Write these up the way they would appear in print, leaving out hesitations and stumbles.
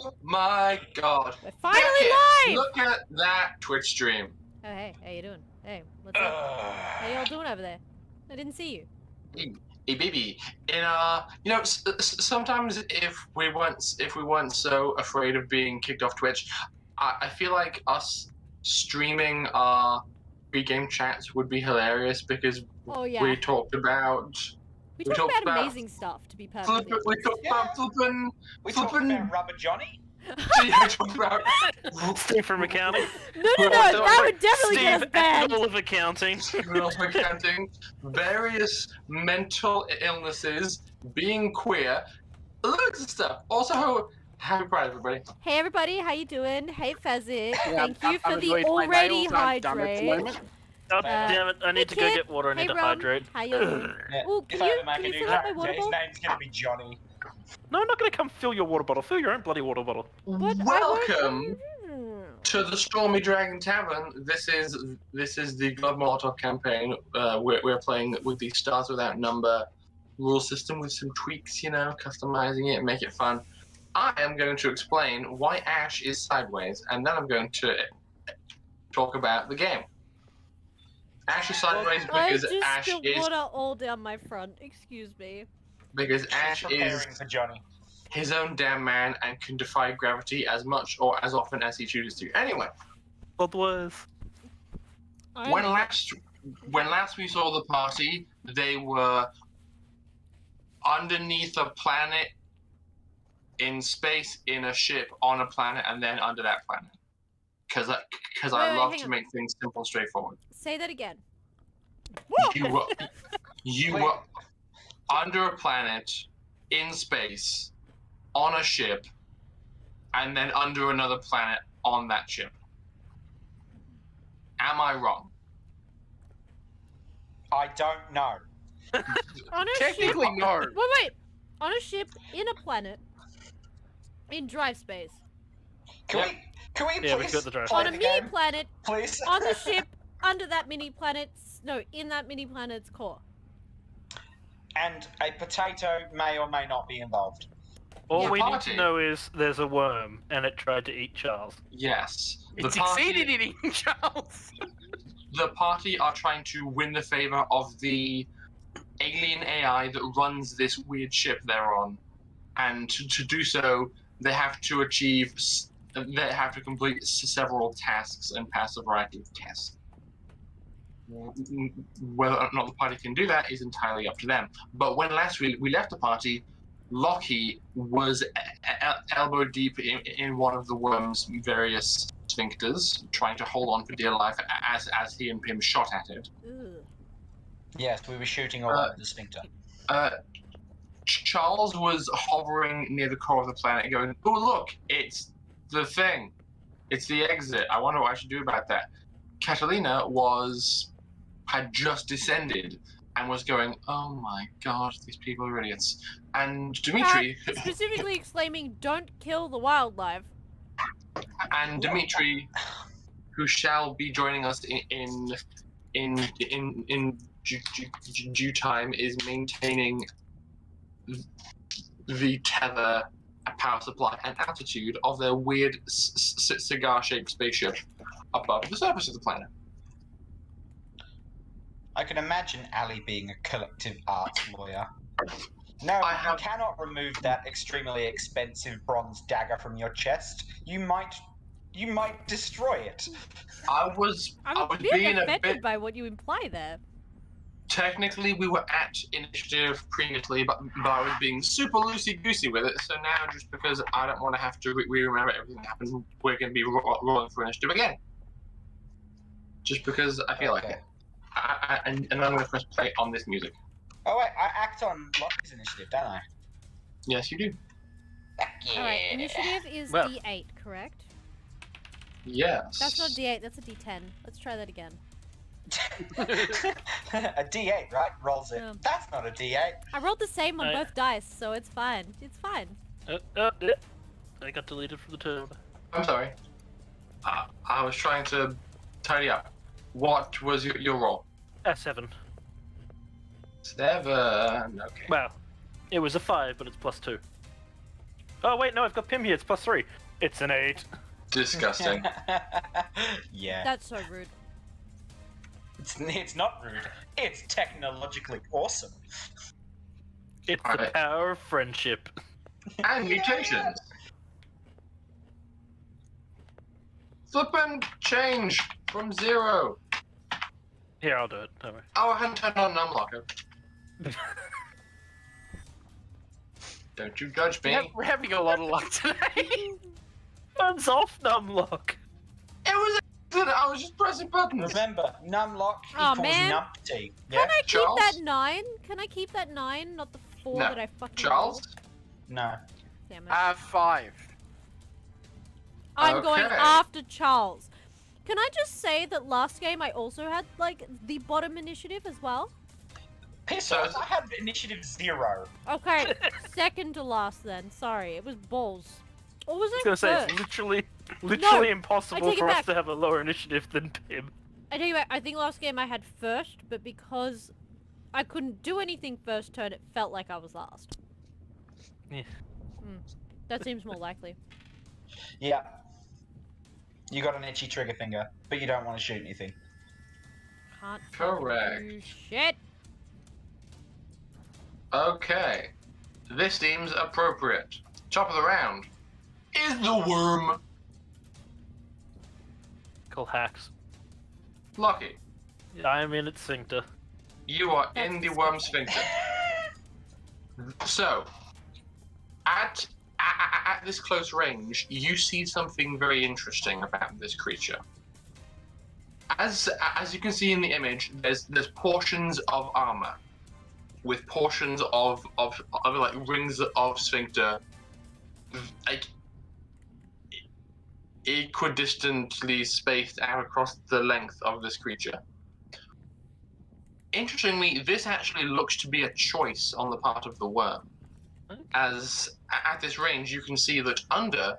Oh my god. We're finally Beckett, live! look at that Twitch stream. Oh, hey, how you doing? Hey, what's up? How y'all doing over there? I didn't see you. Hey baby, sometimes if we weren't so afraid of being kicked off Twitch, I feel like us streaming our pre-game chats would be hilarious because Oh yeah. we talked about We talked about amazing stuff, to be perfectly honest. we talked about flipping. We talked about Rubber Johnny. We talked about Steve from accounting. No, that would definitely get us banned. All of accounting. accounting, various mental illnesses, being queer, loads of stuff. Also, happy Pride, everybody. Hey everybody, how you doing? Hey Fezzik, Yeah, thank you for I'm the enjoying my already nails. I'm done at the hydrate. moment. Oh damn it! I need to go Kid. get water. I Hey need to Ron, hydrate. how you doing? Yeah. Ooh, If can I you ever make a new fill up my character, water his bottle? name's gonna be Johnny. No, I'm not gonna come fill your water bottle. Fill your own bloody water bottle. But Welcome to the Stormy Dragon Tavern. This is the Gloved Molotov campaign. We're playing with the Stars Without Number rule system with some tweaks, customizing it, make it fun. I am going to explain why Ash is sideways, and then I'm going to talk about the game. Ash is sideways I because just Ash spilled is water all down my front. Excuse me. because Ash She's is preparing for Johnny. his own damn man and can defy gravity as much or as often as he chooses to. Anyway, What was? when last we saw the party, they were underneath a planet in space in a ship on a planet and then under that planet. Because I Wait, love hang to on. make things simple and straightforward. Say that again. You were under a planet in space on a ship and then under another planet on that ship. Am I wrong? I don't know. On a Technically, ship. no. Wait. On a ship in a planet in drive space. Can Yeah. we Yeah, we please got the drive. play On a the mini game? planet Please. on the ship under that mini planet's in that mini planet's core. And a potato may or may not be involved. All Yeah, we need party. to know is there's a worm and it tried to eat Charles. Yes. It succeeded in eating Charles. The party are trying to win the favor of the alien AI that runs this weird ship they're on, and to do so, they have to complete several tasks and pass a variety of tests. Whether or not the party can do that is entirely up to them. But when last we left the party, Lockie was elbow deep in one of the worm's various sphincters, trying to hold on for dear life as he and Pym shot at it. Ugh. Yes, we were shooting all over the sphincter. Charles was hovering near the core of the planet, going, "Oh look, it's the thing, it's the exit. I wonder what I should do about that." Catalina had just descended and was going, "Oh my god, these people are idiots." And Dimitri, Specifically exclaiming, "Don't kill the wildlife." who shall be joining us in due time, is maintaining the tether, power supply, and altitude of their weird cigar-shaped spaceship above the surface of the planet. I can imagine Ali being a collective arts lawyer. No, you cannot remove that extremely expensive bronze dagger from your chest. You might destroy it. I was being being a offended bit. by what you imply there. Technically, we were at initiative previously, but I was being super loosey-goosey with it. So now, just because I don't want to have to re-remember everything that happened, we're going to be rolling for initiative again. Just because I feel like it. And I'm going to press play on this music. Oh wait, I act on Lockie's initiative, don't I? Yes, you do. Alright, initiative is Well. D8, correct? Yes. That's not D8, that's a D10. Let's try that again. A D8, right? Rolls it. Yeah. That's not a D8. I rolled the same on I- both dice, so it's fine. It's fine. I got deleted from the term. I'm sorry. I was trying to tidy up. What was your roll? 7. 7. Okay. Well, it was a 5, but it's +2. Oh wait, no, I've got Pim here. It's +3. It's an 8. Disgusting. Yeah. That's so rude. It's not rude. It's technologically awesome. It's the Alright. power of friendship. And mutations. Flip and change from 0. Here, I'll do it. Don't worry. Oh, I hadn't turned on numlocker. Don't you judge me. We're having a lot of luck today. Turns off numlock. It was I was just pressing buttons. Remember, numlock Aw, equals man. numpty. Can I keep Charles? that 9? Can I keep that 9, not the 4 No. that I fucking Charles? rolled? No. Damn it. 5. I'm going Okay. after Charles. Can I just say that last game I also had, like, the bottom initiative as well? Piss So- off, I had initiative 0. Okay, second to last then. Sorry, it was balls. Or was I it was gonna say, first? it's literally I impossible take it for us back. to have a lower initiative than Pim. I tell you what, I think last game I had first, but because I couldn't do anything first turn, it felt like I was last. Yeah. That seems more likely. Yeah. You got an itchy trigger finger, but you don't want to shoot anything. Can't Correct. do shit. Okay. This seems appropriate. Top of the round is the worm. Called hacks. Lucky. I'm in its sphincter. You are That's in the worm sphincter. So, at this close range, you see something very interesting about this creature. As you can see in the image, there's portions of armor with portions of like rings of sphincter, like equidistantly spaced out across the length of this creature. Interestingly, this actually looks to be a choice on the part of the worm. As at this range, you can see that under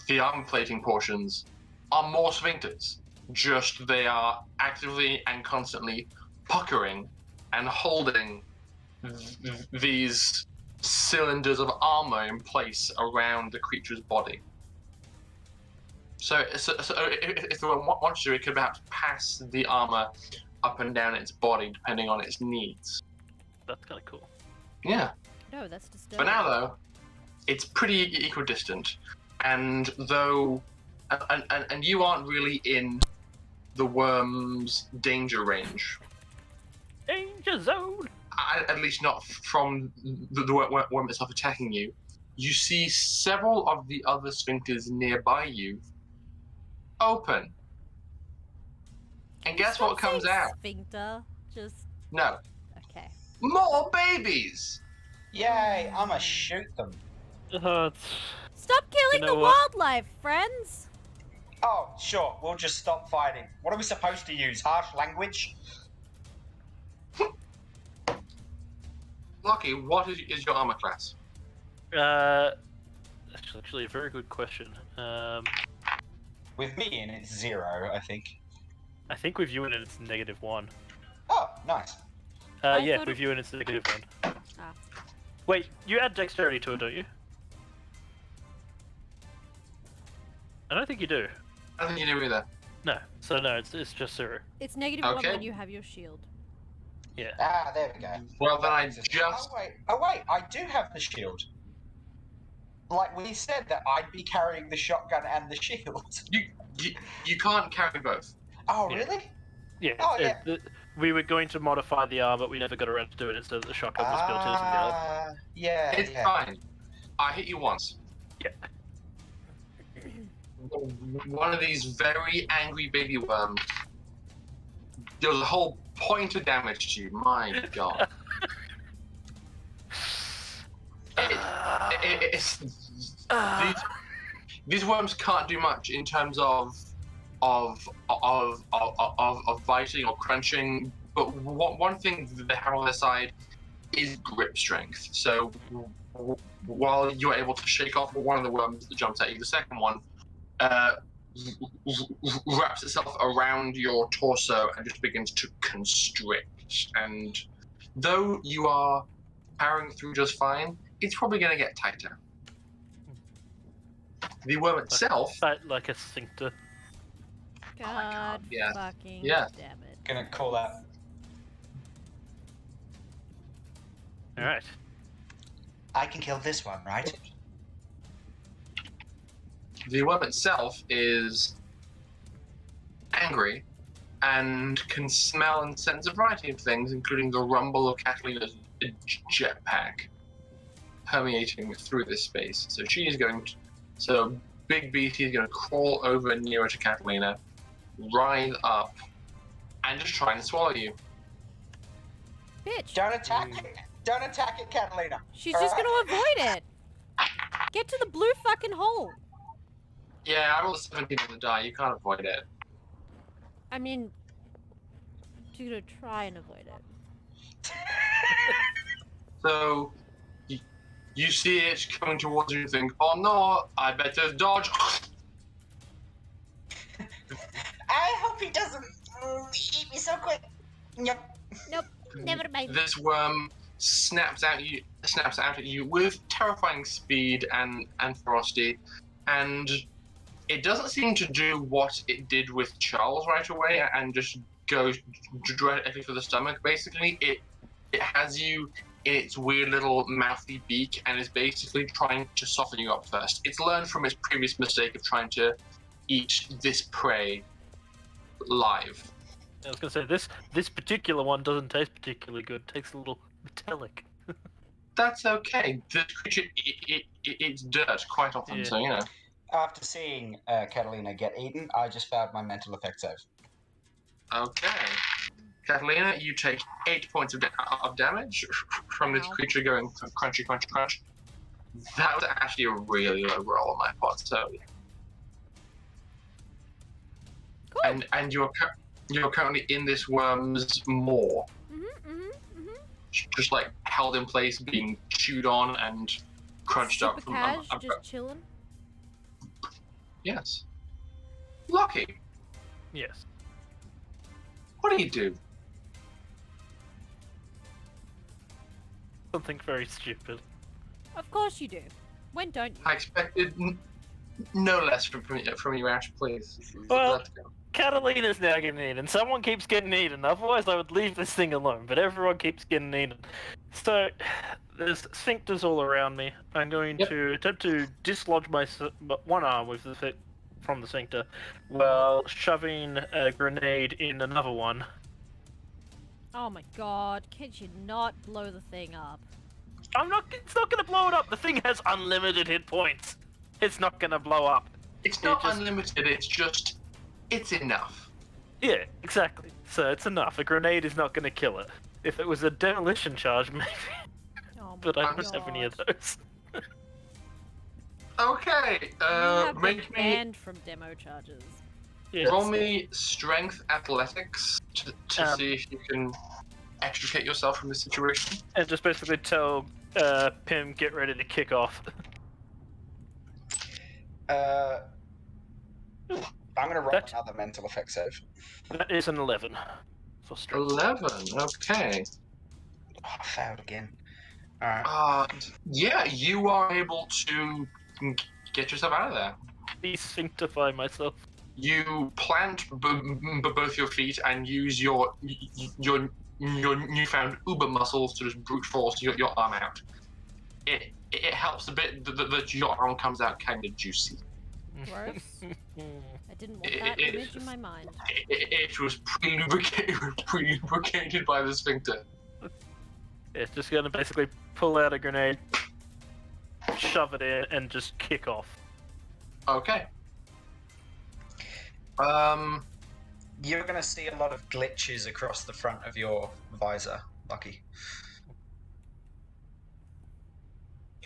the armor plating portions are more sphincters. Just they are actively and constantly puckering and holding these cylinders of armor in place around the creature's body. So if the worm wants to, it could perhaps pass the armor up and down its body depending on its needs. That's kind of cool. Yeah. No, that's disturbing. For now, though, it's pretty equidistant, and though, and you aren't really in the worm's danger range. Danger zone! At least not from the worm itself attacking you. You see several of the other sphincters nearby you open. And guess what Stop comes saying out? Sphincter. Just No. okay. More babies! Yay, I'ma shoot them. Stop killing You know the what? wildlife, friends. Oh, sure, we'll just stop fighting. What are we supposed to use? Harsh language? Lucky, what is your armor class? That's actually a very good question. With me in, it's 0, I think. I think with you in it, it's -1. Oh, nice. Yeah, thought with you in it's -1. Ah. Wait, you add dexterity to it, don't you? I don't think you do. I don't think you do either. No, so no, it's just 0. It's -1 Okay. when you have your shield. Yeah. Ah, there we go. Well, then I That just... Oh wait, I do have the shield. Like we said that I'd be carrying the shotgun and the shield. You can't carry both. Oh, Yeah. really? Yeah. Oh, yeah. We were going to modify the arm, but we never got around to doing it, so the shotgun was built into the other. Yeah, It's yeah. fine. I hit you once. Yeah. One of these very angry baby worms deals a whole point of damage to you. My god. These worms can't do much in terms of biting or crunching, but one thing that they have on their side is grip strength. So while you're able to shake off one of the worms that jumps at you, the second one wraps itself around your torso and just begins to constrict. And though you are powering through just fine, it's probably going to get tighter. The worm itself. Like a sphincter. God yeah. fucking Yeah. damn it. Gonna call that. All right. I can kill this one, right? The worm itself is angry and can smell and sense a variety of things, including the rumble of Catalina's jetpack permeating through this space. So she is going to, so Big BT is going to crawl over nearer to Catalina, rise up, and just try and swallow you. Bitch. Don't attack it! Don't attack it, Catalina! She's just gonna avoid it. Get to the blue fucking hole. Yeah, I rolled a 17 on the die. You can't avoid it. I mean, she's gonna try and avoid it. So you see it coming towards you and think, oh no, I better dodge. I hope he doesn't eat me so quick. Yep. Nope, never mind. This worm snaps out at you with terrifying speed and ferocity, and it doesn't seem to do what it did with Charles right away and just goes directly for the stomach. Basically, it has you in its weird little mouthy beak and is basically trying to soften you up first. It's learned from its previous mistake of trying to eat this prey live. I was gonna say this particular one doesn't taste particularly good. It tastes a little metallic. That's okay. This creature, it's dirt quite often, Yeah. so you know. After seeing Catalina get eaten, I just failed my mental effect save. Okay. Catalina, you take 8 points of damage from this Ow. creature going crunchy, crunchy, crunch. That was actually a really low roll on my part, so. Cool. And you're currently in this worm's maw, just like held in place, being chewed on and crunched Super up from. cash, just chilling. Yes. Lucky, Yes. what do you do? Something very stupid. Of course you do. When don't you? I expected no less from you, Ash. Please. Well- Let's go. Catalina's now getting eaten. Someone keeps getting eaten. Otherwise, I would leave this thing alone. But everyone keeps getting eaten. So, there's sphincters all around me. I'm going to attempt to dislodge my one arm with from the sphincter, while shoving a grenade in another one. Oh my god, can't you not blow the thing up? It's not gonna blow it up. The thing has unlimited hit points. It's not gonna blow up. It's not just- unlimited. It's enough. Yeah, exactly. So it's enough. A grenade is not gonna kill it. If it was a demolition charge, maybe. Oh my But I I'm don't have any of God. those. You Okay. have been Make me banned from demo charges. Yeah. roll me strength athletics to see if you can extricate yourself from this situation. And just basically tell Pim, get ready to kick off. I'm gonna roll That- another mental effect save. That is an 11. For strength. 11. Okay. Oh, I failed again. Alright. Yeah, you are able to get yourself out of there. De-sphinctify myself. You plant both your feet and use your newfound uber muscles to just brute force your arm out. It helps a bit that your arm comes out kind of juicy. Gross. I didn't want that image in my mind. It was pre-lubricated by the sphincter. It's just gonna basically pull out a grenade, shove it in, and just kick off. Okay. You're gonna see a lot of glitches across the front of your visor, Lucky.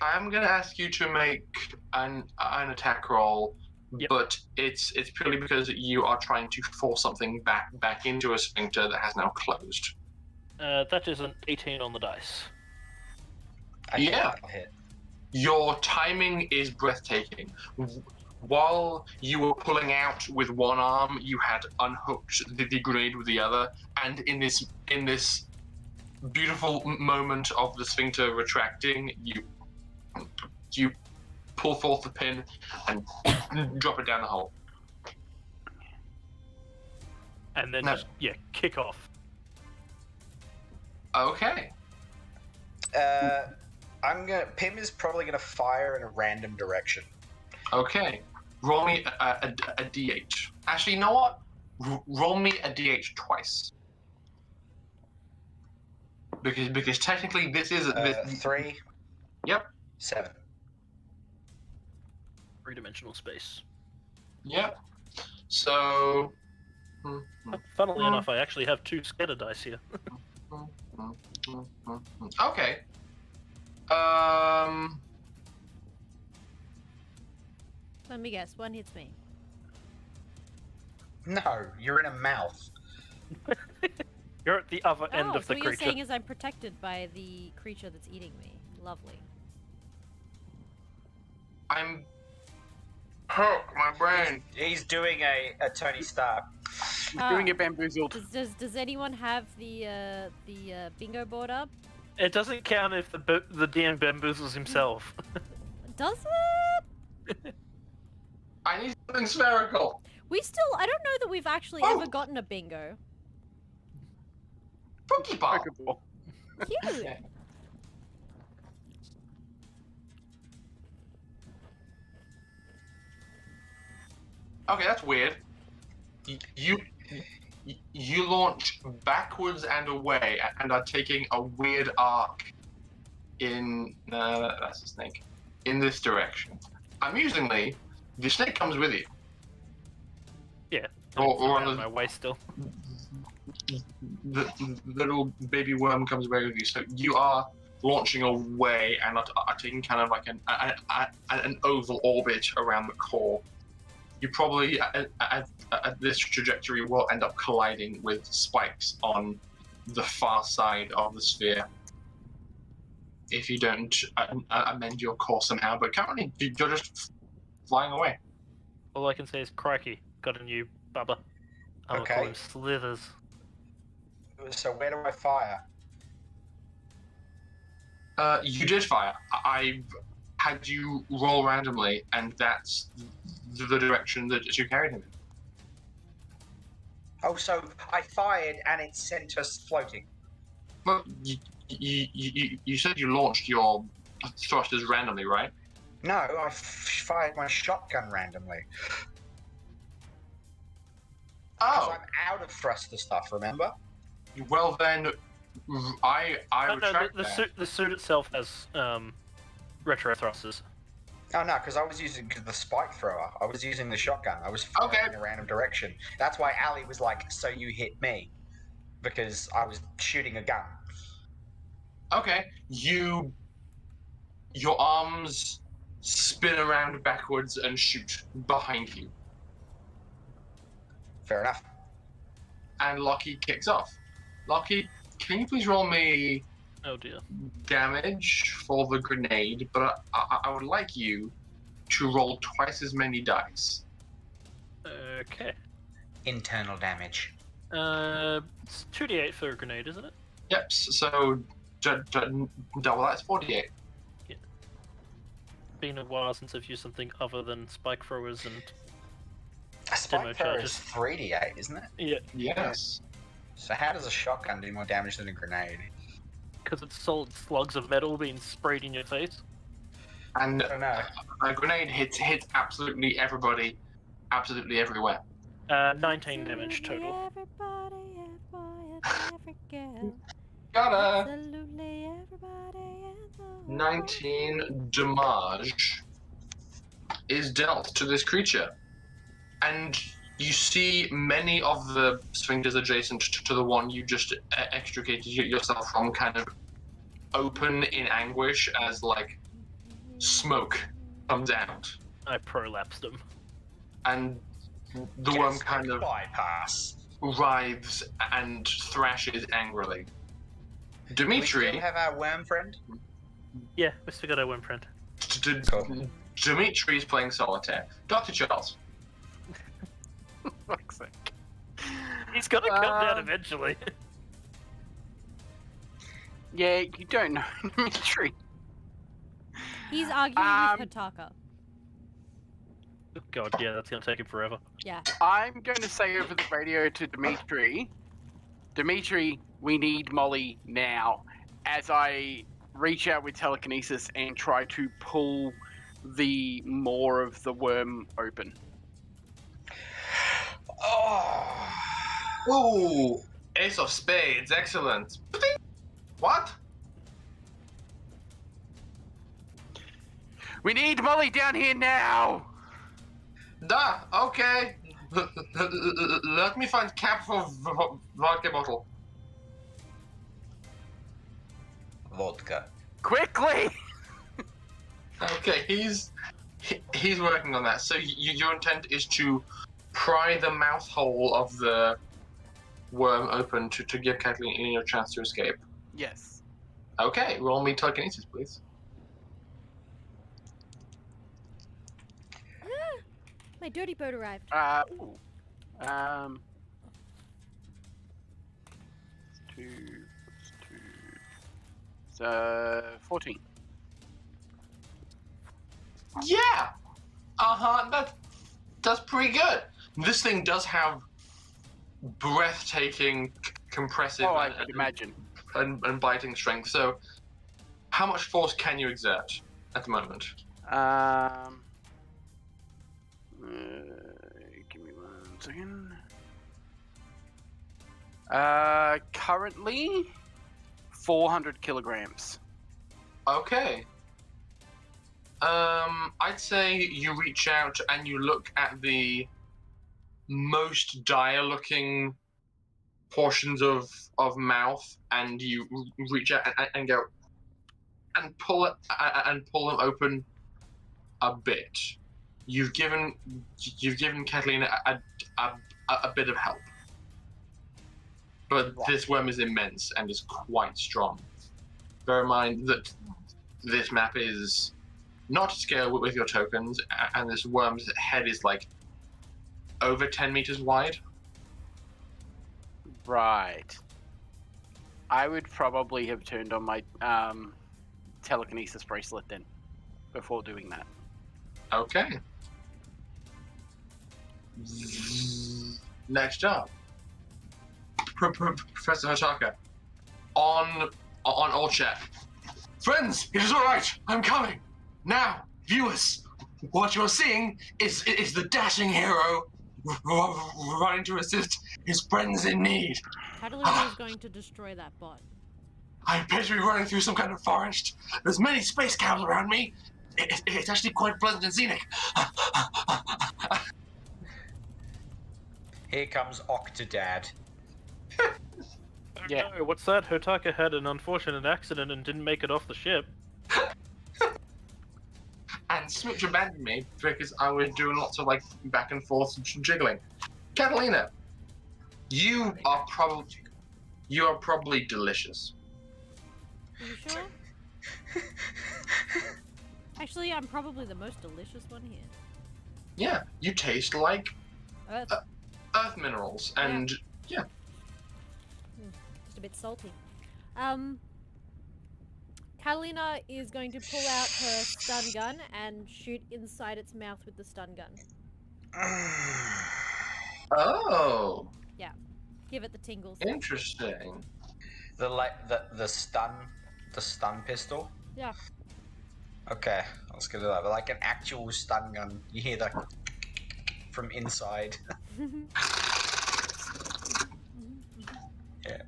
I'm gonna ask you to make an attack roll, Yep. but it's purely because you are trying to force something back into a sphincter that has now closed. That is an 18 on the dice. I think Yeah. that'll hit. Your timing is breathtaking. While you were pulling out with one arm, you had unhooked the grenade with the other, and in this beautiful moment of the sphincter retracting, you pull forth the pin and drop it down the hole. And then No. just, kick off. Okay. Pim is probably gonna fire in a random direction. Okay. Roll me a DH. Actually, you know what? Roll me a DH twice. Because technically this is... 3. Yep. 7. 3-dimensional space. Yep. So... Funnily enough, I actually have 2 scatter dice here. Okay. Let me guess. One hits me. No, you're in a mouth. You're at the other end of so the what you're creature. saying is I'm protected by the creature that's eating me. Lovely. I'm... hurt my brain. He's doing a Tony Stark. He's doing it bamboozled. Does anyone have the bingo board up? It doesn't count if the DM bamboozles himself. Does it? I need something spherical. I don't know that we've actually ever gotten a bingo. Pokeball. Pokeball. Cute. Okay. Okay, that's weird. You launch backwards and away, and are taking a weird arc in that's a snake in this direction. Amusingly, the snake comes with you. Yeah. Or on on my way still. the little baby worm comes away with you. So you are launching away and are taking kind of like an oval orbit around the core. You probably, at this trajectory, will end up colliding with spikes on the far side of the sphere if you don't amend your course somehow. But currently, you're just flying away. All I can say is, crikey, got a new bubba. I'm gonna call him Slithers. So where do I fire? You did fire. I had you roll randomly, and that's the direction that you carried him in. Oh, so I fired and it sent us floating. Well, you said you launched your thrusters randomly, right? No, I fired my shotgun randomly. Because Oh, I'm out of thruster stuff, remember? well then, I retract the that. the suit itself has retro thrusters. Oh no, because I was using the spike thrower. I was using the shotgun. I was firing Okay. in a random direction. That's why Ali was like, "So you hit me," because I was shooting a gun. Okay, your arms spin around backwards and shoot behind you, Fair enough. and Lockie kicks off. Lockie, can you please roll me Oh dear. damage for the grenade? But I would like you to roll twice as many dice. Okay. Internal damage. It's 2d8 for a grenade, isn't it? Yep. So double that's 48. Been a while since I've used something other than spike throwers and A spike Demo thrower charges. is 3d8, isn't it? yeah, Yes. So how does a shotgun do more damage than a grenade? because it's solid slugs of metal being sprayed in your face. And I don't know. a grenade hits absolutely everybody, absolutely everywhere. 19 damage total. Everybody, every boy, every girl. Got a Absolutely everybody and the whole 19 damage is dealt to this creature, and you see many of the sphincters adjacent to the one you just extricated yourself from kind of open in anguish as like smoke comes out, I prolapsed them. and the worm kind of bypass. writhes and thrashes angrily. Do we Dimitri, still have our worm friend? Yeah, we still got our win friend. Cool. Dimitri's playing solitaire. Dr. Charles. Fuck's sake. He's gonna come down eventually. Yeah, you don't know, Dimitri. He's arguing with Hataka. God, yeah, that's gonna take him forever. Yeah. I'm going to say over the radio to Dimitri, we need Molly now. As I reach out with telekinesis and try to pull the more of the worm open. Oh. Ooh, ace of spades, excellent. What? We need Molly down here now! Duh, okay. Let me find cap for vodka bottle. Vodka. Quickly! Okay, he's working on that. So your intent is to pry the mouth hole of the worm open to give Kathleen a chance to escape. Yes. Okay, roll me telekinesis, please. My dirty boat arrived. Ooh. Two plus two. So 14. Yeah. That's pretty good. This thing does have breathtaking, compressive, I could imagine. and biting strength. So, how much force can you exert at the moment? Give me 1 second. Currently 400 kilograms. Okay. I'd say you reach out and you look at the most dire-looking portions of mouth, and you reach out and go and pull them open a bit. You've given Kathleen a bit of help, but this worm is immense and is quite strong. Bear in mind that this map is not to scale with your tokens, and this worm's head is like over 10 meters wide. Right. I would probably have turned on my telekinesis bracelet then, before doing that. Okay. Next up, Professor Hotaka on all chat. Friends, it is all right. I'm coming. Now, viewers, what you're seeing is the dashing hero running to assist his friends in need. Catalina is going to destroy that bot. I appear to be running through some kind of forest. There's many space cows around me. It's actually quite pleasant and scenic. Here comes Octodad. Yeah. No, what's that? Hotaka had an unfortunate accident and didn't make it off the ship. And Smooch abandoned me because I was doing lots of like back and forth jiggling. Catalina, you are probably delicious. Are you sure? Actually, I'm probably the most delicious one here. Yeah, you taste like Earth. earth minerals, and yeah. Just a bit salty. Catalina is going to pull out her stun gun and shoot inside its mouth with the stun gun. Oh. Yeah. Give it the tingles. Interesting. The stun pistol? Yeah. Okay, I was gonna do that, but like an actual stun gun, you hear the from inside. Yeah.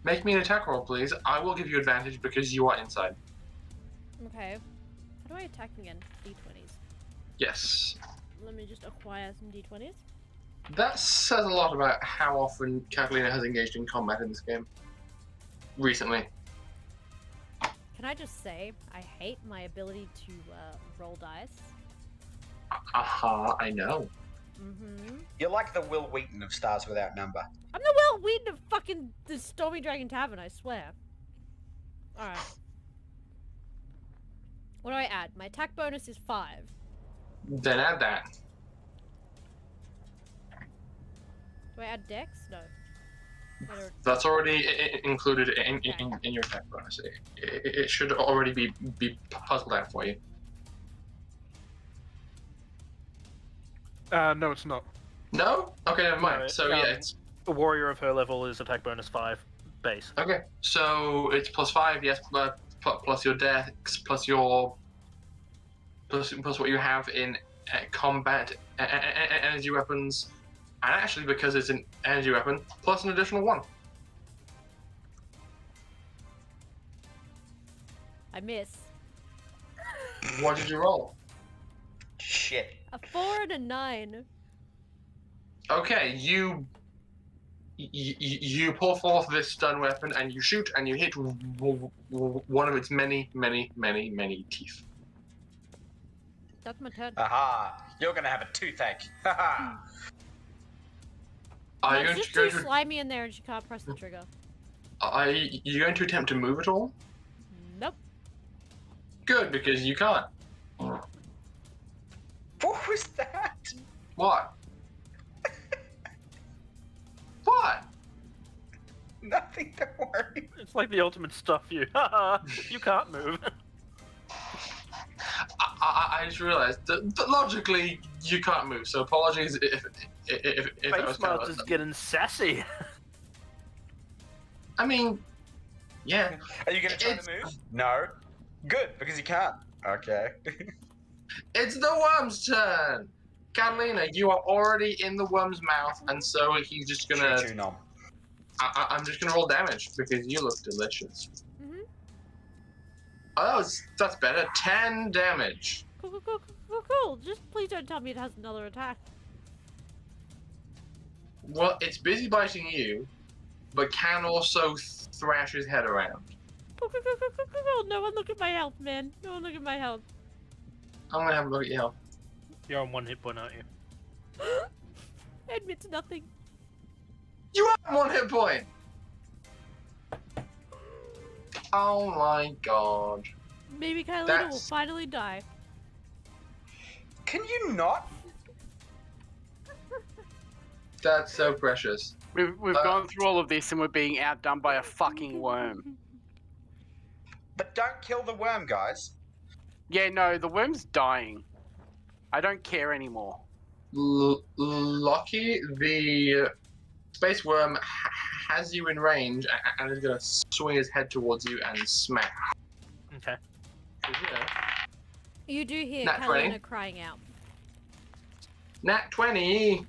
Make me an attack roll, please. I will give you advantage because you are inside. Okay. How do I attack again? D20s. Yes. Let me just acquire some D20s. That says a lot about how often Catalina has engaged in combat in this game. Recently. Can I just say, I hate my ability to roll dice. Aha, I know. Mm-hmm. You're like the Will Wheaton of Stars Without Number. I'm the Will Wheaton of fucking the Stormy Dragon Tavern, I swear. Alright. What do I add? My attack bonus is 5. Then add that. Do I add dex? No. That's already included in your attack bonus. It should already be puzzled out for you. No, it's not. No? Okay, never mind. No, So yeah, it's a warrior of her level is attack bonus 5 base. okay. So it's +5, yes, plus your dex, plus what you have in combat energy weapons, and actually because it's an energy weapon, plus an additional 1. I miss. What did you roll? Shit. A 4 and a 9. Okay, you pull forth this stun weapon and you shoot and you hit one of its many teeth. That's my turn. Aha! You're gonna have a toothache. Haha! Are you It's going just to go too to? slimy in there and she can't press the trigger. Are you going to attempt to move at all? Nope. Good, because you can't. What was that? What? What? Nothing, don't worry. It's like the ultimate stuff you. Haha, you can't move. I just realised that logically you can't move. So apologies if that was Face kind Mart of. is getting sassy. I mean, yeah. Are you gonna try to move? No. Good, because you can't. Okay. It's the worm's turn. Catalina, you are already in the worm's mouth, and so he's just gonna. Choo-choo nom. I'm just gonna roll damage because you look delicious. Mm-hmm. Oh, that's better. 10 damage. Cool. Just please don't tell me it has another attack. Well, it's busy biting you, but can also thrash his head around. Cool. No one look at my health, man. No one look at my health. I'm gonna have a look at your health. You're on 1 hit point, aren't you? I admit to nothing. You have 1 hit point. Oh my god. Maybe Catalina will That's- finally die. Can you not? That's so precious. We've gone through all of this and we're being outdone by a fucking worm. But don't kill the worm, guys. Yeah, no, the worm's dying. I don't care anymore. Lucky, the space worm has you in range and is gonna swing his head towards you and smack. Okay. Yeah. You do hear Nat Catalina 20. crying out. Nat 20.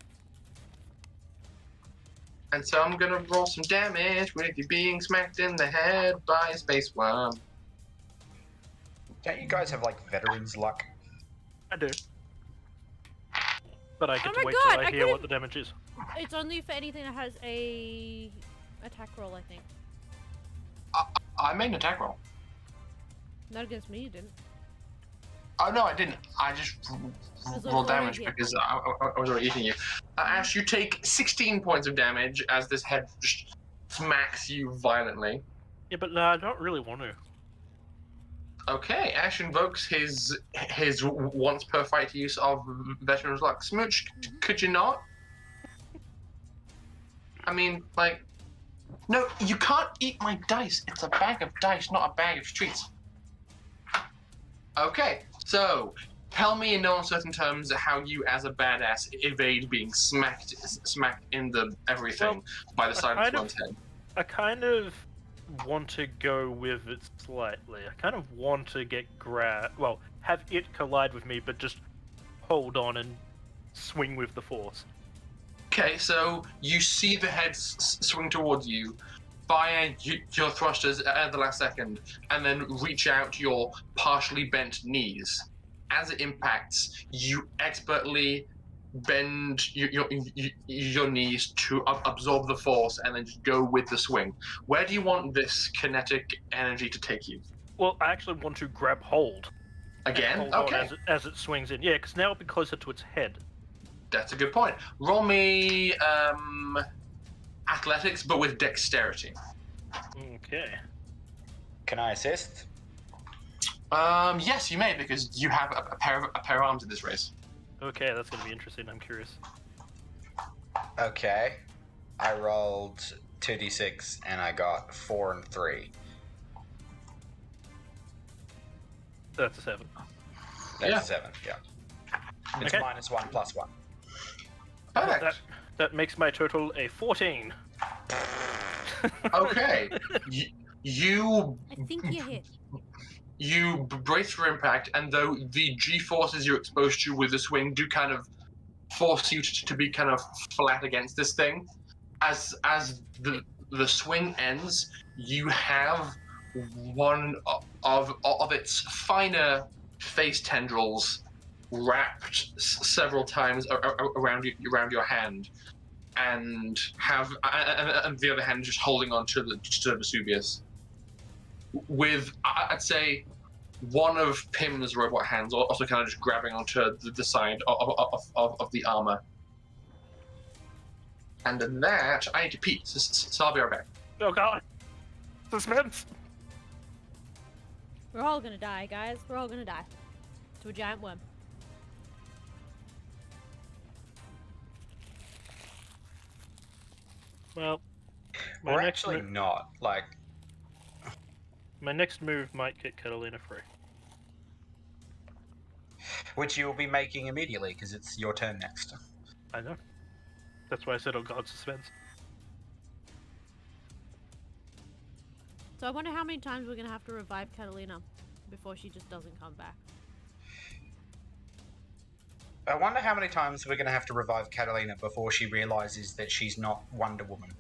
And so I'm gonna roll some damage with you being smacked in the head by a space worm. Don't you guys have like veterans luck? I do. But I get Oh to my wait God, till I I hear could've- what the damage is. It's only for anything that has a attack roll, I think. I made an attack roll. Not against me, you didn't. Oh no, I didn't. I just was rolled already damage hit. because I was already eating you. Ash, you take 16 points of damage as this head just smacks you violently. Yeah, but I don't really want to. Okay, Ash invokes his once per fight use of Veteran's Luck. Smooch, could you not? I mean, like, no, you can't eat my dice. It's a bag of dice, not a bag of treats. Okay, so tell me in no uncertain terms how you, as a badass, evade being smacked in the everything by the side of this one's head. I kind of want to go with it slightly. I kind of want to get well, have it collide with me, but just hold on and swing with the force. Okay, so you see the head swing towards you, fire your thrusters at the last second, and then reach out your partially bent knees. As it impacts, you expertly bend your knees to absorb the force and then just go with the swing. Where do you want this kinetic energy to take you? Well, I actually want to grab hold. Again? Hold on Okay, as it swings in. Yeah, because now it'll be closer to its head. that's a good point. Roll me athletics, but with dexterity. Okay. Can I assist? Yes, you may, because you have a pair of arms in this race. Okay, that's going to be interesting. I'm curious. Okay. I rolled 2d6 and I got 4 and 3. That's a 7. That's Yeah. 7, yeah. It's Okay. -1 +1. Perfect. That makes my total a 14. Okay. You I think you hit. you brace for impact, and though the G-forces you're exposed to with the swing do kind of force you to be kind of flat against this thing, as the swing ends, you have one of its finer face tendrils wrapped several times around your hand, and the other hand just holding on to the Vesuvius. With, I'd say, one of Pim's robot hands also kind of just grabbing onto the side of the armor. And in that, I need to pee, so I'll be right back. Oh god. Suspense. We're all gonna die, guys. We're all gonna die. To a giant worm. Well, We're actually not. Like, my next move might get Catalina free. which you'll be making immediately, because it's your turn next. I know. That's why I said, oh god, suspense. So I wonder how many times we're gonna have to revive Catalina before she just doesn't come back. I wonder how many times we're going to have to revive Catalina before she realizes that she's not Wonder Woman.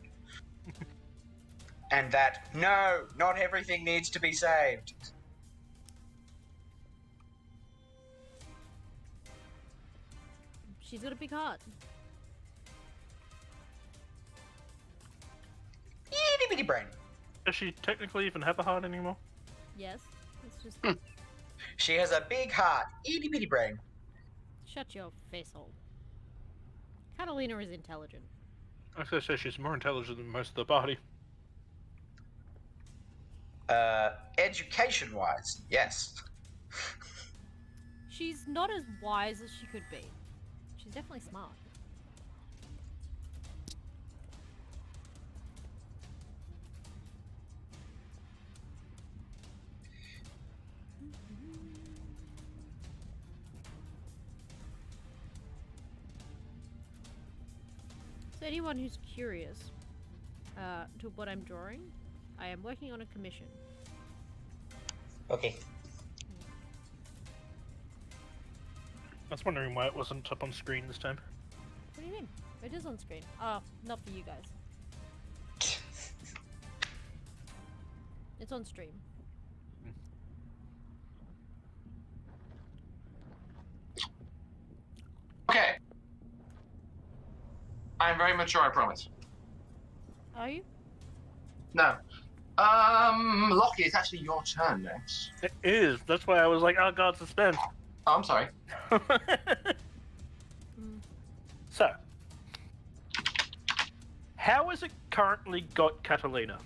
And that, no, not everything needs to be saved. She's got a big heart. Itty bitty brain. Does she technically even have a heart anymore? Yes. It's just She has a big heart. Itty bitty brain. shut your face hole. Catalina is intelligent. I was gonna say she's more intelligent than most of the party. Education-wise, yes. She's not as wise as she could be. She's definitely smart. So anyone who's curious to what I'm drawing, I am working on a commission. Okay. I was wondering why it wasn't up on screen this time. What do you mean? It is on screen. Oh, not for you guys. It's on stream. Okay. I'm very mature, I promise. Are you? No. Lockie, it's actually your turn next. It is. That's why I was like, oh god, suspense. Oh, I'm sorry. So, how has it currently got Catalina?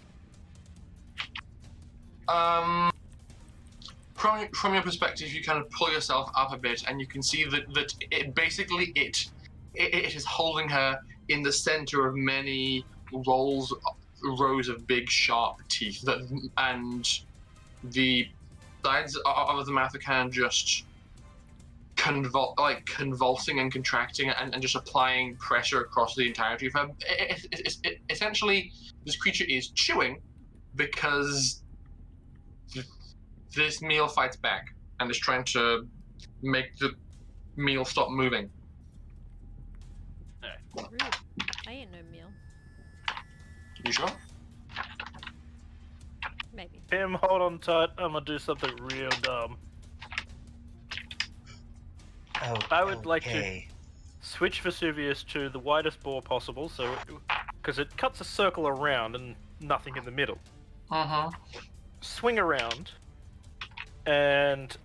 From your perspective, you kind of pull yourself up a bit, and you can see that it basically it is holding her in the center of many rows of big sharp teeth, and the sides of the mouth are kind of just convulsing and contracting and just applying pressure across the entirety of her. Essentially, this creature is chewing because this meal fights back and is trying to make the meal stop moving. Rude. I ain't no meal. You sure? Maybe. Pim, hold on tight. I'm gonna do something real dumb. Oh, I would like to switch Vesuvius to the widest bore possible, so because it cuts a circle around and nothing in the middle. Swing around and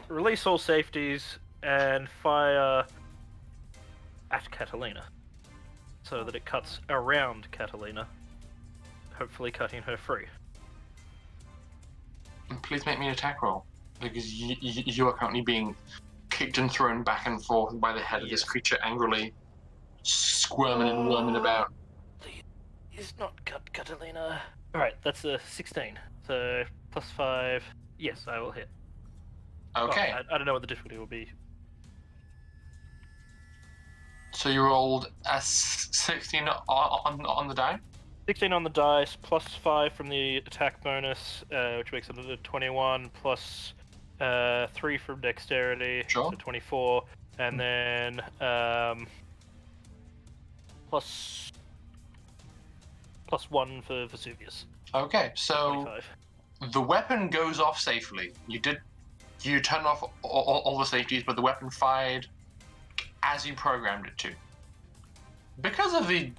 release all safeties and fire at Catalina, so that it cuts around Catalina, hopefully cutting her free. Please make me an attack roll, because you are currently being kicked and thrown back and forth by the head of this creature, angrily squirming and worming about. Please not cut Catalina. Alright, that's a 16. So, plus 5. Yes, I will hit. Okay. Well, I don't know what the difficulty will be. So you rolled a 16 on the die? 16 on the dice, plus 5 from the attack bonus, which makes it a 21, plus 3 from dexterity, Sure. so 24, and then plus 1 for Vesuvius. Okay, so 25. the weapon goes off safely. You turn off all the safeties, but the weapon fired as you programmed it to. Because of the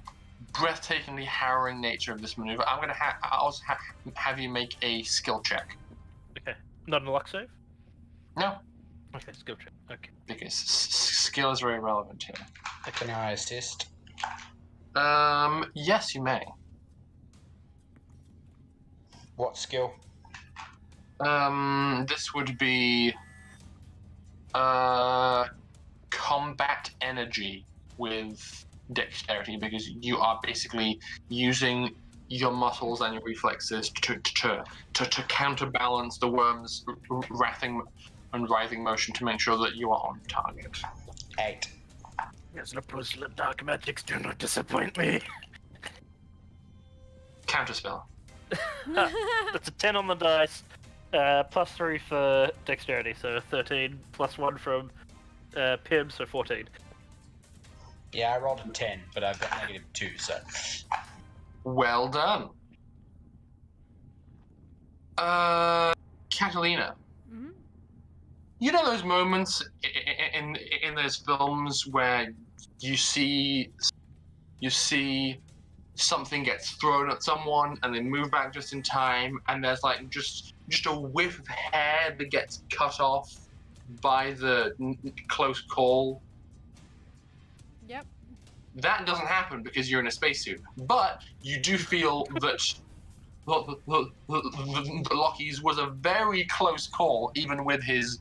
breathtakingly harrowing nature of this maneuver, I'm going to also have you make a skill check. Okay. Not a luck save? No, Okay, skill check. Okay. because skill is very relevant here. Can I assist? Yes, you may. What skill? This would be combat energy with dexterity, because you are basically using your muscles and your reflexes to counterbalance the worm's writhing and writhing motion to make sure that you are on target. 8. As an opposed to dark magics, do not disappoint me. Counterspell. That's a 10 on the dice, plus 3 for dexterity, so 13, plus 1 from Pim, so 14. Yeah, I rolled a 10, but I've got -2, so. Well done. Catalina. Mm-hmm. You know those moments in those films where you see something gets thrown at someone and they move back just in time, and there's like just a whiff of hair that gets cut off by the close call? Yep. That doesn't happen because you're in a spacesuit, but you do feel that Lockie's was a very close call, even with his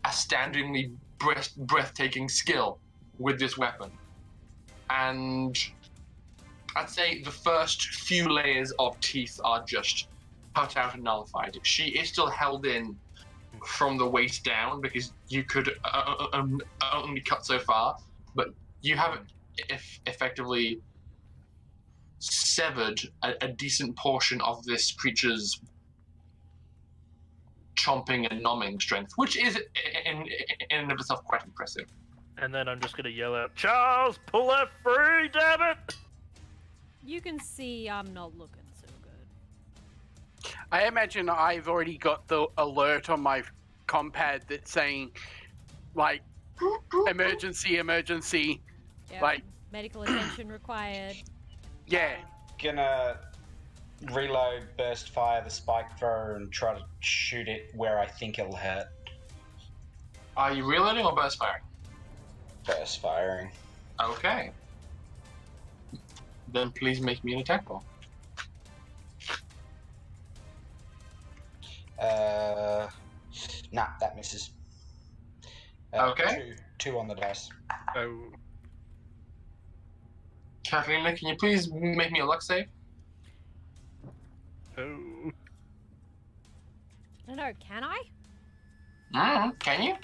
astoundingly breathtaking skill with this weapon. And I'd say the first few layers of teeth are just cut out and nullified. She is still held in from the waist down because you could only cut so far, but you haven't effectively severed a decent portion of this creature's chomping and nomming strength, which is in and of itself quite impressive. And then I'm just gonna yell out, Charles, pull that free, damn it! You can see I'm not looking so good. I imagine I've already got the alert on my compad that's saying, like, emergency, Yep. like, Medical attention required. yeah. Gonna reload, burst fire the spike thrower, and try to shoot it where I think it'll hurt. Are you reloading or burst firing? Burst firing. Okay. Then please make me an attack roll. Nah, that misses. Okay. Two on the dice. Oh. Catalina, can you please make me a luck save? Oh. I don't know, can I? Can you?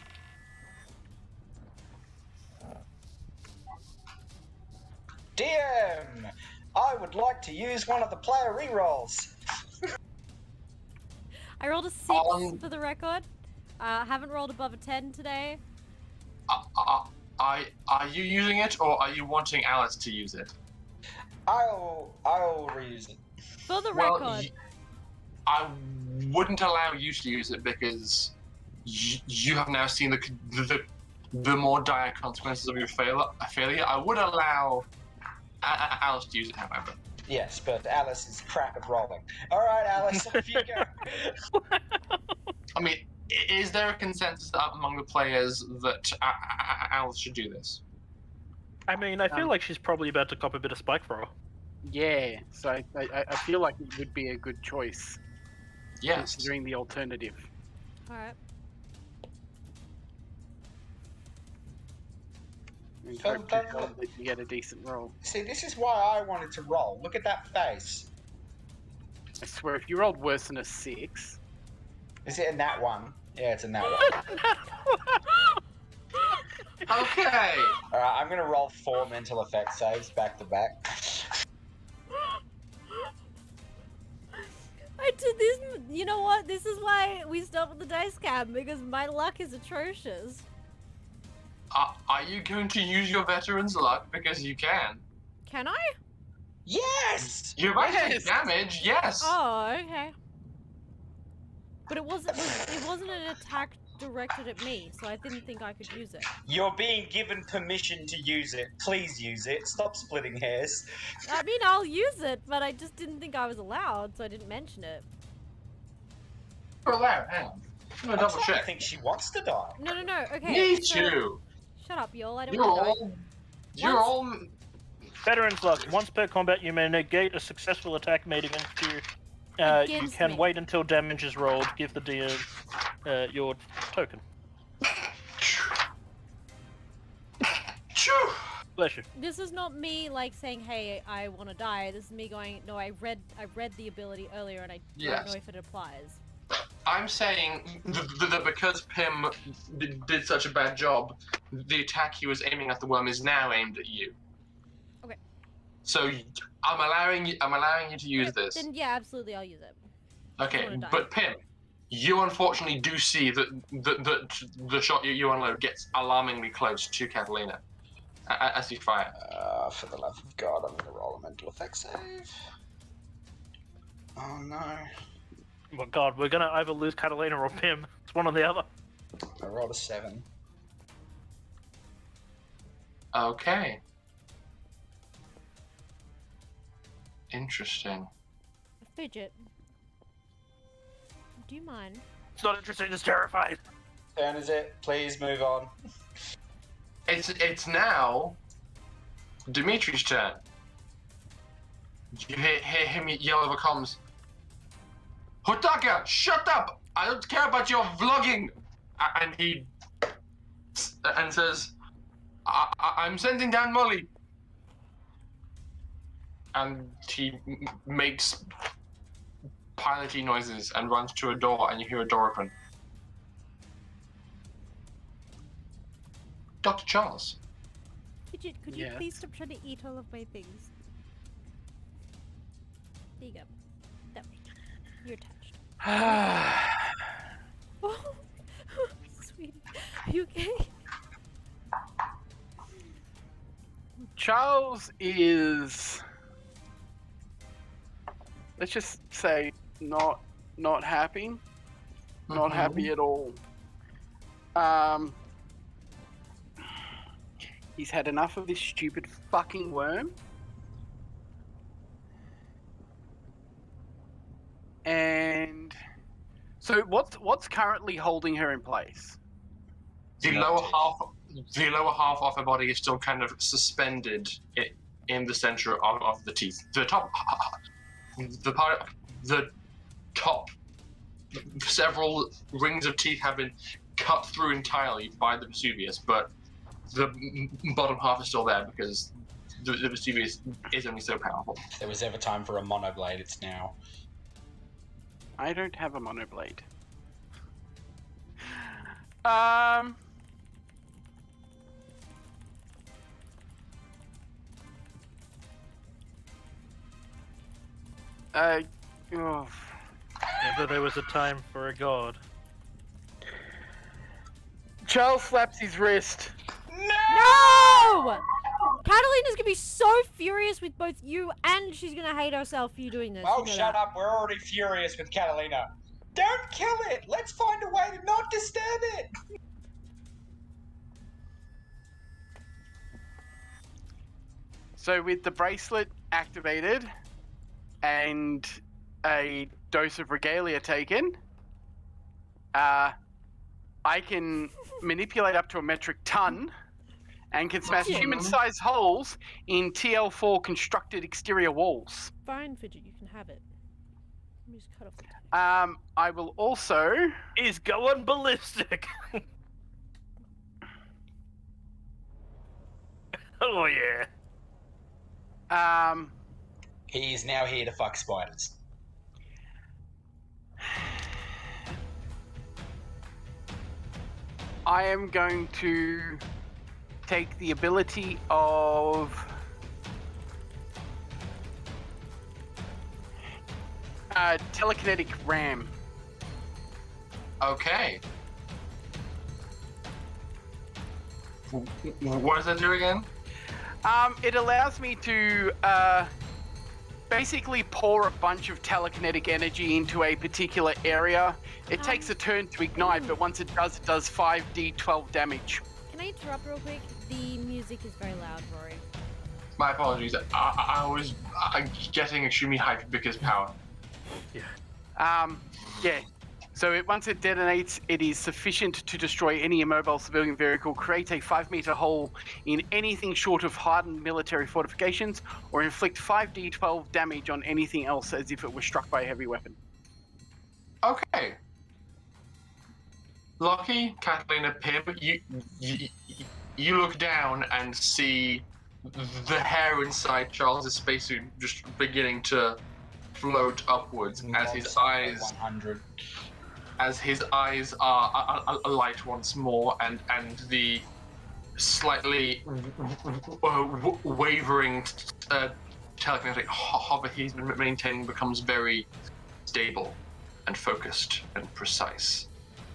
DM! I would like to use one of the player rerolls. I rolled a 6 for the record. Haven't rolled above a 10 today. Are you using it, or are you wanting Alice to use it? I'll reuse it. For the Well, record. I wouldn't allow you to use it because you have now seen the more dire consequences of your failure. I would allow Alice to use it, however. Yes, but Alice is crap at rolling. All right, Alice, off you go. I mean, is there a consensus among the players that Alice should do this? I mean, I feel like she's probably about to cop a bit of spike thrower. Yeah, so I feel like it would be a good choice. Yes. Considering the alternative. Alright. And hope to God that you get a decent roll. See, this is why I wanted to roll. Look at that face. I swear, if you rolled worse than a 6... Is it a nat 1? Yeah, it's a nat 1. Okay. Alright, I'm gonna roll 4 mental effect saves back to back. I did this. You know what? This is why we stopped with the dice cam, because my luck is atrocious. Are you going to use your veteran's luck? Because you can. Can I? Yes! You might take Yes! damage, yes. Oh, okay. But it wasn't an attack directed at me, so I didn't think I could use it. You're being given permission to use it. Please use it. Stop splitting hairs. I mean, I'll use it, but I just didn't think I was allowed, so I didn't mention it. You're allowed, hang on. I'm gonna double I check. think she wants to die. No, okay. Me so- too. Shut up, y'all, I don't You're want to die. all... You're all... Veteran's luck. Once per combat, you may negate a successful attack made against you. You Against can me. wait until damage is rolled. Give the DM your token. Bless you. This is not me like saying, "Hey, I want to die." This is me going, "No, I read the ability earlier, and I don't know if it applies." I'm saying that because Pym did such a bad job, the attack he was aiming at the worm is now aimed at you. Okay. So I'm allowing you to use this. Then yeah, absolutely, I'll use it. Okay, wanna die. but Pym, you unfortunately do see that the shot you unload gets alarmingly close to Catalina as you fire. For the love of God, I'm gonna roll a mental effect save. Oh no. Oh God, we're gonna either lose Catalina or Pym. It's one or the other. I rolled a 7. Okay. Interesting. Fidget. Do you mind? It's not interesting, it's terrified. Turn is it? Please move on. It's now Dimitri's turn. You hear him yell over comms. Hotaka, shut up! I don't care about your vlogging! And he says, I'm sending down Molly. And he makes piloty noises and runs to a door, and you hear a door open. Dr. Charles. Fidget, could you Yes. please stop trying to eat all of my things? There you go. That way. You're attached. Oh, sweetie. Are you okay? Charles is, let's just say, not happy. Not happy at all. He's had enough of this stupid fucking worm. And so what's currently holding her in place? The lower half of her body is still kind of suspended in the center of the teeth. The top, the top, several rings of teeth have been cut through entirely by the Vesuvius, but the bottom half is still there because the Vesuvius is only so powerful. If there was ever time for a monoblade, it's now. I don't have a monoblade. Oh. Never there was a time for a god. Charles slaps his wrist. No! Catalina's gonna be so furious with both you, and she's gonna hate herself for you doing this. Oh, You know shut that. up. We're already furious with Catalina. Don't kill it. Let's find a way to not disturb it. So with the bracelet activated and a dose of regalia taken, I can manipulate up to a metric ton and can smash human-sized holes in TL4 constructed exterior walls. Fine, Fidget, you can have it. Let me just cut off the tape. I will also... He's going ballistic! Oh yeah. He is now here to fuck spiders. I am going to take the ability of telekinetic ram. Okay. What does that do again? It allows me to basically pour a bunch of telekinetic energy into a particular area. It takes a turn to ignite, but once it does 5d12 damage. Can I interrupt real quick? The music is very loud, Rory. My apologies. I was getting extremely hyped because power. Yeah. So once it detonates, it is sufficient to destroy any immobile civilian vehicle, create a 5-meter hole in anything short of hardened military fortifications, or inflict 5d12 damage on anything else as if it was struck by a heavy weapon. Okay. Lockie, Catalina, Pim, you look down and see the hair inside Charles's spacesuit just beginning to float upwards as his eyes 100. As his eyes are alight once more, and the slightly wavering telekinetic hover he's been maintaining becomes very stable and focused and precise.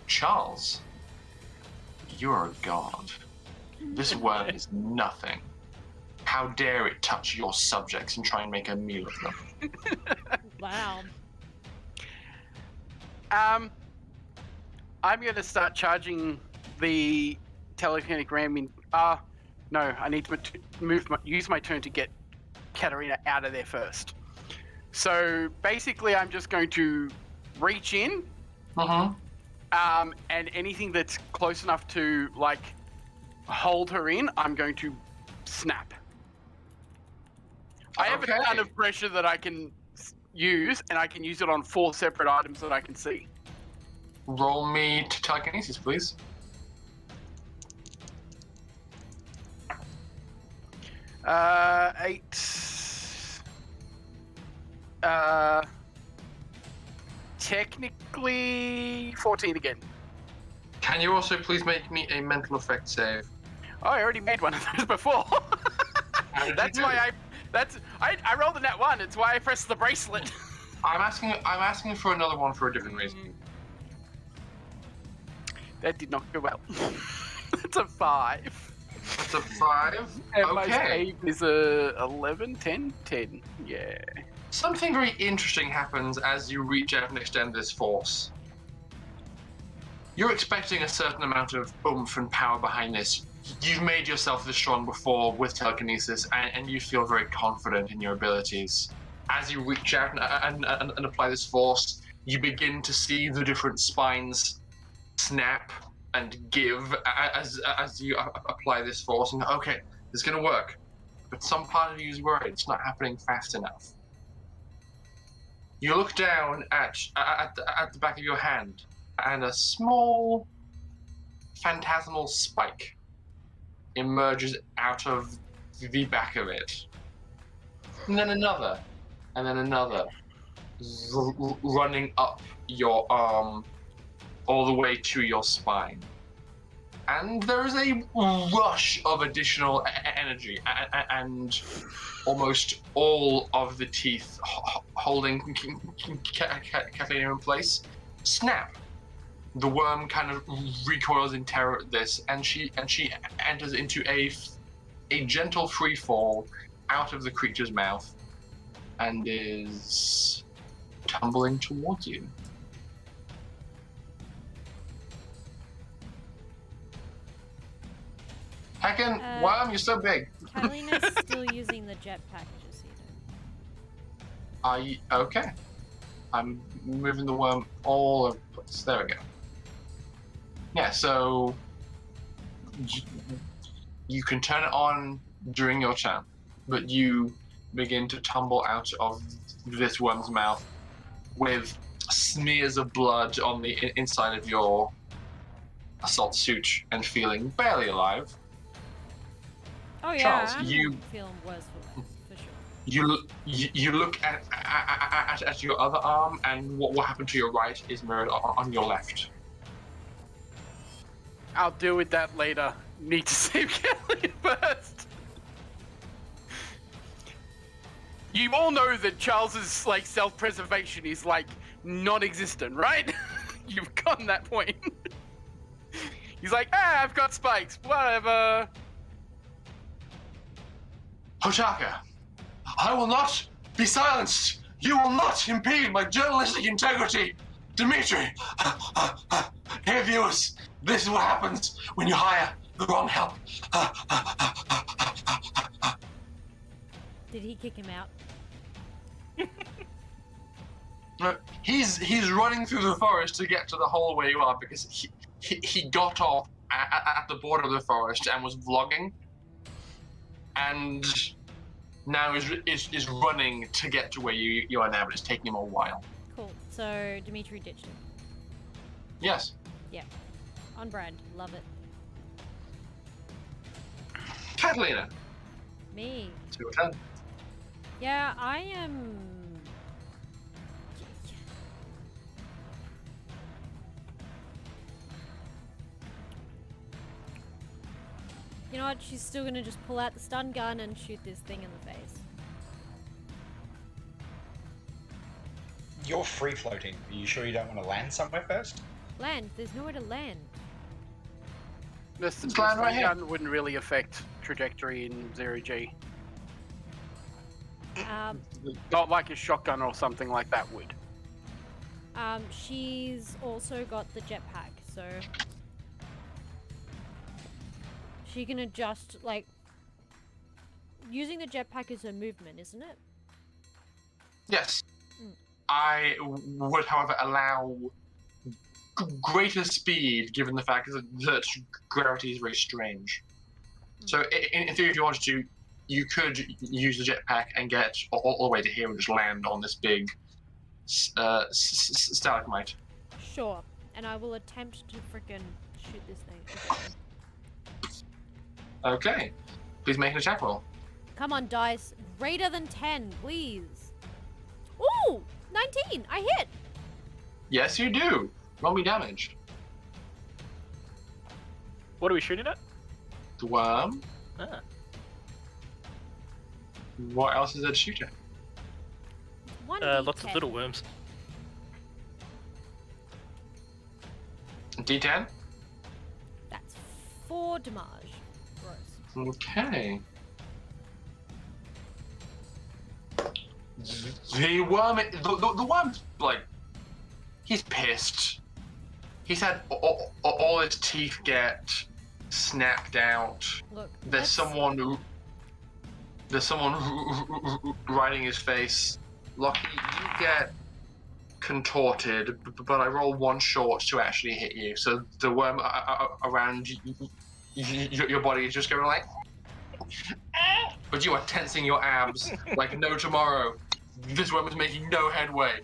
Charles, you are a god. This worm is nothing. How dare it touch your subjects and try and make a meal of them? Wow. I'm going to start charging the telekinetic ram in... no, I need to use my turn to get Katarina out of there first. So basically, I'm just going to reach in. And anything that's close enough to, like, hold her in, I'm going to snap. I have a ton of pressure that I can use, and I can use it on 4 separate items that I can see. Roll me to telekinesis, please. Eight. Technically 14 again. Can you also please make me a mental effect save? Oh, I already made one of those before. That's why I rolled a nat 1. It's why I pressed the bracelet. I'm asking for another one for a different reason. That did not go well. It's a 5. It's a 5? And okay. My save is a 11, 10, 10. Yeah. Something very interesting happens as you reach out and extend this force. You're expecting a certain amount of oomph and power behind this. You've made yourself this strong before with telekinesis, and you feel very confident in your abilities. As you reach out and apply this force, you begin to see the different spines snap and give as you apply this force. And okay, it's going to work. But some part of you is worried it's not happening fast enough. You look down at the back of your hand, and a small phantasmal spike emerges out of the back of it. And then another, and then another, running up your arm all the way to your spine. And there is a rush of additional energy, and almost all of the teeth holding Catalina in place snap. The worm kind of recoils in terror at this, and she enters into a gentle free fall out of the creature's mouth and is tumbling towards you. Heckin', worm, you're so big. Catalina's still using the jetpack, just so you know. Are you okay? I'm moving the worm all over the place. There we go. Yeah, so you can turn it on during your turn, but you begin to tumble out of this worm's mouth with smears of blood on the inside of your assault suit and feeling barely alive. Oh yeah, Charles, I'm you feeling worse for sure. You look at your other arm, and what happened to your right is mirrored on your left. I'll deal with that later. need to save Kelly first. You all know that Charles's like self-preservation is like non-existent, right? You've gotten that point. He's like, I've got spikes, whatever. Hotaka, I will not be silenced. You will not impede my journalistic integrity. Dimitri, hey viewers, this is what happens when you hire the wrong help. Did he kick him out? He's running through the forest to get to the hole where you are because he got off at the border of the forest and was vlogging, and now is running to get to where you are now, but it's taking him a while. Cool. So Dimitri ditched him. Yes. Yeah. On brand. Love it. Catalina. Me. It's your turn. Yeah, I am. You know what? She's still gonna just pull out the stun gun and shoot this thing in the face. You're free floating. Are you sure you don't want to land somewhere first? Land? There's nowhere to land. The stun gun wouldn't really affect trajectory in 0G. Not like a shotgun or something like that would. She's also got the jetpack, so she can adjust, like, using the jetpack is her movement, isn't it? Yes. I would, however, allow greater speed, given the fact that gravity is very strange. So, in theory, if you wanted to, you could use the jetpack and get all the way to here and just land on this big stalagmite. Sure. And I will attempt to frickin' shoot this thing. Okay. Please make an attack roll. Come on, dice. Greater than 10, please. Ooh! 19! I hit! Yes, you do. Roll me damage. What are we shooting at? The worm. Ah. What else is there to shoot at? Lots of little worms. D10? That's 4 damage. Gross. Okay. The worm, the worm's like, he's pissed. He's had all his teeth get snapped out. Look, there's someone riding his face. Lucky, you get contorted, but I roll one short to actually hit you. So the worm around your body is just going like, but you are tensing your abs like no tomorrow. This worm is making no headway.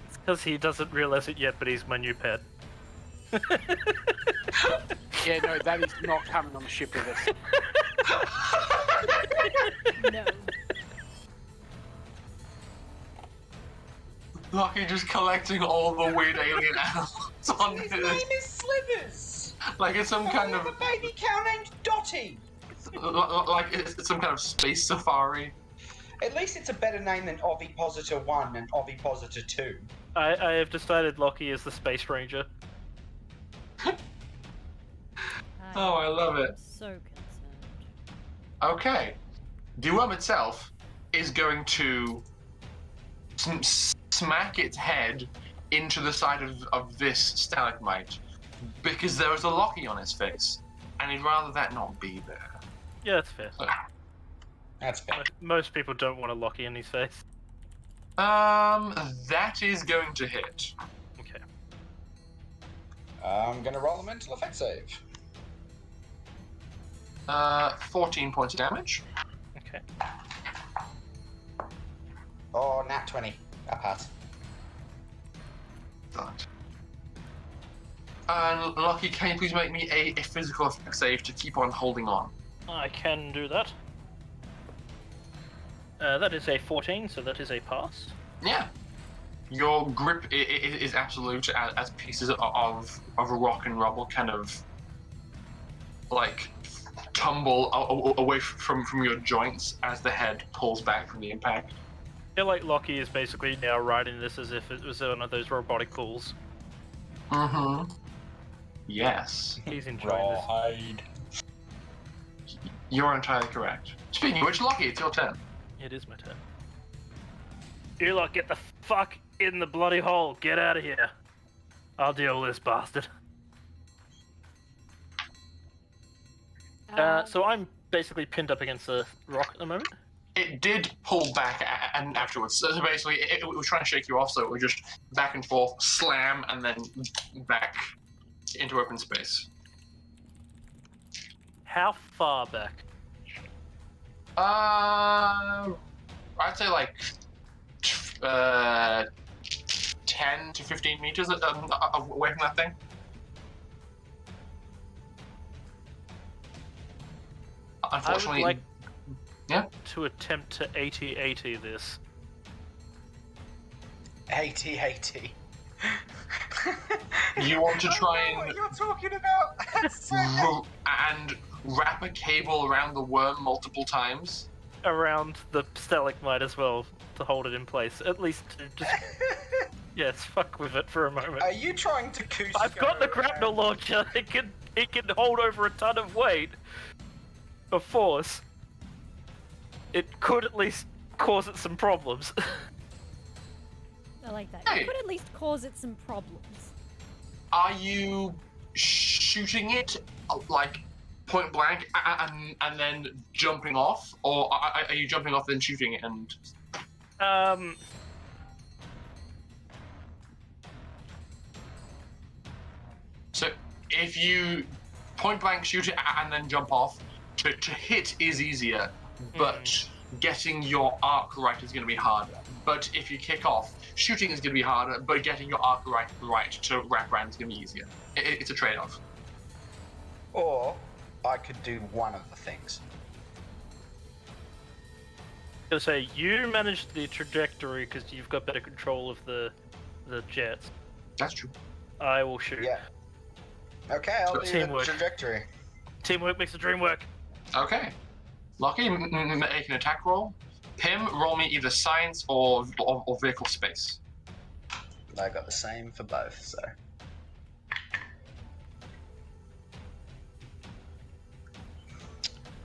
It's because he doesn't realize it yet, but he's my new pet. Yeah, no, that is not coming on the ship with us. No. Lucky just collecting all the weird alien animals on His this. name is Slivers! Like it's some kind of a baby cow named Dottie! like it's some kind of space safari. At least it's a better name than Ovipositor 1 and Ovipositor 2. I have decided Lockie is the Space Ranger. Oh, I love it. So concerned. Okay. The worm itself is going to smack its head into the side of this stalagmite because there is a Lockie on its face, and he'd rather that not be there. Yeah, that's fair. That's fair. Most people don't want a Lockie in his face. That is going to hit. Okay. I'm gonna roll a mental effect save. 14 points of damage. Okay. Oh, nat 20. I pass. That. And Lucky, can you please make me a physical effect save to keep on holding on? I can do that. That is a 14, so that is a pass. Yeah. Your grip is absolute as pieces of rock and rubble kind of like tumble away from your joints as the head pulls back from the impact. I feel like Lockie is basically now riding this as if it was one of those robotic pulls. Mm-hmm. Yes. He's enjoying this. Rawhide. You're entirely correct. Speaking of which, Lockie, it's your turn. It is my turn. You lot, get the fuck in the bloody hole. Get out of here. I'll deal with this bastard. So I'm basically pinned up against the rock at the moment. It did pull back and afterwards. So basically, it was trying to shake you off, so it was just back and forth, slam, and then back into open space. How far back? I'd say like 10 to 15 meters away from that thing. Unfortunately, I would like to attempt to 80-80 this. 80-80. You want to try and what you're talking about? and wrap a cable around the worm multiple times? Around the stalagmite as well, to hold it in place. At least to just... yes, fuck with it for a moment. Are you trying to Cusco? I've got the grapnel launcher. It can hold over a ton of weight. Of force. It could at least cause it some problems. I like that. Hey. It could at least cause it some problems. Are you shooting it like point blank and then jumping off, or are you jumping off then shooting it and? So if you point blank shoot it and then jump off, to hit is easier, but getting your arc right is going to be harder. But if you kick off, shooting is going to be harder, but getting your arc right to wrap around is going to be easier. It's a trade-off. Or I could do one of the things. I was gonna say, you managed the trajectory because you've got better control of the jets. That's true. I will shoot. Yeah. Okay, I'll do the Teamwork. trajectory. Teamwork makes the dream work. Okay. Lockie, make an attack roll. Pim, roll me either science or vehicle space. I got the same for both, so.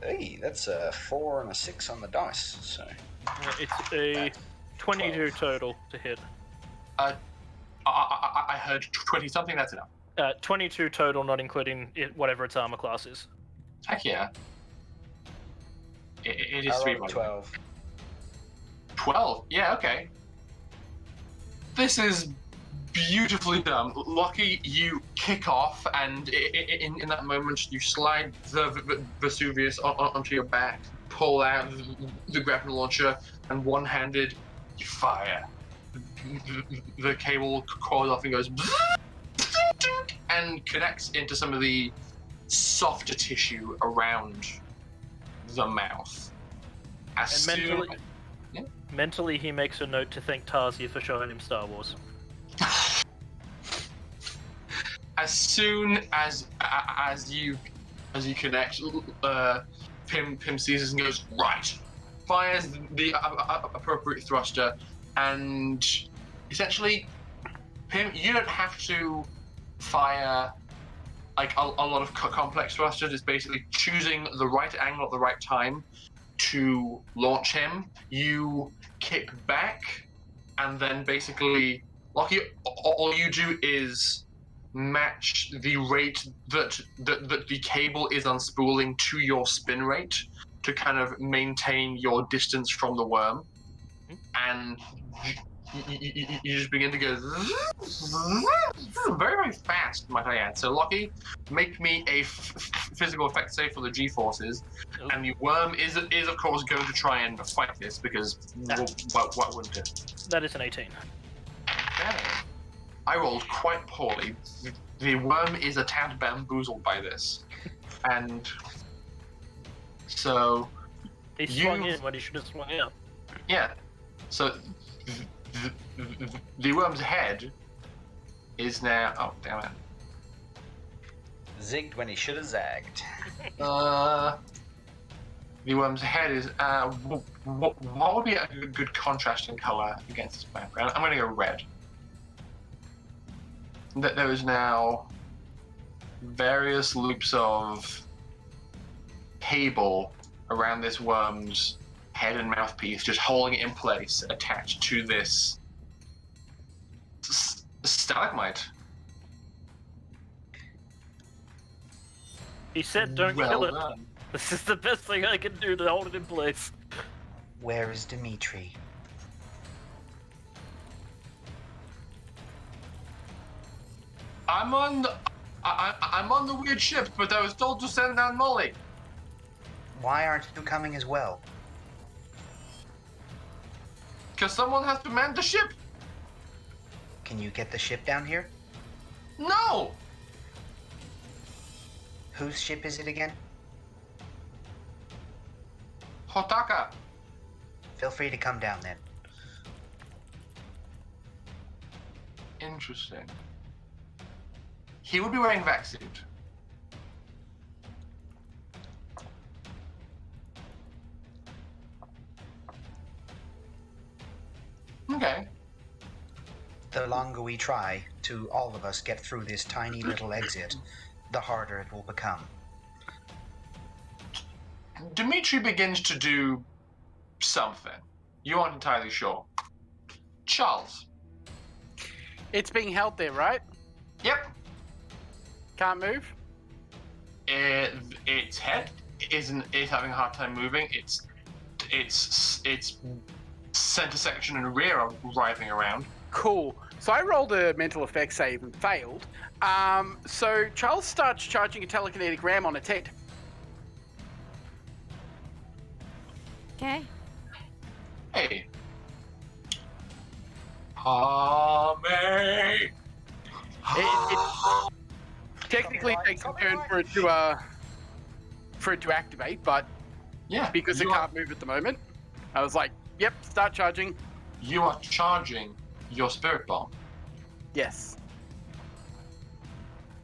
Hey, that's a 4 and a 6 on the dice, so. It's a 22 total to hit. I heard 20 something. That's enough. 22 total, not including whatever its armor class is. Heck yeah. It is I 3 rolled body. 12. 12? Yeah, okay. This is beautifully done. Lucky you kick off, and in that moment you slide the Vesuvius onto your back, pull out the grapnel launcher, and one-handed you fire. The cable coils off and goes and connects into some of the softer tissue around the mouth. Mentally, he makes a note to thank Tarzia for showing him Star Wars. As soon as you connect, Pim sees this and goes right, fires the appropriate thruster, and essentially, Pim, you don't have to fire like a lot of complex thrusters. It's basically choosing the right angle at the right time to launch him. You kick back, and then basically, Lockie, all you do is match the rate that the cable is unspooling to your spin rate to kind of maintain your distance from the worm, and you just begin to go very, very fast, might I add. So, Lockie, make me a physical effect save for the G-forces, and the worm is of course going to try and fight this because why wouldn't it? That is an 18. Okay. I rolled quite poorly. The worm is a tad bamboozled by this, and so he swung in when he should have swung out. Yeah. So the worm's head is now. Oh damn it! Zigged when he should have zagged. The worm's head is. What would be a good contrasting color against this background? I'm going to go red. There is now various loops of cable around this worm's head and mouthpiece, just holding it in place, attached to this stalagmite. He said, "Don't kill it." This is the best thing I can do to hold it in place. Where is Dimitri? I'm on the weird ship, but I was told to send down Molly. Why aren't you coming as well? Because someone has to man the ship. Can you get the ship down here? No. Whose ship is it again? Hotaka. Feel free to come down then. Interesting. He would be wearing vac suit. Okay. The longer we try to all of us get through this tiny little exit, the harder it will become. Dimitri begins to do something. You aren't entirely sure. Charles. It's being held there, right? Yep. Can't move? Its head is having a hard time moving. Its center section and rear are writhing around. Cool. So I rolled a mental effect save and failed. So Charles starts charging a telekinetic ram on its head. Okay. Hey. Hame. It technically takes a turn for it to activate, but Yeah. because it can't move at the moment, I was like, "Yep, start charging." You are charging your spirit bomb. Yes.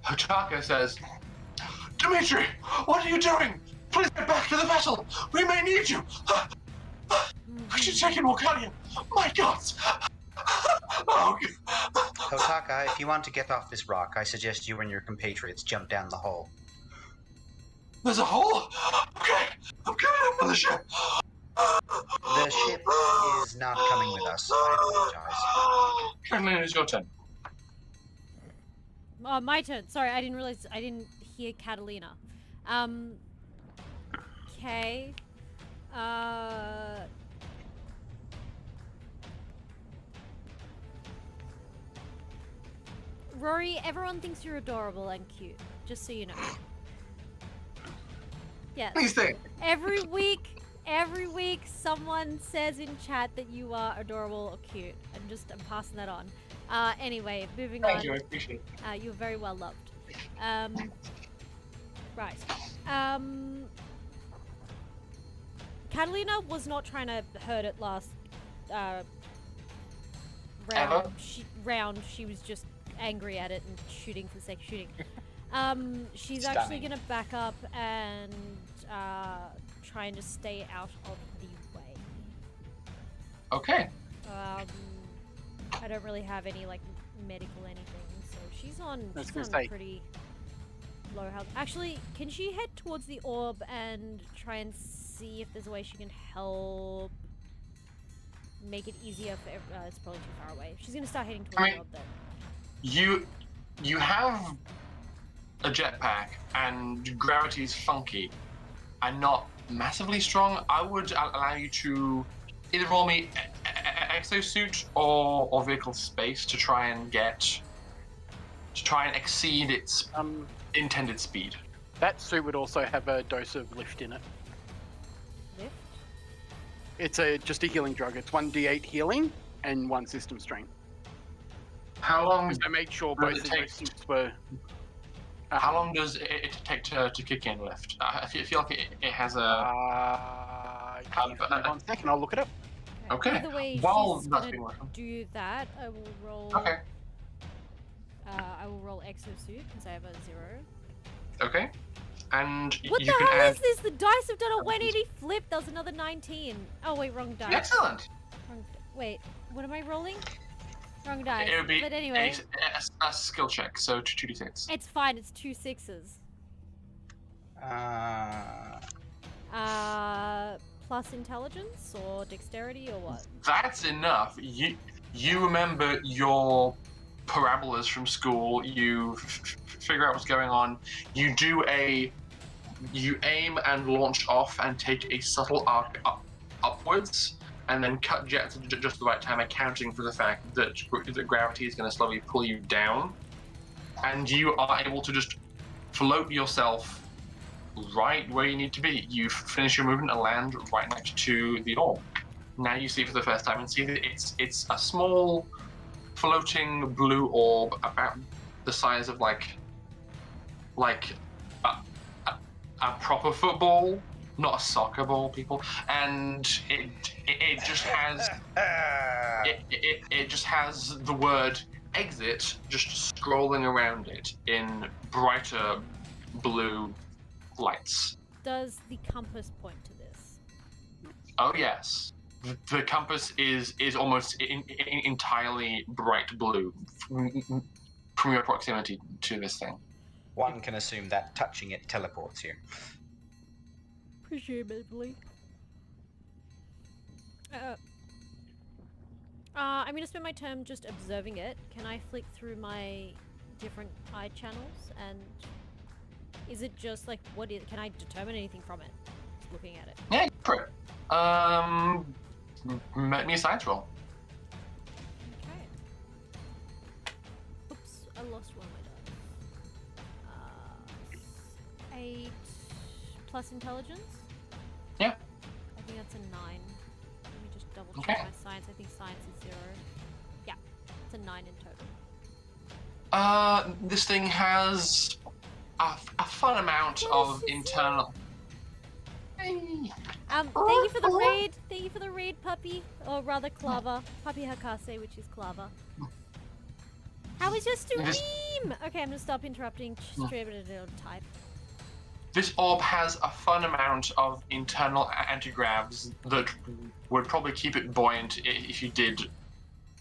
Hotaka says, Dimitri, what are you doing? Please get back to the vessel. We may need you. I should check in Wakanian. My gods. Oh, Hotaka, if you want to get off this rock, I suggest you and your compatriots jump down the hole. there's a hole? Okay. I'm coming up on the ship. The ship is not coming with us. I apologize. Catalina, it's your turn. Oh, my turn. Sorry, I didn't hear Catalina. Okay. Rory, everyone thinks you're adorable and cute, just so you know. Yeah. Please stay. Every week someone says in chat that you are adorable or cute. I'm passing that on. Anyway, moving on. Thank you, I appreciate it. You're very well loved. Right. Catalina was not trying to hurt it last round. She was just angry at it and shooting for the sake of shooting. She's actually gonna back up and try and just stay out of the way. Okay. I don't really have any like medical anything, so she's on pretty low health. Actually, can she head towards the orb and try and see if there's a way she can help make it easier for it's probably too far away. She's gonna start heading towards the orb then. You have a jetpack and gravity's funky and not massively strong. I would allow you to either roll me exosuit or vehicle space to try and exceed its intended speed. That suit would also have a dose of lift in it. Lift? It's just a healing drug. It's 1d8 healing and 1 system strain. How long? I made sure both of those suits were. How long does it take to kick in lift? I feel like it has a. Give me 1 second. I'll look it up. Okay. Either way, While she's that's gonna being worked on. do that. I will roll. Okay. I will roll exosuit because I have a 0. Okay. And what you the can hell add... is this? The dice have done a 180 flip. That was another 19. Oh wait, wrong dice. Excellent. Wait, what am I rolling? Wrong dice. It would be but anyway, a skill check, so 2d6. it's fine. It's 2 6s. Plus intelligence or dexterity or what? That's enough. You remember your parabolas from school. You figure out what's going on. You aim and launch off and take a subtle arc upwards, and then cut jets at just the right time, accounting for the fact that gravity is going to slowly pull you down, and you are able to just float yourself right where you need to be. You finish your movement and land right next to the orb. Now you see it for the first time and see that it's a small floating blue orb about the size of like a proper football, not a soccer ball, people. And it just has it just has the word exit just scrolling around it in brighter blue lights. Does the compass point to this? Oh yes, the compass is almost entirely bright blue from your proximity to this thing. One can assume that touching it teleports you. Presumably. I'm gonna spend my time just observing it. Can I flick through my different eye channels and is it just like can I determine anything from it? Just looking at it. Yeah, for it. Make me a science roll. Okay. Oops, I lost one of my dice. 8 plus intelligence? Yeah. I think that's a 9. Let me just double check Okay. my science. I think science is 0. Yeah, it's a 9 in total. This thing has a fun amount of internal... Thank you for the raid. Thank you for the raid, puppy. Or rather, Clava. Puppy Hakase, which is Clava. How is your stream? Okay, I'm gonna stop interrupting. Straight to type. This orb has a fun amount of internal anti-gravs that would probably keep it buoyant if you did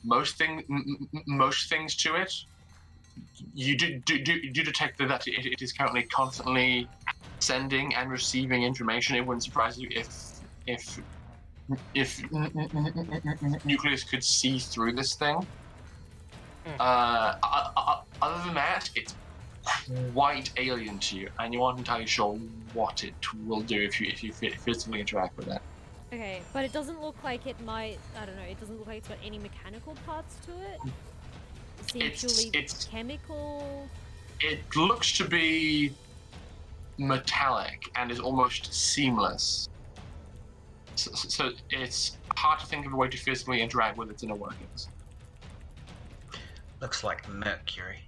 most things to it. You do detect that it is currently constantly sending and receiving information. It wouldn't surprise you if Nucleus could see through this thing. Other than that, it's quite alien to you, and you aren't entirely sure what it will do if you physically interact with it. Okay, but it doesn't look like it might. I don't know. It doesn't look like it's got any mechanical parts to it. It seems purely chemical. It looks to be metallic and is almost seamless. So it's hard to think of a way to physically interact with its inner workings. Looks like mercury.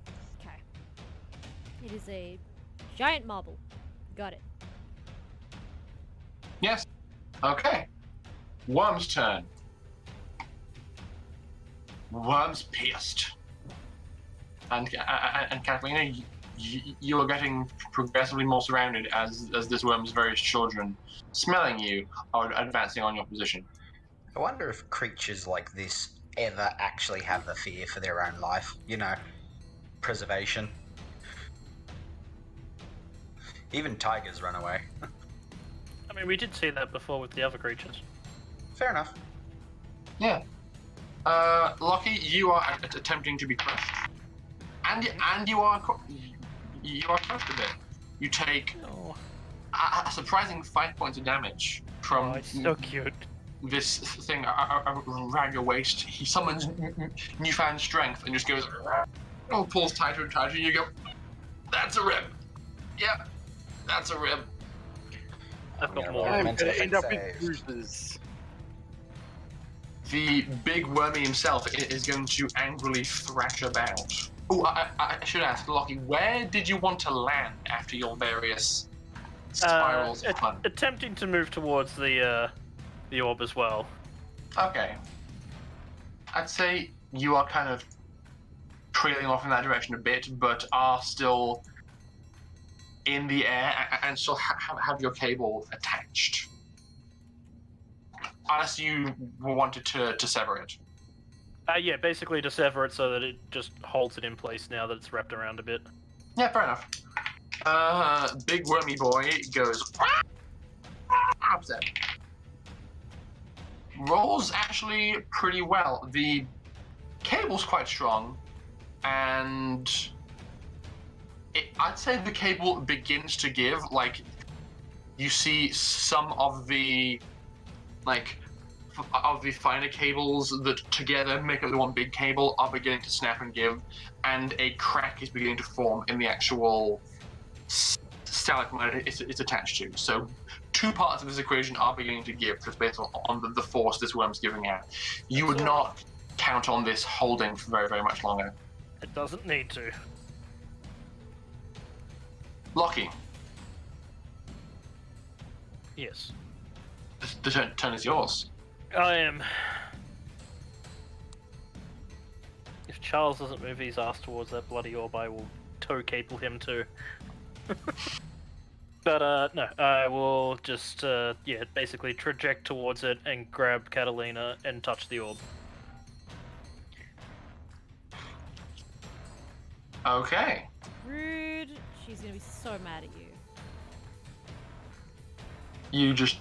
Okay. It is a giant marble. Got it. Yes. Okay. Worm's turn. Worm's pierced. And Kathleen, you are getting progressively more surrounded as this worm's various children, smelling you, are advancing on your position. I wonder if creatures like this ever actually have the fear for their own life. You know, preservation. Even tigers run away. I mean, we did see that before with the other creatures. Fair enough. Yeah. Lockie, you are attempting to be crushed. And you are crushed a bit. You take a surprising 5 points of damage from it's so cute. This thing around your waist. He summons newfound strength and just goes, pulls tighter and tighter, and you go, that's a rib. Yep, that's a rib. I've got more. I'm gonna end up with bruises. The big wormy himself is going to angrily thrash about. Oh, I should ask, Lockie, where did you want to land after your various spirals of fun? Attempting to move towards the orb as well. Okay. I'd say you are kind of trailing off in that direction a bit, but are still in the air and still have your cable attached. Unless you wanted to sever it. Yeah, basically to sever it so that it just holds it in place now that it's wrapped around a bit. Yeah, fair enough. Big wormy boy goes upset. Rolls actually pretty well. The cable's quite strong, and I'd say the cable begins to give. Like, you see some of the finer cables that together make up the one big cable are beginning to snap and give, and a crack is beginning to form in the actual stalagmite it's attached to. So two parts of this equation are beginning to give just based on the force this worm's giving out. You would not count on this holding for very, very much longer. It doesn't need to. Lockie. Yes. The turn is yours. I am. If Charles doesn't move his ass towards that bloody orb, I will toe cable him too. But no, I will just basically traject towards it and grab Catalina and touch the orb. Okay. Rude. She's gonna be so mad at you. You just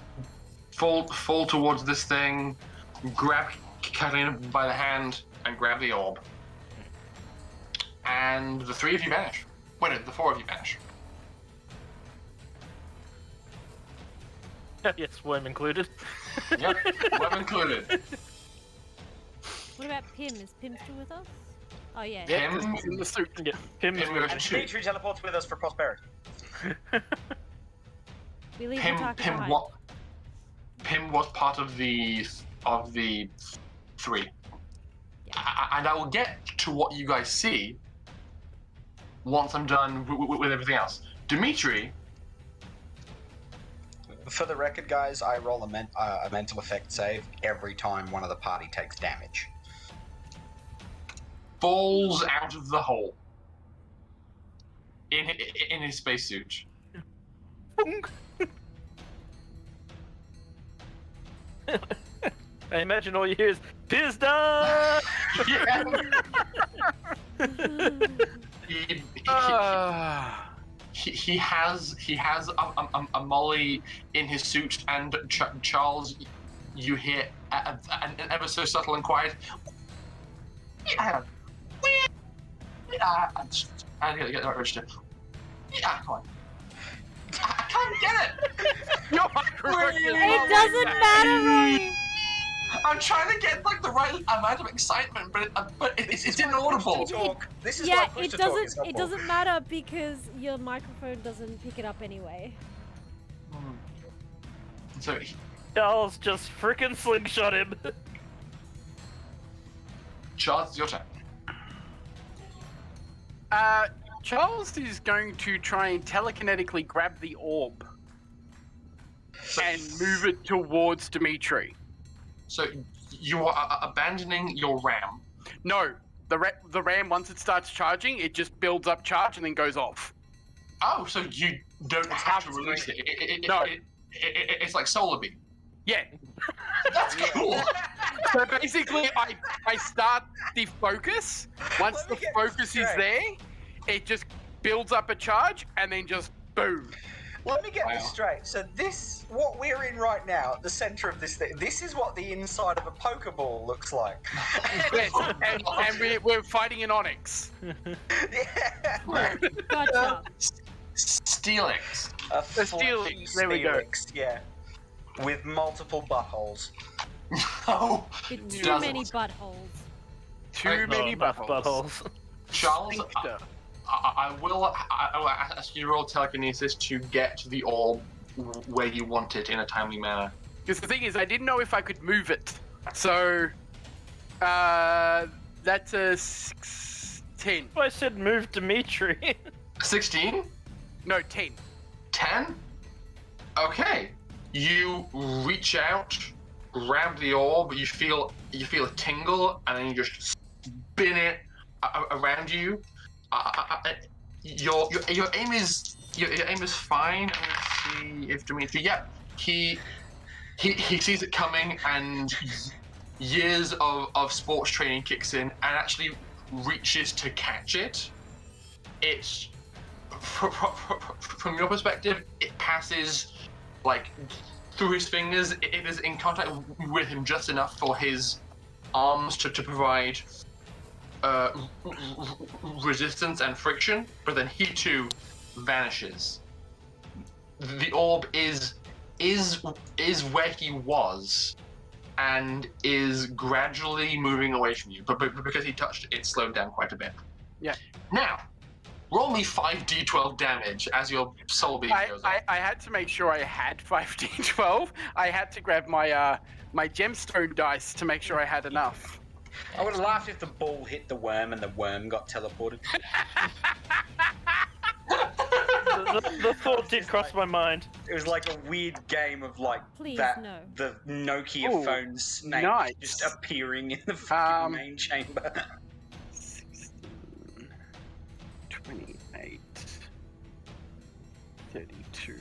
fall towards this thing, grab Catalina by the hand, and grab the orb. And the three of you vanish. Wait, no, the four of you vanish. Yes, worm included. Yep, worm included. What about Pim? Is Pim still with us? Oh yeah. Pim in the suit. Yeah, Pim's And Dimitri teleports with us for prosperity. We leave Pim behind. Pim was part of the three. Yeah. And I will get to what you guys see once I'm done with everything else. Dimitri. For the record, guys, I roll a mental effect save every time one of the party takes damage. Falls out of the hole in his spacesuit. I imagine all you hear is Pizda! He has a molly in his suit, and Charles, you hear an ever so subtle and quiet. I gotta get that register. Yeah, come on. I can't get it. It doesn't matter, Rory. I'm trying to get like the right amount of excitement, but it's inaudible. This is Yeah, why it doesn't matter because your microphone doesn't pick it up anyway. So Charles just frickin' slingshot him. Charles, it's your turn. Charles is going to try and telekinetically grab the orb and move it towards Dimitri. So you are abandoning your ram. No, the ram, once it starts charging, it just builds up charge and then goes off. Oh, so you don't have to release it. No. It's like solar beam. Yeah. That's cool. So basically, I start the focus. Once the focus is there, it just builds up a charge and then just boom. Let me get this straight. So this, what we're in right now, at the center of this thing, this is what the inside of a Pokeball looks like. Yes, and we're fighting an Onyx. Yeah. Gotcha. Steelix. A Steelix, there we go. Yeah. With multiple buttholes. No. With too many buttholes. Too many buttholes. Charles, I will ask you to roll telekinesis to get the orb where you want it in a timely manner. Because the thing is, I didn't know if I could move it. So, that's a 10. I said move Dimitri. 16? No, 10. 10? Okay. You reach out, grab the orb, you feel a tingle, and then you just spin it around you. Your aim is your aim is fine. Let's see if Dimitri. Yep, he sees it coming, and years of sports training kicks in, and actually reaches to catch it. It's from your perspective, it passes like through his fingers. It is in contact with him just enough for his arms to provide resistance and friction, but then he too vanishes. The orb is where he was, and is gradually moving away from you. But because he touched it, slowed down quite a bit. Yeah. Now, roll me 5d12 damage as your soul beam goes off. I had to make sure I had 5d12. I had to grab my my gemstone dice to make sure I had enough. I would have laughed if the ball hit the worm and the worm got teleported. the thought did cross my mind. It was like a weird game of like no. the Nokia phone snake just appearing in the fucking main chamber. 16, 28, 32,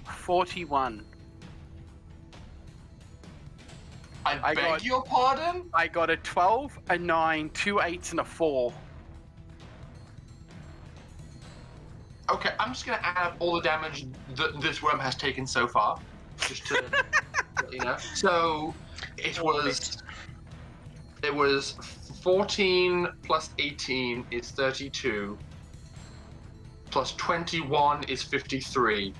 41. I beg your pardon? I got a 12, a 9, 2 8s, and a 4. Okay, I'm just gonna add up all the damage that this worm has taken so far, just to let you know. So it was 14 plus 18 is 32, plus 21 is 53,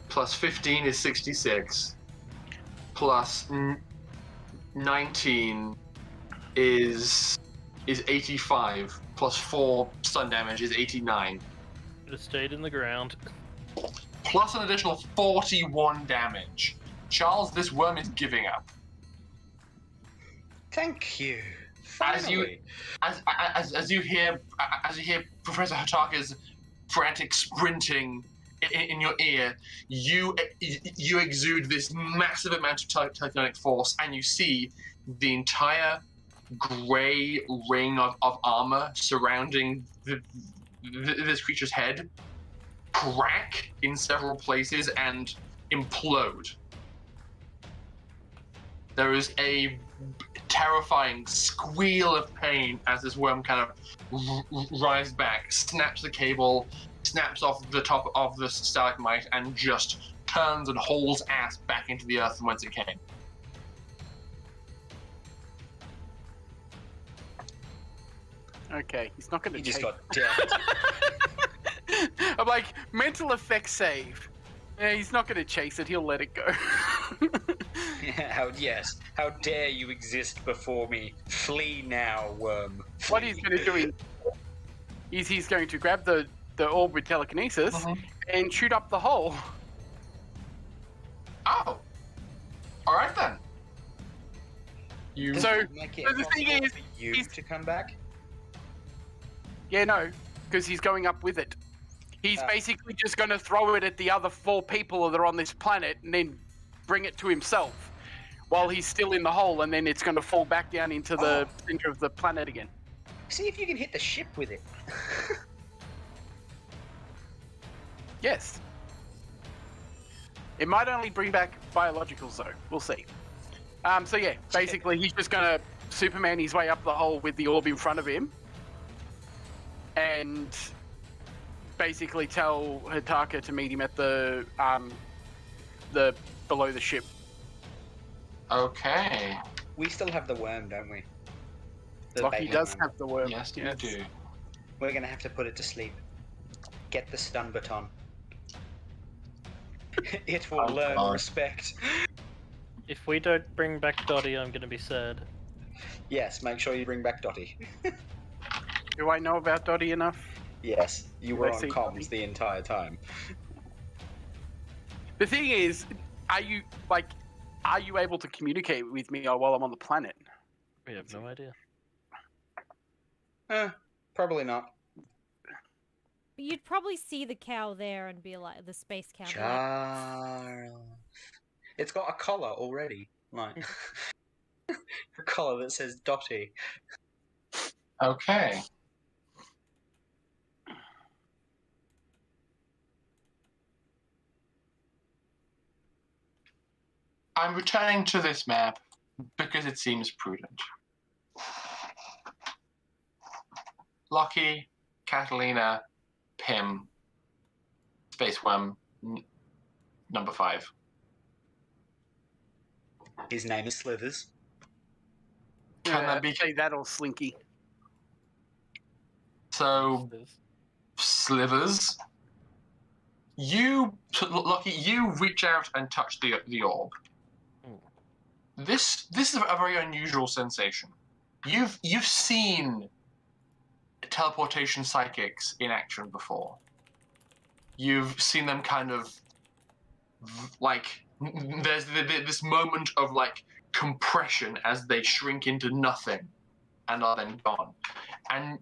plus 15 is 66, plus 19 is 85, plus 4 stun damage is 89. Should have stayed in the ground. Plus an additional 41 damage. Charles, this worm is giving up. Thank you. As you hear Professor Hataka's frantic sprinting in your ear, you exude this massive amount of tectonic force, and you see the entire grey ring of armor surrounding this creature's head crack in several places and implode. There is a terrifying squeal of pain as this worm kind of rises back, snaps the cable, snaps off the top of the stalagmite, and just turns and hauls ass back into the earth from whence it came. Okay, he's not going to. He just got dead. I'm like, mental effect save. Yeah, he's not going to chase it. He'll let it go. How dare you exist before me? Flee now, worm. Flee. What he's going to do is he's going to grab the orb with telekinesis and shoot up the hole. Oh. All right then. So the thing is, he's to come back. Yeah, no, because he's going up with it. He's basically just going to throw it at the other 4 people that are on this planet and then bring it to himself while he's still in the hole, and then it's going to fall back down into the center of the planet again. See if you can hit the ship with it. Yes. It might only bring back biologicals, though. We'll see. So yeah, basically he's just going to Superman his way up the hole with the orb in front of him, and basically tell Hataka to meet him at the below the ship. Okay. We still have the worm, don't we? Lockie does have the worm. Yes, you do. We're gonna have to put it to sleep. Get the stun baton. It will learn respect. If we don't bring back Dottie, I'm gonna be sad. Yes, make sure you bring back Dottie. Do I know about Dottie enough? Yes, you were on comms the entire time. The thing is, are you able to communicate with me while I'm on the planet? We have no idea. Probably not. You'd probably see the cow there and be like, the space cow. Charles. It's got a collar already. Like, a collar that says Dottie. Okay. I'm returning to this map because it seems prudent. Lockie, Catalina, Pim, Space Worm, number 5. His name is Slithers. Can that be? Say that or Slinky. So, Slithers, Lockie, you reach out and touch the orb. This is a very unusual sensation. You've seen teleportation psychics in action before. You've seen them kind of like there's this moment of like compression as they shrink into nothing and are then gone. And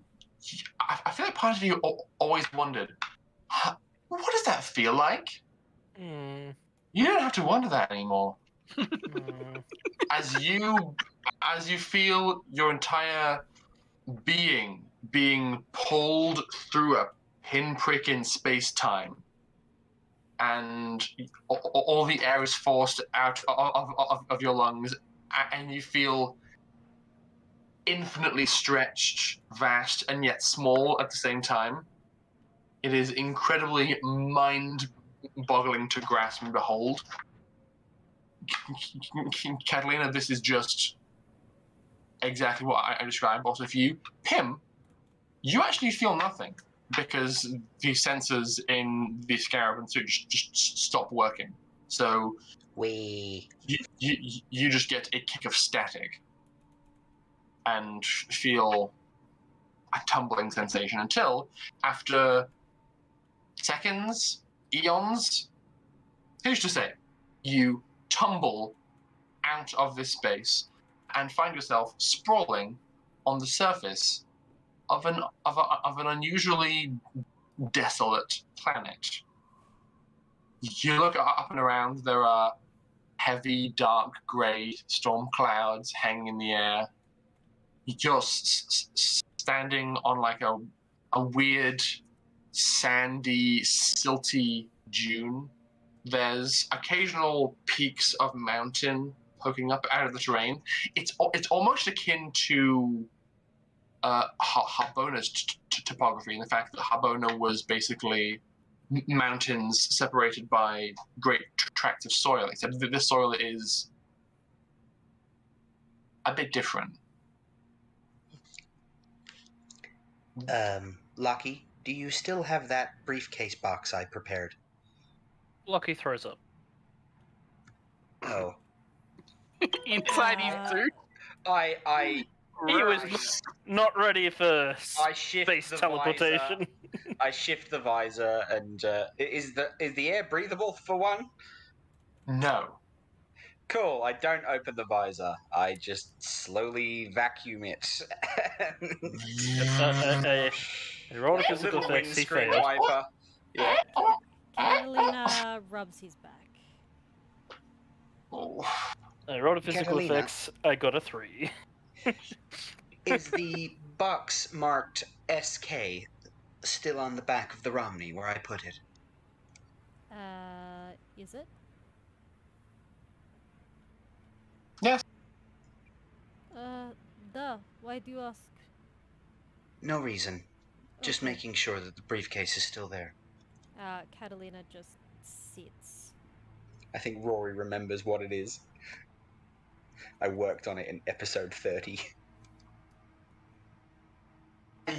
I feel like part of you always wondered, what does that feel like? You don't have to wonder that anymore. As you feel your entire being pulled through a pinprick in space-time, and all the air is forced out of your lungs, and you feel infinitely stretched, vast, and yet small at the same time. It is incredibly mind-boggling to grasp and behold. Catalina, this is just exactly what I described. Also for you, Pim, you actually feel nothing because the sensors in the Scarab and suit just stop working. So you just get a kick of static and feel a tumbling sensation until after seconds, eons, who's to say, you tumble out of this space and find yourself sprawling on the surface of an unusually desolate planet. You look up and around, there are heavy, dark, grey storm clouds hanging in the air. You're standing on like a weird, sandy, silty dune. There's occasional peaks of mountain poking up out of the terrain. It's almost akin to Harbona's topography, in the fact that Harbona was basically mountains separated by great tracts of soil, except that this soil is a bit different. Lockie, do you still have that briefcase box I prepared? Lockie throws up. Oh. Inside his suit? He was not ready for space teleportation. I shift the visor, and is the air breathable for one? No. Cool. I don't open the visor. I just slowly vacuum it. Roll a physical effects. He failed. Wiper. Yeah. Catalina rubs his back. I rolled a physical effects. I got a 3. Is the box marked SK still on the back of the Romney where I put it? Is it? Yes. Why do you ask? No reason. Just Okay. making sure that the briefcase is still there. Catalina just sits. I think Rory remembers what it is. I worked on it in episode 30.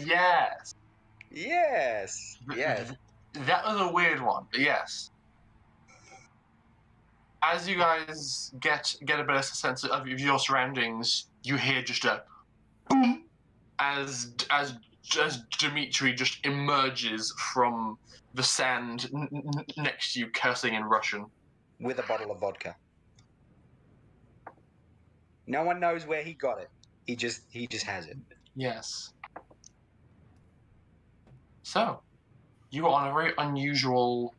Yes. Yes. Yes. That was a weird one, but yes. As you guys get a better sense of your surroundings, you hear just a boom as Dimitri just emerges from the sand next to you, cursing in Russian. With a bottle of vodka. No one knows where he got it. He just has it. Yes. So, you are on a very unusual,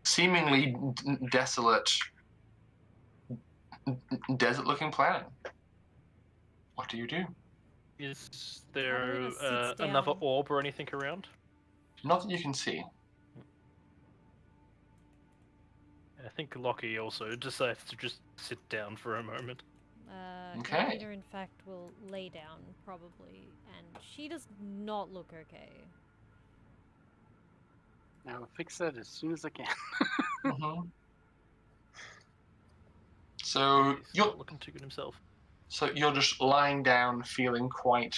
seemingly desolate, desert-looking planet. What do you do? Is there Catalina sits another down. orb or anything around? Not that you can see. I think Lockie also decides to just sit down for a moment. Okay. Carolina, in fact, will lay down, probably, and she does not look okay. I'll fix that as soon as I can. So He's you're not looking too good himself. So you're just lying down, feeling quite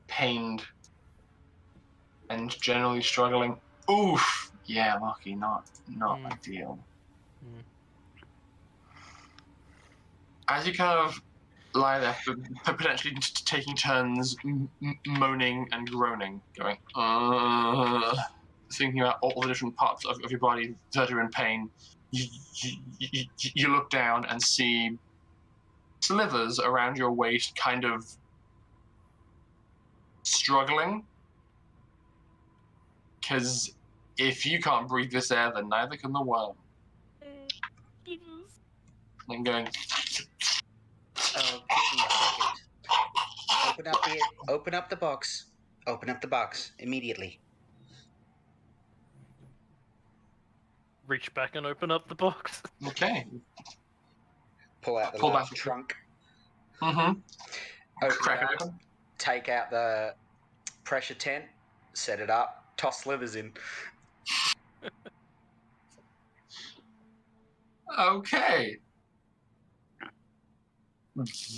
pained and generally struggling. Oof! Yeah, Lucky, not ideal. As you kind of lie there, potentially taking turns moaning and groaning, going, thinking about all the different parts of your body that are in pain, you look down and see slivers around your waist kind of struggling. Because if you can't breathe this air, then neither can the worm. I'm going. Oh, give me a second. Open up the box. Open up the box immediately. Reach back and open up the box. Okay. Pull out the large trunk. Mm-hmm. Open it up. Take out the pressure tent. Set it up. Toss slivers in. Okay.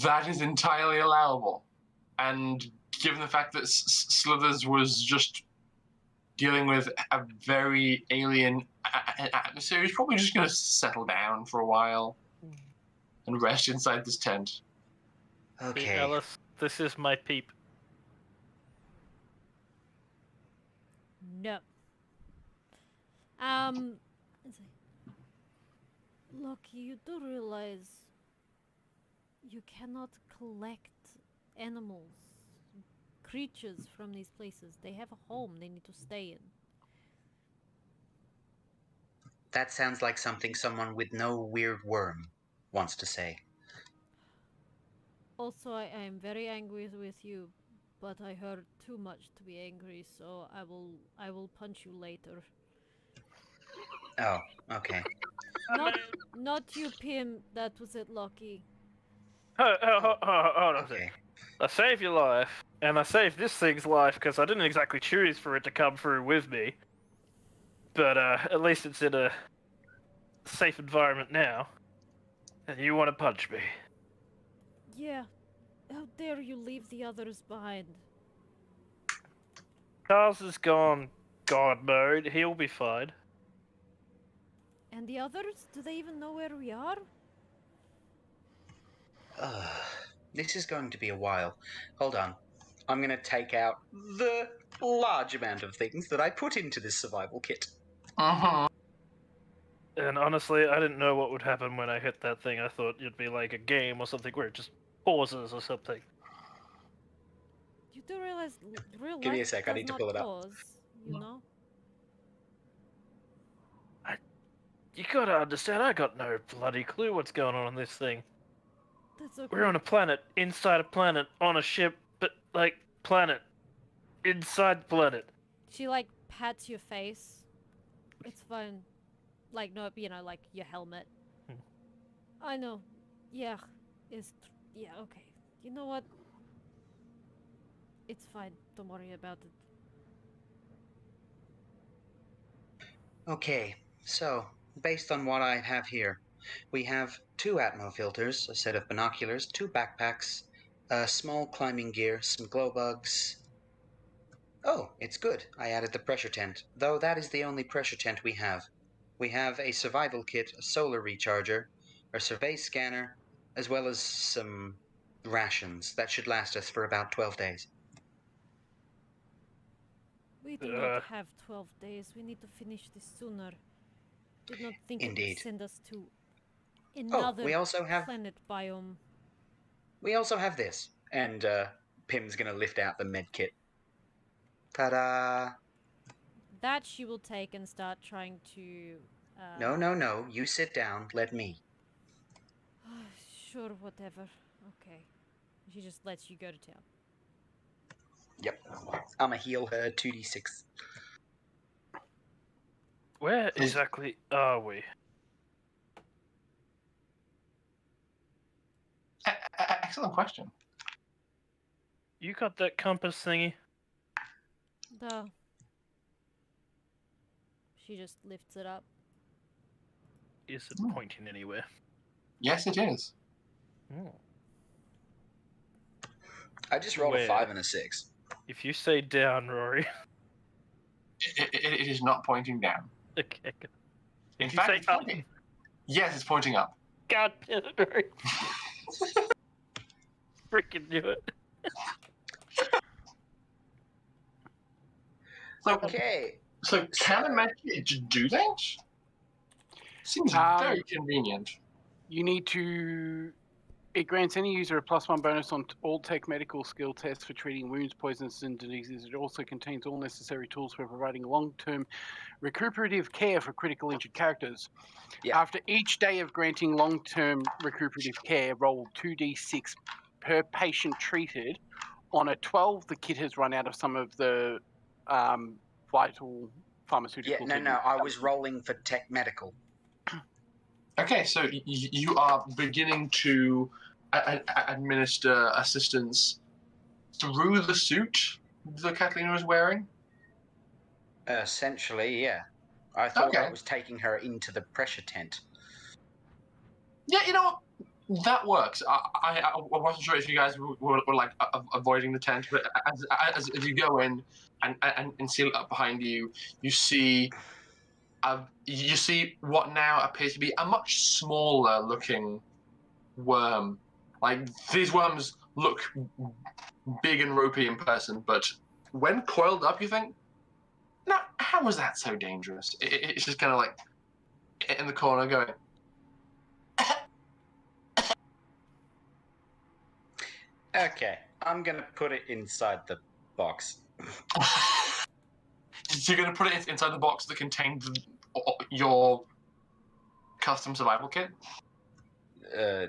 That is entirely allowable. And given the fact that Slithers was just dealing with a very alien atmosphere, he's probably just going to settle down for a while and rest inside this tent. Okay. Hey, Alice, this is my peep. No. Look, you do realize you cannot collect animals, creatures from these places. They have a home they need to stay in. That sounds like something someone with no weird worm wants to say. Also, I am very angry with you, but I heard too much to be angry, so I will punch you later. Oh, okay. Not you, Pim. That was it, Lucky. Hold on a Okay. sec. I saved your life, and I saved this thing's life because I didn't exactly choose for it to come through with me. But at least it's in a safe environment now. And you want to punch me? Yeah. How dare you leave the others behind? Charles has gone God mode. He'll be fine. And the others? Do they even know where we are? This is going to be a while. Hold on. I'm going to take out the large amount of things that I put into this survival kit. Uh-huh. And honestly, I didn't know what would happen when I hit that thing. I thought it'd be like a game or something where it just pauses or something. You do realize real Give me a life sec, I does need to not pull it up. pause, you know? You gotta understand, I got no bloody clue what's going on this thing. That's okay. We're on a planet, inside a planet, on a ship, but, like, planet. Inside the planet. She, like, pats your face. It's fine. Like, no, you know, like, your helmet. I know. Yeah. Yeah, okay. You know what? It's fine. Don't worry about it. Okay, so, based on what I have here, we have 2 Atmo filters, a set of binoculars, 2 backpacks, small climbing gear, some glow bugs. Oh, it's good. I added the pressure tent, though that is the only pressure tent we have. We have a survival kit, a solar recharger, a survey scanner, as well as some rations that should last us for about 12 days. We do not have 12 days. We need to finish this sooner. Did not think it would send us to another planet biome. We also have this. And Pim's going to lift out the med kit. Ta-da! That she will take and start trying to... No. You sit down. Let me. Sure, whatever. Okay. She just lets you go to town. Yep. I'ma heal her 2d6. Where exactly are we? Excellent question. You got that compass thingy? No. She just lifts it up. Is it pointing anywhere? Yes, it is. Oh. I just rolled a 5 and a 6. If you say down, Rory. It is not pointing down. Okay. In fact, it's pointing. Yes, it's pointing up. God damn it, Rory. Freaking do it. Okay. So can a magic do that? Seems very convenient. You need to... It grants any user a +1 bonus on all tech medical skill tests for treating wounds, poisons, and diseases. It also contains all necessary tools for providing long-term recuperative care for critical injured characters. Yeah. After each day of granting long-term recuperative care, roll 2d6 per patient treated. On a 12, the kit has run out of some of the vital pharmaceuticals. Yeah, no, I was rolling for tech medical. Okay, so you are beginning to administer assistance through the suit that Catalina is wearing? Essentially, yeah. I thought I was taking her into the pressure tent. Yeah, you know what? That works. I wasn't sure if you guys were like avoiding the tent, but as you go in and seal it up behind you, you see what now appears to be a much smaller looking worm. Like, these worms look big and ropey in person, but when coiled up, you think, no, how is that so dangerous? It's just kind of like in the corner going. Okay, I'm going to put it inside the box. So you're going to put it inside the box that contains your custom survival kit?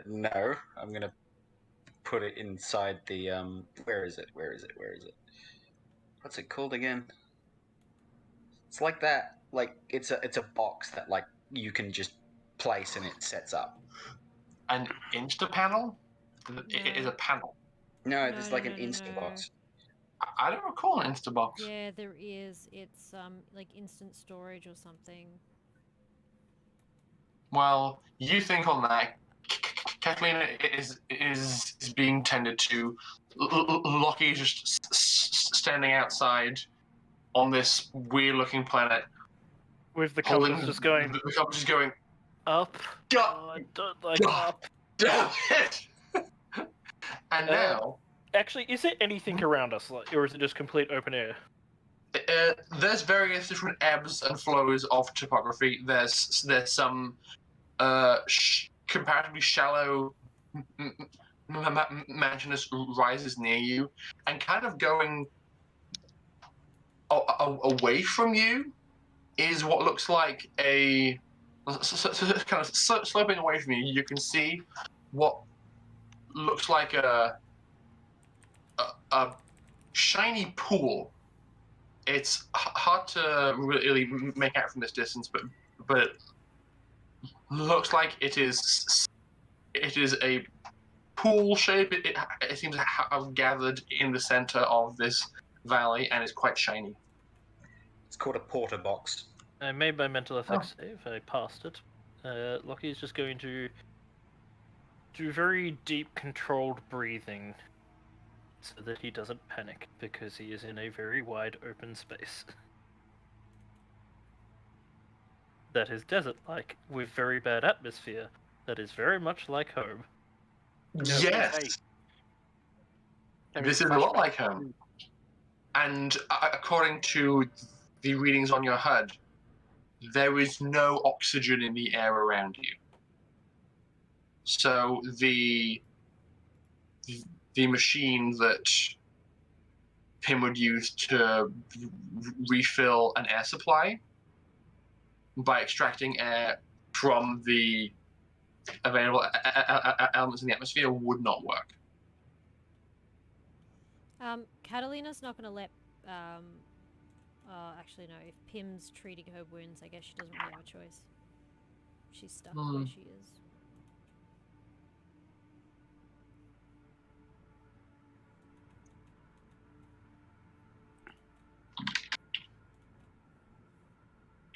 No, I'm going to put it inside the, where is it? What's it called again? It's like that, like, it's a box that, like, you can just place and it sets up. An Insta panel? It is a panel. No, it's like an Insta box. I don't recall an Insta box. Yeah, there is. It's like instant storage or something. Well, you think on that. Catalina is being tended to. Lockie's just standing outside on this weird-looking planet. With the compass just going. The compass just going. Up. Oh, I don't like up. Damn it! And now... Actually, is there anything around us, or is it just complete open air? There's various different ebbs and flows of topography. There's some comparatively shallow mountainous rises near you, and kind of going away from you is what looks like a... kind of sloping away from you. You can see what looks like a shiny pool. It's hard to really make out from this distance, but it looks like it is a pool shape. It seems to have gathered in the center of this valley, and it's quite shiny. It's called a porter box. I made my mental effects save. I passed it. Lockie's just going to do very deep, controlled breathing so that he doesn't panic, because he is in a very wide open space. That is desert-like, with very bad atmosphere. That is very much like home. Yes! This is a lot like home. And according to the readings on your HUD, there is no oxygen in the air around you. So the machine that Pim would use to refill an air supply by extracting air from the available elements in the atmosphere would not work. Catalina's not going to let... actually, no. If Pim's treating her wounds, I guess she doesn't really have a choice. She's stuck where she is.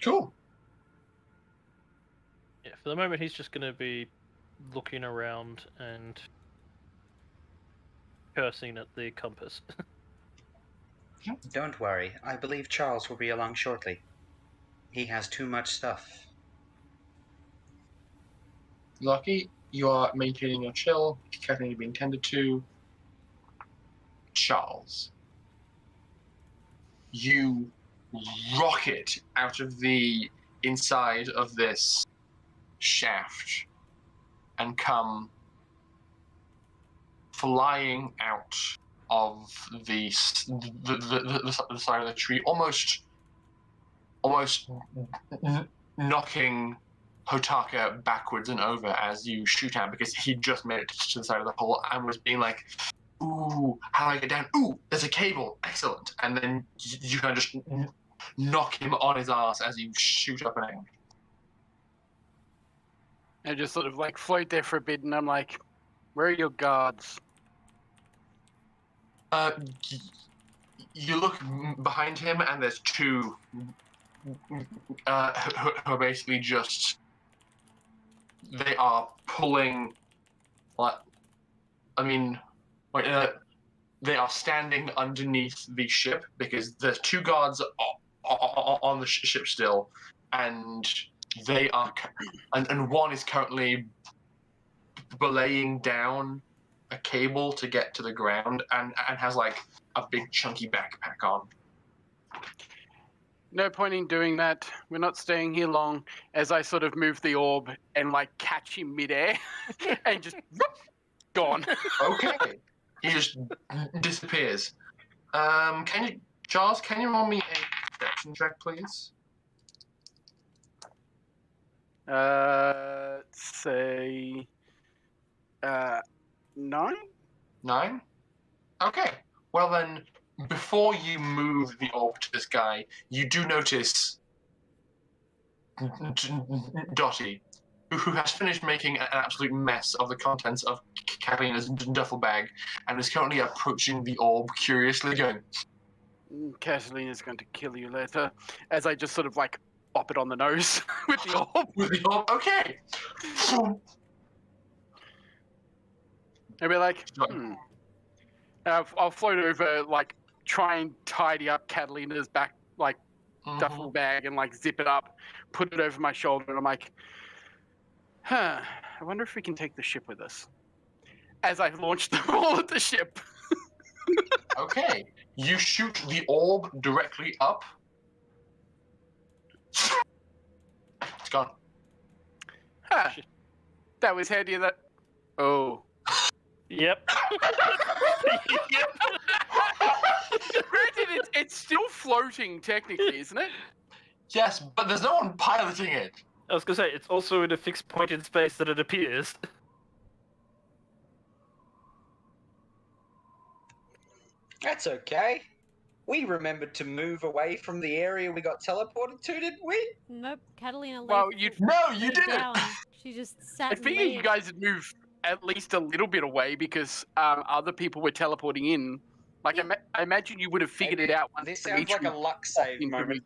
Cool. Yeah, for the moment he's just going to be looking around and cursing at the compass. Don't worry, I believe Charles will be along shortly. He has too much stuff. Lucky, you are maintaining your chill, Kathleen being tended to. Charles, you rocket out of the inside of this shaft and come flying out of the side of the tree, almost knocking Hotaka backwards and over as you shoot at him, because he just made it to the side of the hole and was being like, ooh, how do I get down? Ooh, there's a cable. Excellent. And then you kind of just knock him on his ass as you shoot up and out. I just sort of like float there for a bit, and I'm like, where are your guards? You look behind him, and there's two who are basically just, they are pulling, they are standing underneath the ship, because there's two guards on the ship still, and they are, and one is currently belaying down a cable to get to the ground, and has like a big chunky backpack on. No point in doing that. We're not staying here long. As I sort of move the orb and like catch him midair and just gone. Okay. He just disappears. Charles, can you roll me a perception check, please? Say 9? 9? Okay. Well then, before you move the orb to this guy, you do notice Dottie, who has finished making an absolute mess of the contents of Catalina's duffel bag and is currently approaching the orb curiously, going, Catalina's going to kill you later. As I just sort of like pop it on the nose with the orb. With the orb? Okay. I'll be like, I'll float over, like, try and tidy up Catalina's back, like, duffel bag and, like, zip it up, put it over my shoulder, and I'm like, I wonder if we can take the ship with us. As I launch them all at the ship. Okay. You shoot the orb directly up. It's gone. That was handy. Oh. Yep. Yep. Granted, it's still floating technically, isn't it? Yes, but there's no one piloting it. I was gonna say, it's also in a fixed point in space that it appears. That's okay. We remembered to move away from the area we got teleported to, didn't we? Nope, Catalina. Well, you didn't. Down. She just sat. I figure you guys had moved at least a little bit away because other people were teleporting in. Like, yeah. I imagine you would have figured it out. Once this sounds like a luck save moment.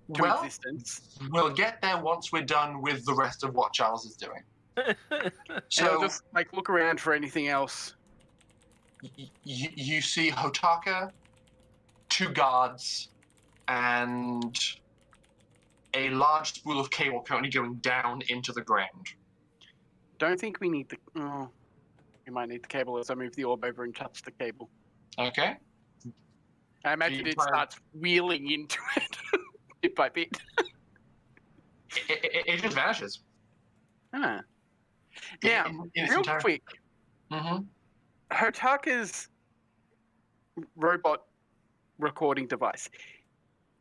Well, existence. We'll get there once we're done with the rest of what Charles is doing. So I'll just like look around for anything else. You see Hotaka, 2 guards, and a large spool of cable currently going down into the ground. Don't think we need the... Oh, we might need the cable as I move the orb over and touch the cable. Okay. I imagine it starts wheeling into it, bit by bit. It just vanishes. Now, real quick. Hotaka's robot recording device,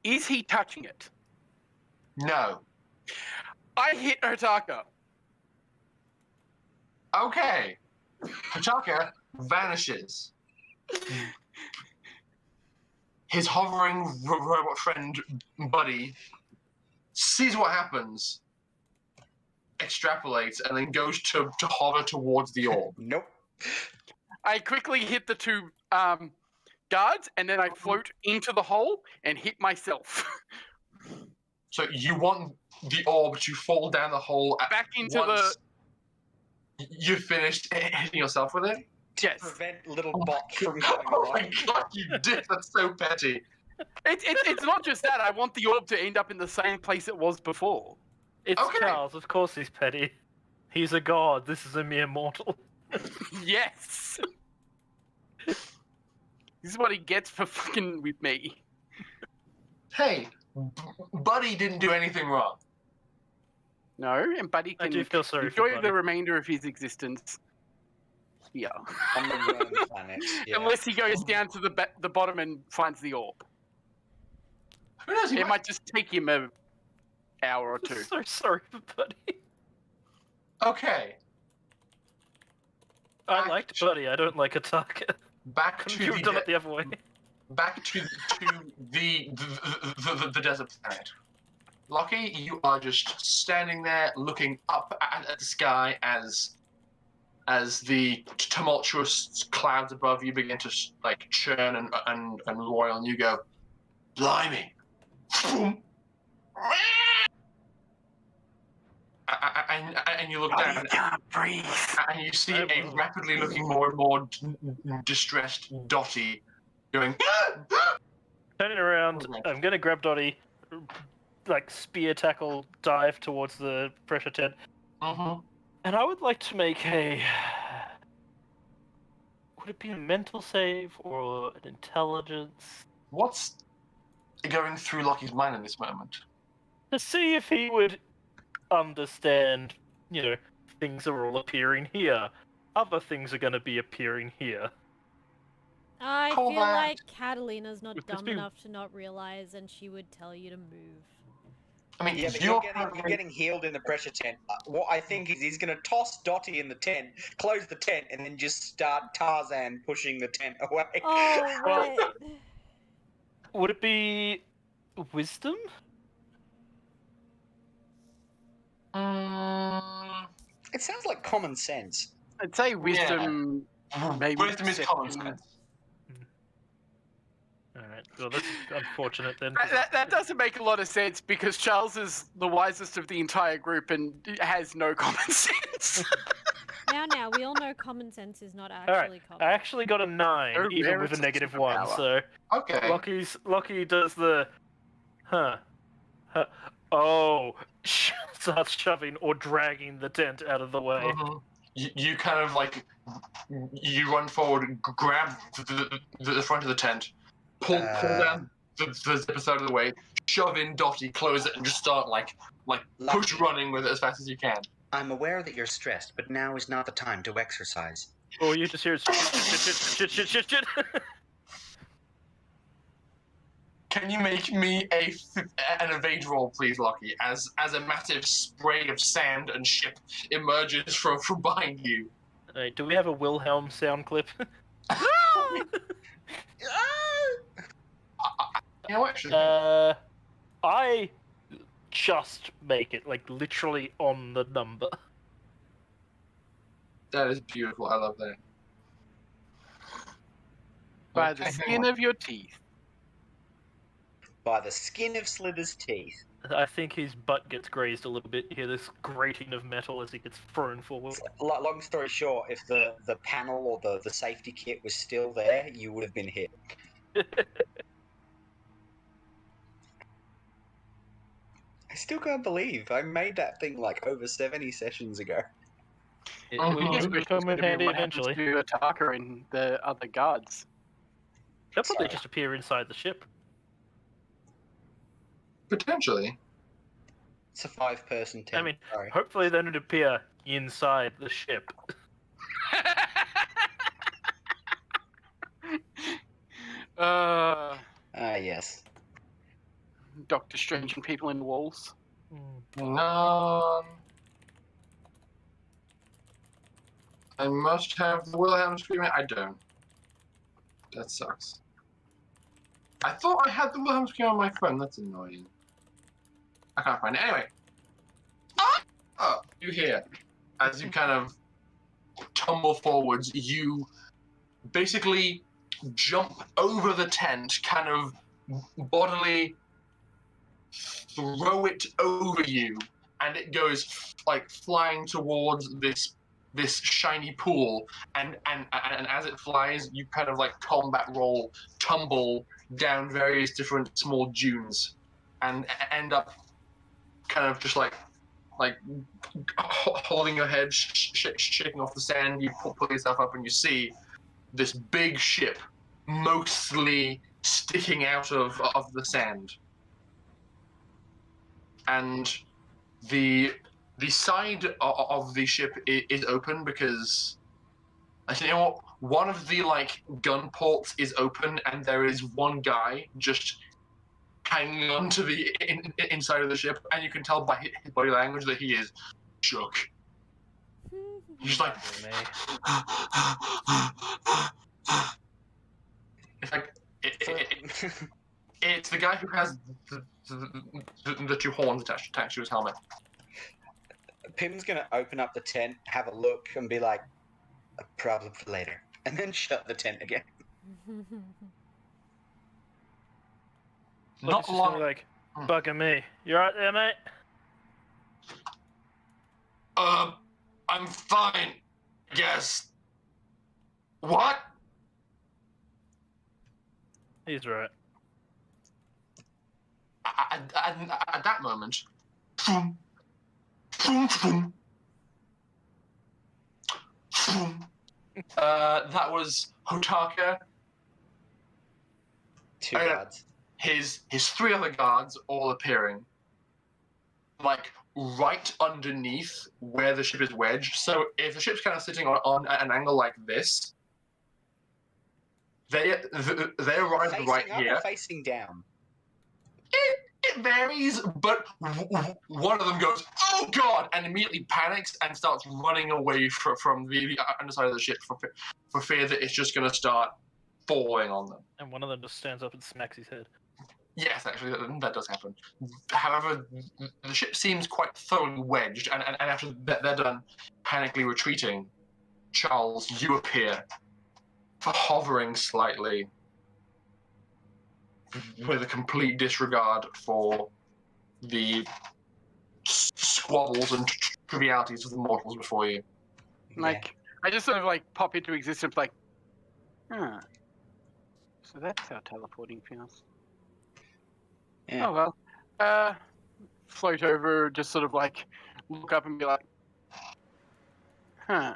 is he touching it? No. I hit Hotaka. Okay. Hotaka vanishes. His hovering robot friend, Buddy, sees what happens, extrapolates, and then goes to hover towards the orb. Nope. I quickly hit the 2 guards, and then I float into the hole and hit myself. So you want the orb to fall down the hole back into once you've finished hitting yourself with it? Yes. Prevent little bots from going Oh along. my god, you did! That's so petty. It's not just that. I want the orb to end up in the same place it was before. It's Okay. Charles, of course he's petty. He's a god, this is a mere mortal. Yes. This is what he gets for fucking with me. Hey, Buddy didn't do anything wrong. No, and Buddy I can do feel sorry for enjoy Buddy. the remainder of his existence. Yeah. On the worm planet. Yeah. Unless he goes down to the bottom and finds the orb. Who knows? It might just take him an hour or two. So sorry for Buddy. Okay, I liked Buddy, I don't like Ataka. back to You've done it the other way. back to the desert planet. Lockie, you are just standing there looking up at the sky as the tumultuous clouds above you begin to like churn and roil, and you go, blimey. Boom. And you look down, can't breathe. and you see a rapidly looking more and more distressed Dottie going. Turning around, I'm gonna grab Dottie, like spear tackle dive towards the pressure tent. Mm-hmm. And I would like to make a... Would it be a mental save or an intelligence? What's going through Lockie's mind in this moment? To see if he would understand, you know, things are all appearing here. Other things are going to be appearing here. I Call feel that. like Catalina's not Would this dumb be- enough to not realize, and she would tell you to move. I mean, Yeah, but you're getting healed in the pressure tent. What I think is he's going to toss Dottie in the tent, close the tent, and then just start Tarzan pushing the tent away. Oh, right. Would it be wisdom? It sounds like common sense. I'd say wisdom. Maybe Wisdom is common perception. sense. Alright, well that's unfortunate then. That doesn't make a lot of sense because Charles is the wisest of the entire group and has no common sense. Now, we all know common sense is not actually Alright, common. I actually got a 9, Oh, even rare with a it's a negative superpower. 1, so... Okay. Lockie does the... Huh. Oh, starts shoving or dragging the tent out of the way. Mhm. You kind of like, you run forward and grab the front of the tent, pull down the zipper side of the way, shove in Dottie, close it, and just start like push running with it as fast as you can. I'm aware that you're stressed, but now is not the time to exercise. Oh, you just hear shit. Can you make me an evade roll, please, Lockie, as a massive spray of sand and shit emerges from behind you? Alright, do we have a Wilhelm sound clip? You know what? Actually, I just make it, like, literally on the number. that is beautiful. I love that. By the Okay. skin of your teeth. By the skin of Slither's teeth. I think his butt gets grazed a little bit. You hear this grating of metal as he gets thrown forward. Long story short, if the panel or the safety kit was still there, you would have been hit. I still can't believe I made that thing like over 70 sessions ago. It Mhm. will Yes, come which is in gonna be handy what happens eventually. to Ataka and the other guards. They'll probably Sorry. just appear inside the ship. Potentially. It's a 5-person tent. I mean, sorry. hopefully they don't appear inside the ship. Yes. Doctor Strange and people in the walls. No. I must have the Wilhelm screaming. I don't. That sucks. I thought I had the Wilhelm scream on my phone. That's annoying. I can't find it. Anyway. You hear, as you kind of tumble forwards, you basically jump over the tent, kind of bodily throw it over you, and it goes like flying towards this shiny pool, and as it flies, you kind of like combat roll, tumble down various different small dunes, and end up kind of just like holding your head, shaking off the sand. You pull yourself up, and you see this big ship, mostly sticking out of the sand, and the side of the ship is open because I think, you know what, one of the like gun ports is open, and there is one guy just hanging on to the inside of the ship, and you can tell by his body language that he is shook. He's like, it's like it's the guy who has the two horns attached to his helmet. Pim's gonna open up the tent, have a look, and be like, "A problem for later," and then shut the tent again. Not long. Like, bugging me. You right there, mate? I'm fine. Yes. What? He's right. At that moment, that was Hotaka. Two guards. His three other guards all appearing, like right underneath where the ship is wedged. So if the ship's kind of sitting on an angle like this, they arrive facing right up here. or facing down? It varies, but one of them goes, "Oh God!" and immediately panics and starts running away from the underside of the ship for fear that it's just going to start falling on them. And one of them just stands up and smacks his head. Yes, actually, that does happen. However, the ship seems quite thoroughly wedged, and after they're done panically retreating, Charles, you appear, hovering slightly, with a complete disregard for the squabbles and trivialities of the mortals before you. Like, I just sort of like pop into existence, like, huh. So that's how teleporting feels. Yeah. Oh well. Float over, just sort of like look up and be like, huh.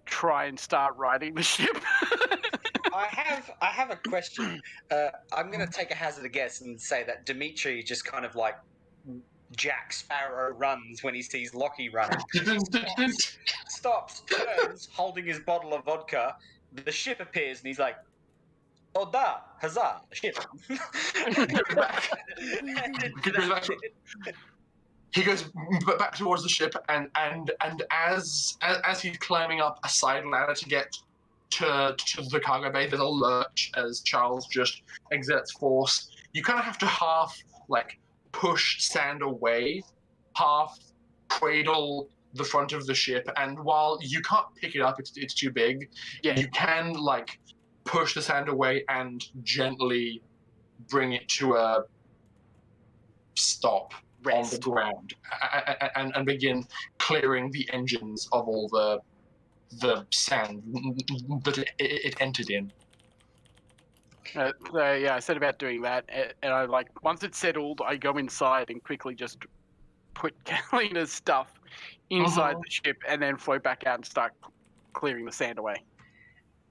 Try and start riding the ship. I have a question. I'm going to take a hazard guess and say that Dimitri just kind of like Jack Sparrow runs when he sees Lockie running. Stops, turns, holding his bottle of vodka. The ship appears, and he's like, "Oh da, huzzah, ship!" He goes back towards the ship, and as he's climbing up a side ladder to get to the cargo bay, there's a lurch as Charles just exerts force. You kind of have to half like push sand away, half cradle the front of the ship, and while you can't pick it up, it's too big. Yeah. You can like push the sand away and gently bring it to a stop. Rest. On the ground, and begin clearing the engines of all the sand that it entered in. Yeah, I said about doing that, and I like once it's settled, I go inside and quickly just put Kalina's stuff inside the ship, and then float back out and start clearing the sand away.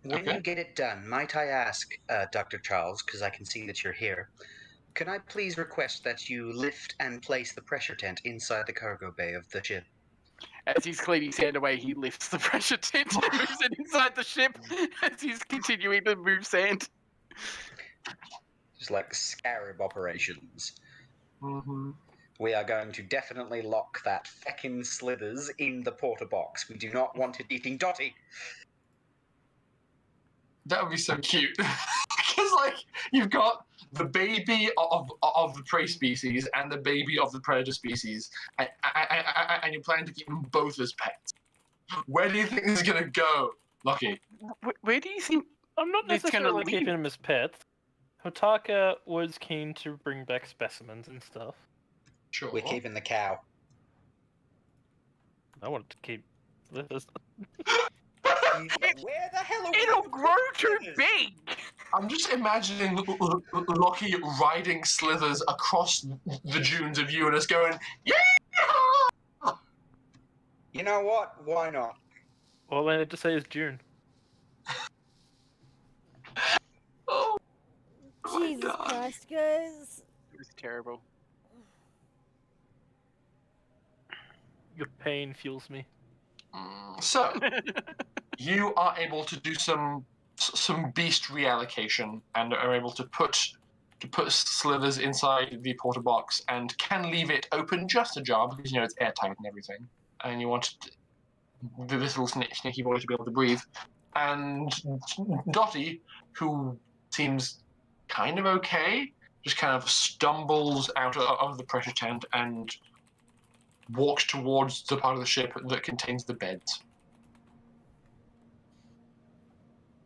When you get it done, might I ask, Dr. Charles, because I can see that you're here, can I please request that you lift and place the pressure tent inside the cargo bay of the ship? As he's cleaning sand away, he lifts the pressure tent and moves it inside the ship as he's continuing to move sand. Just like scarab operations. Mm-hmm. We are going to definitely lock that feckin' Slithers in the porter box. We do not want it eating Dottie. That would be so cute. Because, like, you've got the baby of the prey species and the baby of the predator species, and you're planning to keep them both as pets. Where do you think this is going to go, Lockie? Where do you think I'm not necessarily keeping them as pets. Hotaka was keen to bring back specimens and stuff. Sure. We're keeping the cow. I wanted to keep this. Where the hell are we? It'll grow too big! I'm just imagining Lockie riding Slithers across the dunes of Uranus going, yeah! You know what? Why not? All I had to say is June. Oh, Jesus God. Christ, guys. It was terrible. Your pain fuels me. So, you are able to do some beast reallocation and are able to put Slithers inside the porta box and can leave it open just ajar because it's airtight and everything, and you want this little sneaky boy to be able to breathe. And Dottie, who seems kind of okay, just kind of stumbles out of the pressure tent and walks towards the part of the ship that contains the beds.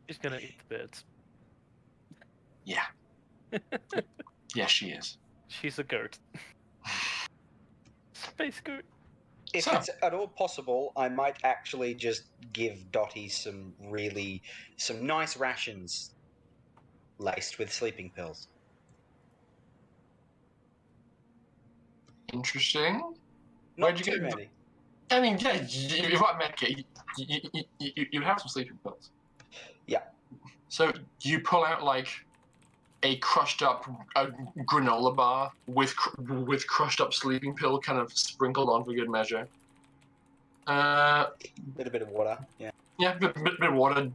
She's gonna eat the beds. Yeah. Yes, she is. She's a goat. Space goat. If it's at all possible, I might actually just give Dottie some nice rations laced with sleeping pills. Interesting. Not Where'd you too get many. I mean, yeah, if I make it, you'd have some sleeping pills. Yeah. So you pull out like a crushed up granola bar with crushed up sleeping pill kind of sprinkled on for good measure. Little bit of water. Yeah. Yeah, bit of water.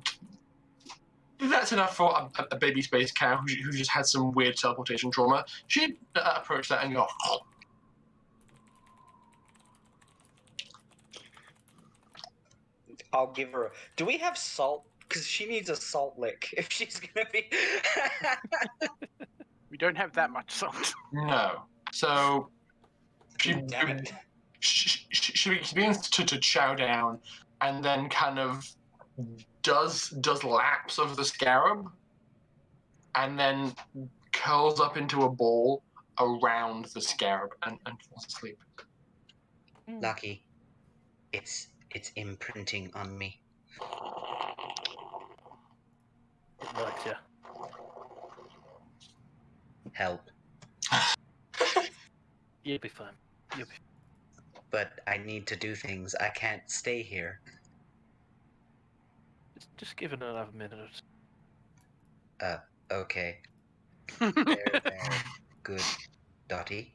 That's enough for a baby space cow who just had some weird teleportation trauma. She'd approach that and go, oh. I'll give her. Do we have salt? Because she needs a salt lick if she's gonna be. We don't have that much salt. No. So Damn it. she begins to chow down, and then kind of does laps of the scarab, and then curls up into a ball around the scarab and falls asleep. Lucky. It's imprinting on me. Right, yeah. Help. You'll be fine. But I need to do things. I can't stay here. Just give it another minute. Okay. There. Good. Dottie.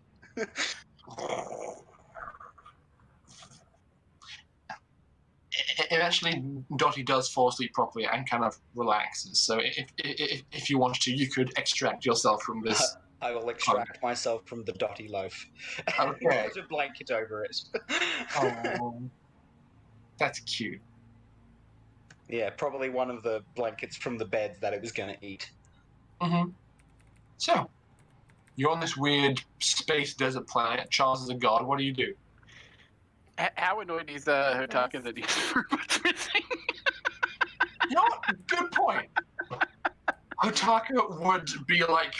Eventually, Dottie does fall asleep properly and kind of relaxes. So if you wanted to, you could extract yourself from this. I will extract myself from the Dottie loaf. Okay. Put a blanket over it. Oh, that's cute. Yeah, probably one of the blankets from the bed that it was going to eat. Mm-hmm. So, you're on this weird space desert planet. Charles is a god. What do you do? How annoyed is Hotaka that he's missing? You know what? Good point. Hotaka would be like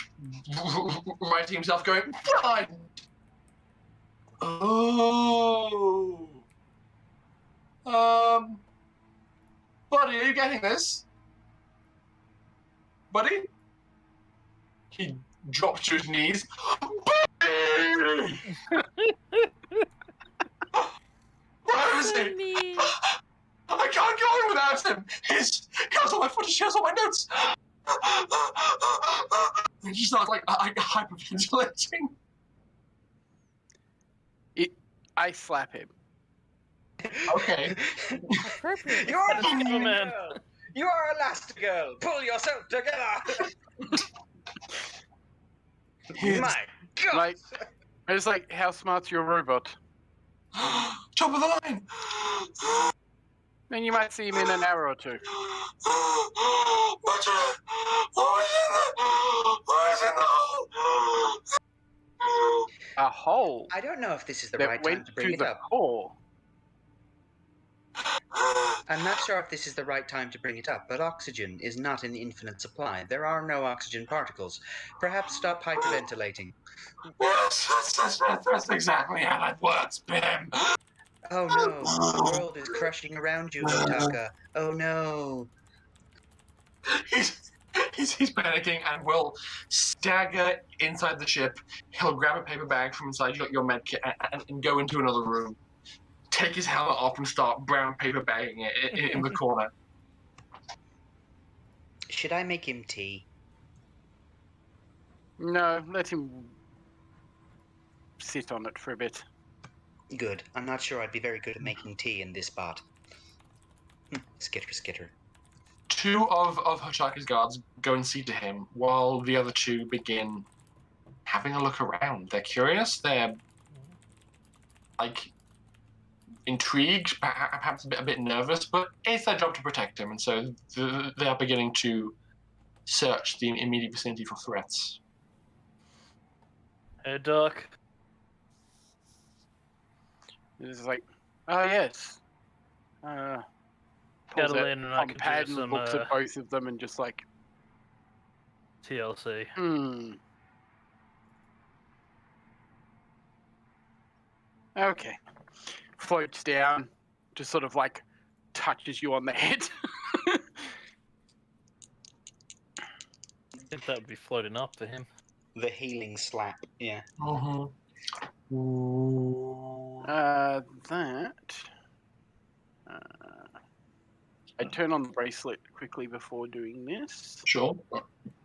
writing himself going, blind. Oh. Buddy, are you getting this? Buddy? He drops to his knees. Buddy! Where is he? I can't go on without him. He has all my footage, he has all my notes. And she starts like hyperventilating. I slap him. Okay. Appropriate. You are Elastigirl man. Elastigirl. You are Elastigirl. Pull yourself together. My God. Like, it's like, how smart's your robot? Top of the line. And you might see him in an hour or two. A hole I don't know if this is the that right time went to bring it the up. core. I'm not sure if this is the right time to bring it up, but oxygen is not in infinite supply. There are no oxygen particles. Perhaps stop hyperventilating. Yes, that's exactly how that works, Bim. Oh no, the world is crushing around you, Gotaka. Oh no. He's panicking and will stagger inside the ship. He'll grab a paper bag from inside your med kit and go into another room. Take his helmet off and start brown paper bagging it in the corner. Should I make him tea? No, let him sit on it for a bit. Good. I'm not sure I'd be very good at making tea in this spot. Skitter, skitter. Two of Hochaka's guards go and see to him, while the other two begin having a look around. They're curious. They're like intrigued, perhaps a bit nervous, but it's their job to protect him, and so they are beginning to search the immediate vicinity for threats. Hey, Doc. It's like, oh yes. Pulls out Catalina and I can pad do and some looks at both of them and just like, TLC. Okay. Floats down, just sort of like touches you on the head. I think that would be floating up for him. The healing slap, yeah. I turn on the bracelet quickly before doing this. Sure.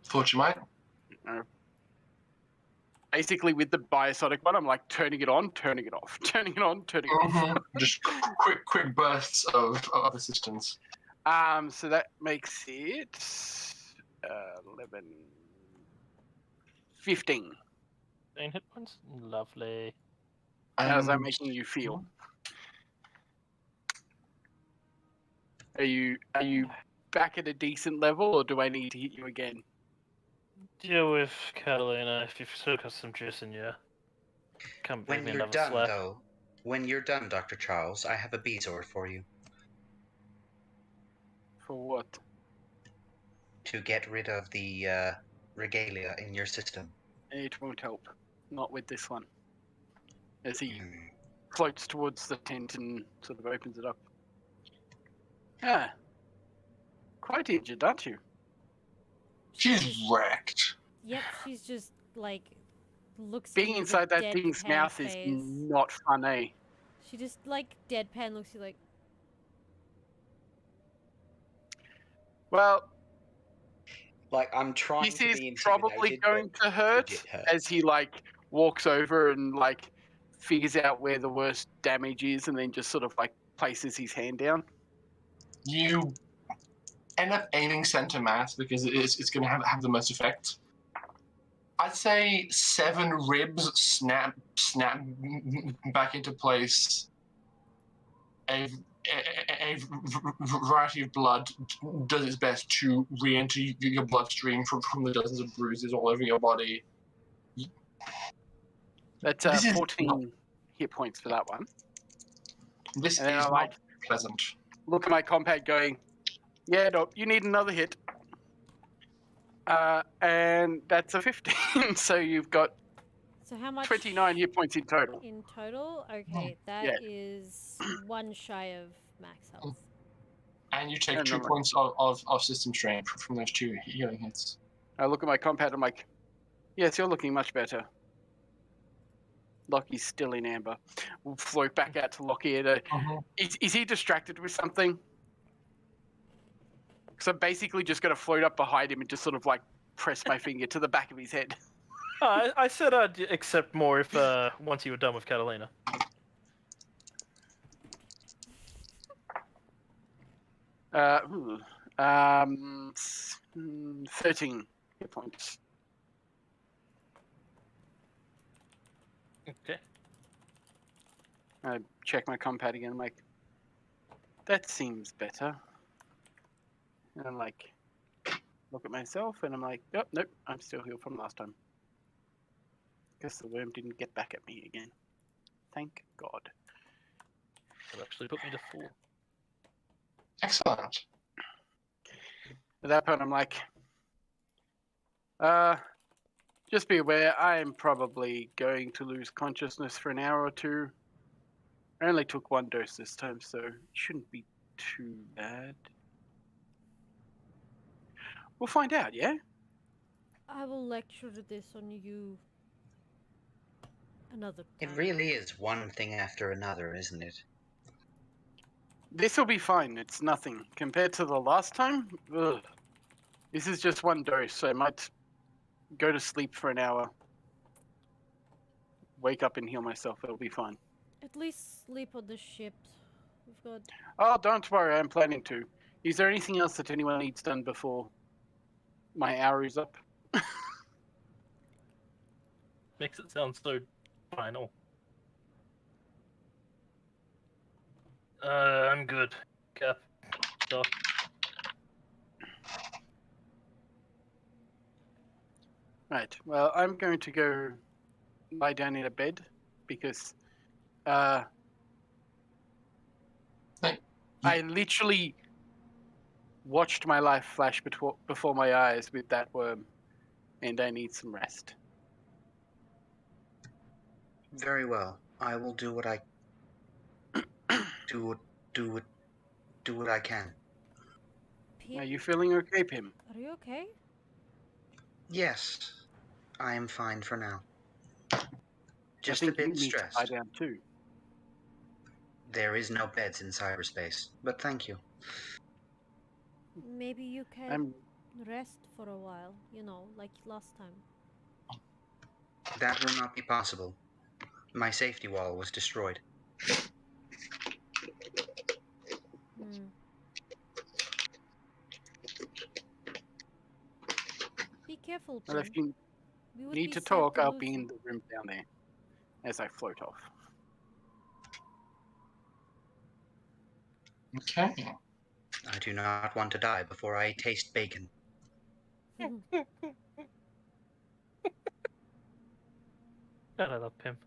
Thought you might. Basically, with the biosonic one, I'm like turning it on, turning it off, turning it on, turning it off. Just quick bursts of assistance. So that makes it 11, 15. 15 hit points? Lovely. How's that making you feel? Are you back at a decent level, or do I need to hit you again? Deal with Catalina if you've still got some juice in you. Come When me you're another done, slap. though, when you're done, Dr. Charles, I have a Bezoar for you. For what? To get rid of the regalia in your system. It won't help. Not with this one. As he floats towards the tent and sort of opens it up. Ah. Quite injured, aren't you? She's wrecked. Yep, she's just like looks. Being inside that thing's mouth is not fun, eh? She just like deadpan looks at you like. Well, like I'm trying this to is be intimidated, probably going to hurt as he like walks over and like figures out where the worst damage is, and then just sort of like places his hand down. You end up aiming center mass because it's going to have the most effect. I'd say 7 ribs snap back into place. A variety of blood does its best to re-enter your bloodstream from the dozens of bruises all over your body. That's 14 hit points for that one. This and is not pleasant. Look at my compad going, yeah, no, you need another hit. And that's a 15, so you've got so how much? 29 hit points in total. In total? Okay, that is 1 shy of max health. And you take 2 points of system strain from those 2 healing hits. I look at my compad, I'm like, yes, you're looking much better. Lockie's still in amber. We'll float back out to Lockie. Is he distracted with something? So I'm basically just going to float up behind him and just sort of like press my finger to the back of his head. I said I'd accept more if once you were done with Catalina. 13 hit points. Okay. I check my compad again. I'm like, that seems better. And I'm like, look at myself, and I'm like, oh, nope, I'm still healed from last time. Guess the worm didn't get back at me again. Thank God. That actually put me to 4. Excellent. At that point, I'm like, just be aware, I am probably going to lose consciousness for an hour or two. I only took one dose this time, so it shouldn't be too bad. We'll find out, yeah? I will lecture this on you another time. It really is one thing after another, isn't it? This will be fine. It's nothing. Compared to the last time, ugh. This is just one dose, so I might go to sleep for an hour. Wake up and heal myself. It'll be fine. At least sleep on the ship. We've got... Oh, don't worry. I'm planning to. Is there anything else that anyone needs done before my hour is up? Makes it sound so final. I'm good. Cap. Doc. Right. Well, I'm going to go lie down in a bed because I literally watched my life flash before my eyes with that worm, and I need some rest. Very well. I will do what I do what I can. Pim? Are you feeling okay, Pim? Are you okay? Yes, I am fine for now. Just I a think you bit need to lie stressed. down too. There is no beds in cyberspace, but thank you. Maybe you can rest for a while, you know, like last time. That will not be possible. My safety wall was destroyed. Be careful, Well, Pim. if you We need be to sad talk, I'll lose be you. in the room down there as I float off. Okay. I do not want to die before I taste bacon. God, I love Pim.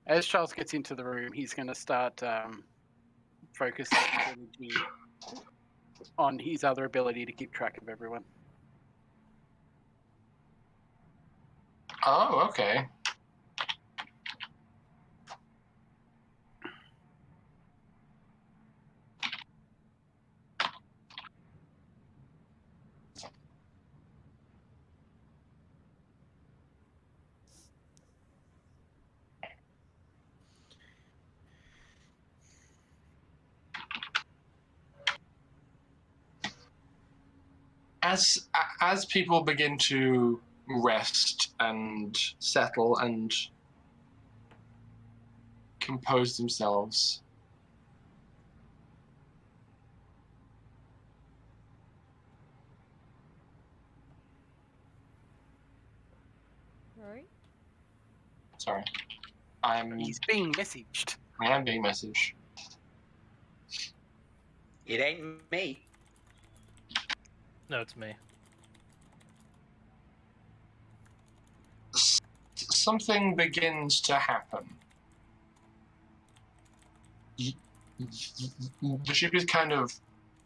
As Charles gets into the room, he's going to start focusing his energy on his other ability to keep track of everyone. Oh, okay. As people begin to rest and settle and compose themselves, Right? sorry, He's being messaged. I am being messaged. It ain't me. No, it's me. Something begins to happen. The ship is kind of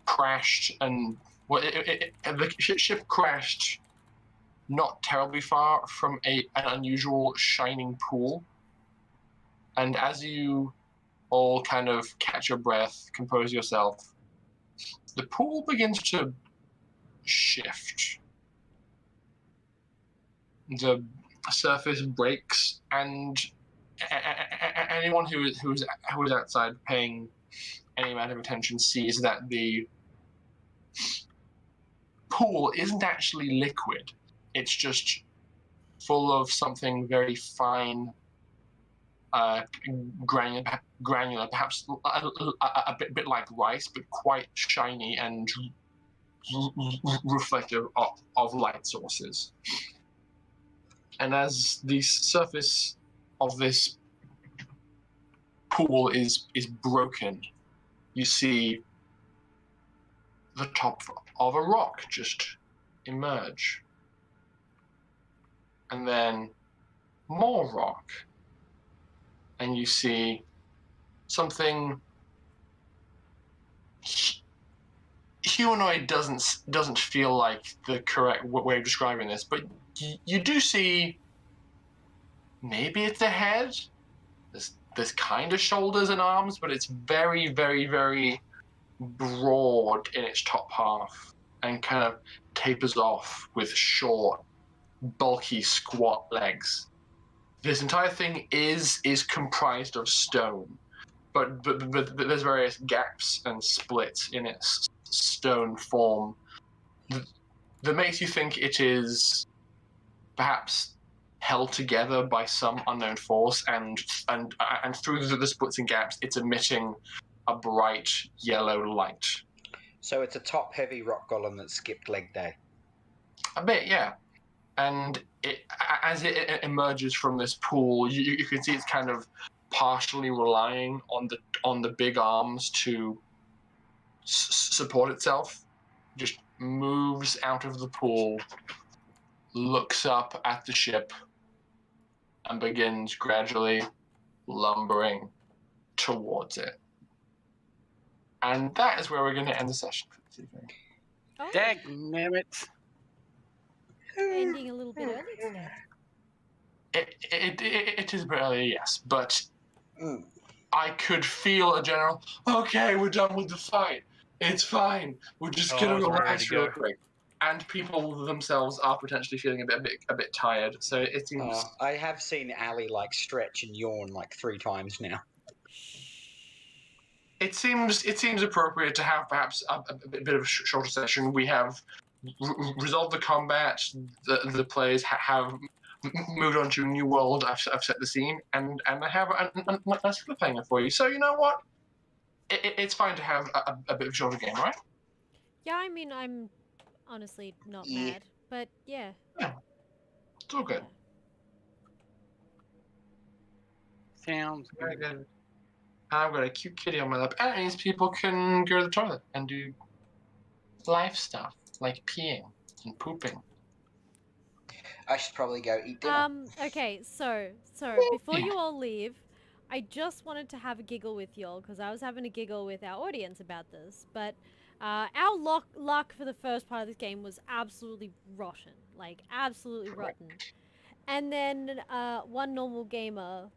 crashed, and the ship crashed not terribly far from an unusual shining pool. And as you all kind of catch your breath, compose yourself, the pool begins to shift. The surface breaks, and anyone who is outside paying any amount of attention sees that the pool isn't actually liquid. It's just full of something very fine, granular, perhaps a bit like rice, but quite shiny and reflective of light sources. And as the surface of this pool is broken. You see the top of a rock just emerge. And then more rock. And you see something humanoid doesn't feel like the correct way of describing this, but you do see maybe it's a head. There's kind of shoulders and arms, but it's very, very, very broad in its top half and kind of tapers off with short, bulky, squat legs. This entire thing is comprised of stone, but there's various gaps and splits in its stone form that makes you think it is perhaps held together by some unknown force, and through the splits and gaps, it's emitting a bright yellow light. So it's a top-heavy rock golem that skipped leg day. A bit, yeah. And as it emerges from this pool, you can see it's kind of partially relying on the big arms to support itself. Just moves out of the pool, looks up at the ship, and begins gradually lumbering towards it. And that is where we're going to end the session for this evening. Oh, Dagnammit. ending a little bit early today. It is a bit early, yes, but I could feel a general, okay, we're done with the fight. It's fine. We're just going to relax real quick. And people themselves are potentially feeling a bit tired, so it seems... I have seen Ali, like, stretch and yawn, like, 3 times now. It seems appropriate to have perhaps a bit of a shorter session. We have resolved the combat. The players have moved on to a new world. I've set the scene, and I have a nice cliffhanger for you. So you know what? It's fine to have a bit of a shorter game, right? Yeah, I mean, I'm honestly not mad, but yeah. Yeah, it's all good. Sounds very good. I've got a cute kitty on my lap, and it means people can go to the toilet and do life stuff, like peeing and pooping. I should probably go eat dinner. Okay, so before you all leave, I just wanted to have a giggle with y'all, because I was having a giggle with our audience about this, but our luck for the first part of this game was absolutely rotten. Like, absolutely rotten. And then one normal gamer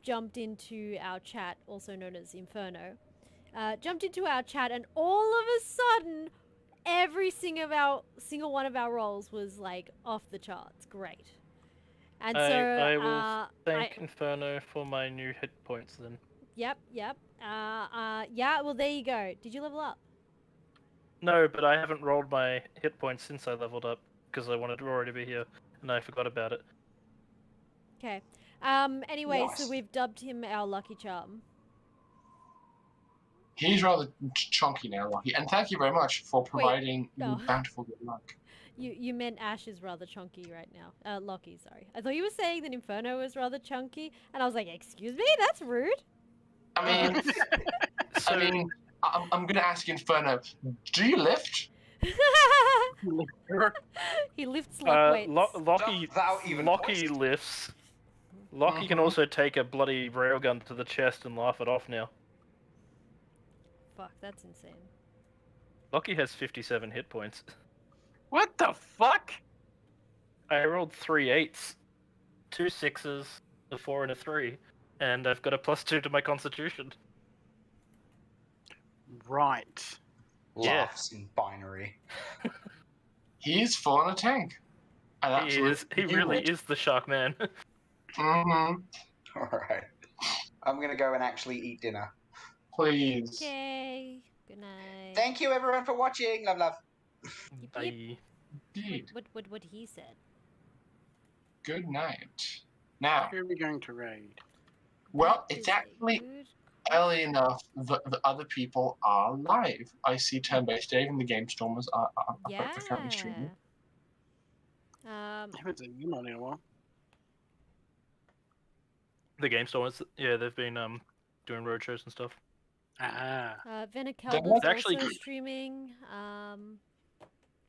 jumped into our chat, also known as Inferno, jumped into our chat, and all of a sudden, every single one of our rolls was, like, off the charts. Great. And I will thank Inferno for my new hit points then. Yep. Yeah, well, there you go. Did you level up? No, but I haven't rolled my hit points since I leveled up, because I wanted to already be here, and I forgot about it. Okay. Anyway, so we've dubbed him our Lucky Charm. He's rather chunky now, Lucky, and thank you very much for providing bountiful good luck. You meant Ash is rather chunky right now. Lucky, sorry. I thought you were saying that Inferno was rather chunky, and I was like, excuse me? That's rude. I mean, I'm going to ask Inferno, do you lift? He lifts like weights. Lockie lifts. Lockie can also take a bloody railgun to the chest and laugh it off now. Fuck, that's insane. Lockie has 57 hit points. What the fuck? I rolled 3 8s, 2 6s, a 4 and a 3, and I've got a +2 to my constitution. Right. Laughs in binary. He's full on a tank. He really is the Shark Man. Alright. I'm gonna go and actually eat dinner. Please. Okay. Good night. Thank you everyone for watching. Love, love. Bye. What he said. Good night. Now, who are we going to raid? Well, it's actually early enough that the other people are live. I see Turn-Based Dave and the Game Stormers are currently streaming. I haven't seen them on in a while. The Game Stormers, yeah, they've been doing roadshows and stuff. Venicalba's actually also streaming.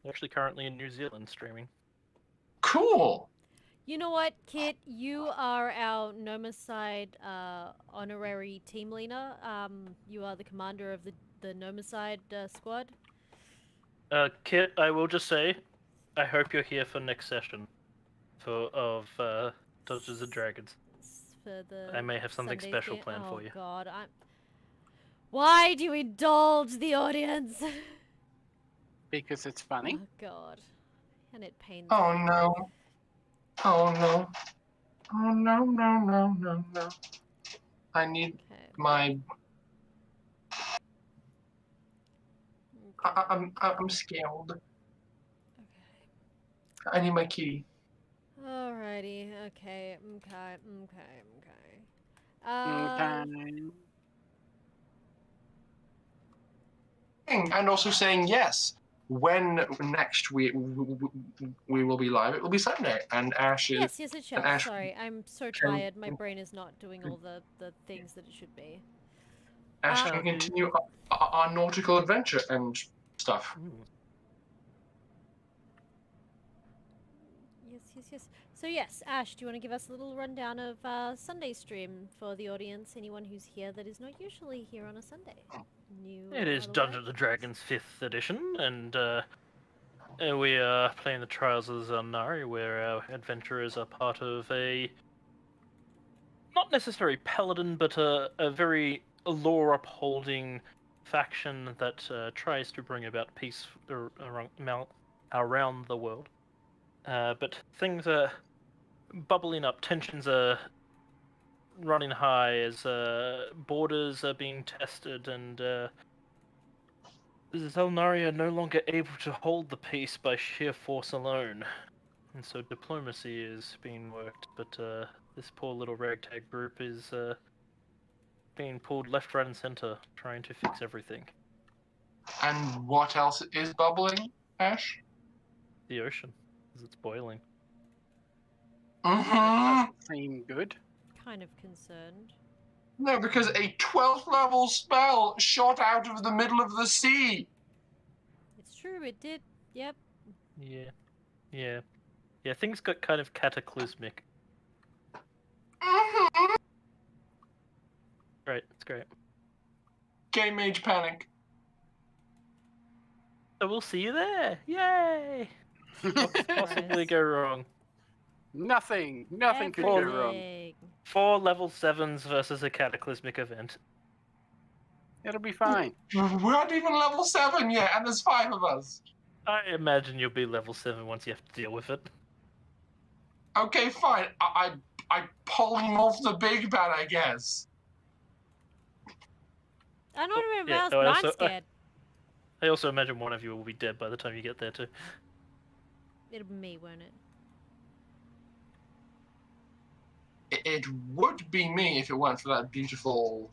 They're actually currently in New Zealand streaming. Cool. You know what, Kit? You are our Nomicide honorary team leader. You are the commander of the Nomicide squad. Kit, I will just say, I hope you're here for next session of Dungeons and Dragons. For the I may have something Sunday special game. planned for you. Oh God, Why do you indulge the audience? Because it's funny. Oh God, and it pains Oh me. no. Oh no. Oh no, no, no, no, no. I need my... I'm scared. Okay. I need my kitty. Alrighty. Okay. And also saying yes. When next we will be live, it will be Sunday, and Ash is. Yes, it shall. Sorry, I'm so tired. My brain is not doing all the things that it should be. Ash can continue our nautical adventure and stuff. Yes. So yes, Ash, do you want to give us a little rundown of Sunday stream for the audience? Anyone who's here that is not usually here on a Sunday. It is Dungeons and Dragons 5th edition, and we are playing the Trials of Zalnari, where our adventurers are part of a not necessarily paladin, but a very lore-upholding faction that tries to bring about peace around the world. But things are bubbling up, tensions are running high as borders are being tested, and Zalnari are no longer able to hold the peace by sheer force alone. And so diplomacy is being worked, but this poor little ragtag group is being pulled left, right, and center, trying to fix everything. And what else is bubbling, Ash? The ocean, as it's boiling. Doesn't seem good. Kind of concerned. No, because a 12th level spell shot out of the middle of the sea. It's true, it did. Yep. Yeah, things got kind of cataclysmic. Right, it's great. Game Mage Panic. So we'll see you there! Yay! What could possibly go wrong? Nothing could go wrong. 4 level 7s versus a cataclysmic event. It'll be fine. We're not even level 7 yet, and there's 5 of us. I imagine you'll be level 7 once you have to deal with it. Okay, fine. I polymorph the big bad, I guess. I don't remember else, but I'm scared. I also imagine one of you will be dead by the time you get there too. It'll be me, won't it? It would be me if it weren't for that beautiful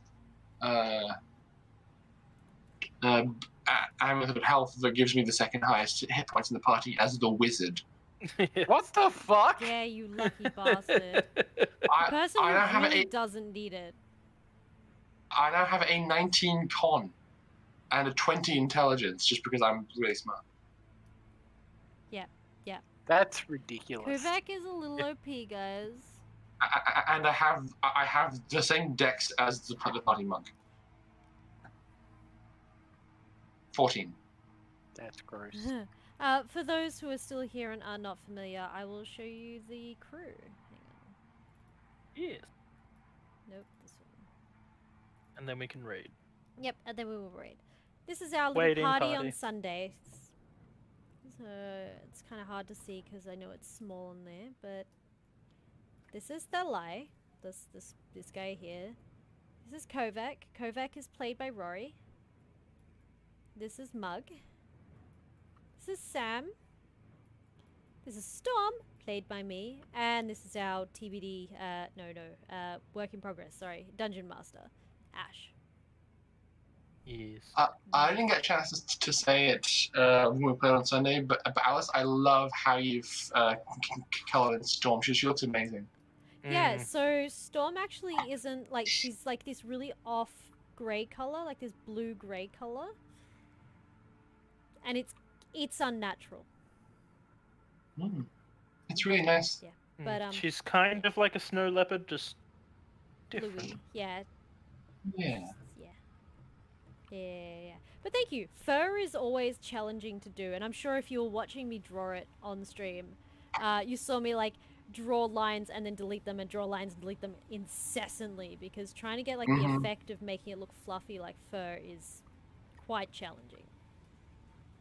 amulet of health that gives me the second highest hit points in the party as the wizard. What the fuck? Yeah, you lucky bastard. The person who really doesn't need it. I now have a 19 con and a 20 intelligence just because I'm really smart. Yeah. That's ridiculous. Kovac is a little OP, guys. And I have the same dex as the party monk. 14. That's gross. For those who are still here and are not familiar, I will show you the crew. Hang on. Yes. Nope, this one. And then we can raid. Yep, and then we will raid. This is our little party on Sunday. So it's kind of hard to see because I know it's small in there, but this is Thalai, this guy here. This is Kovac. Kovac is played by Rory. This is Mug. This is Sam. This is Storm, played by me, and this is our TBD, work in progress, sorry, Dungeon Master, Ash. Yes. I didn't get a chance to say it when we played on Sunday, but Alice, I love how you've colored Storm. She looks amazing. Yeah, so Storm actually isn't, like, she's like this really off grey colour, like this blue-grey colour. And it's unnatural. It's really nice. Yeah, but she's kind of like a snow leopard, just different. bluey. Yeah. Yeah. Yeah. But thank you. Fur is always challenging to do, and I'm sure if you were watching me draw it on stream, you saw me like draw lines and then delete them and draw lines and delete them incessantly, because trying to get like the effect of making it look fluffy like fur is quite challenging.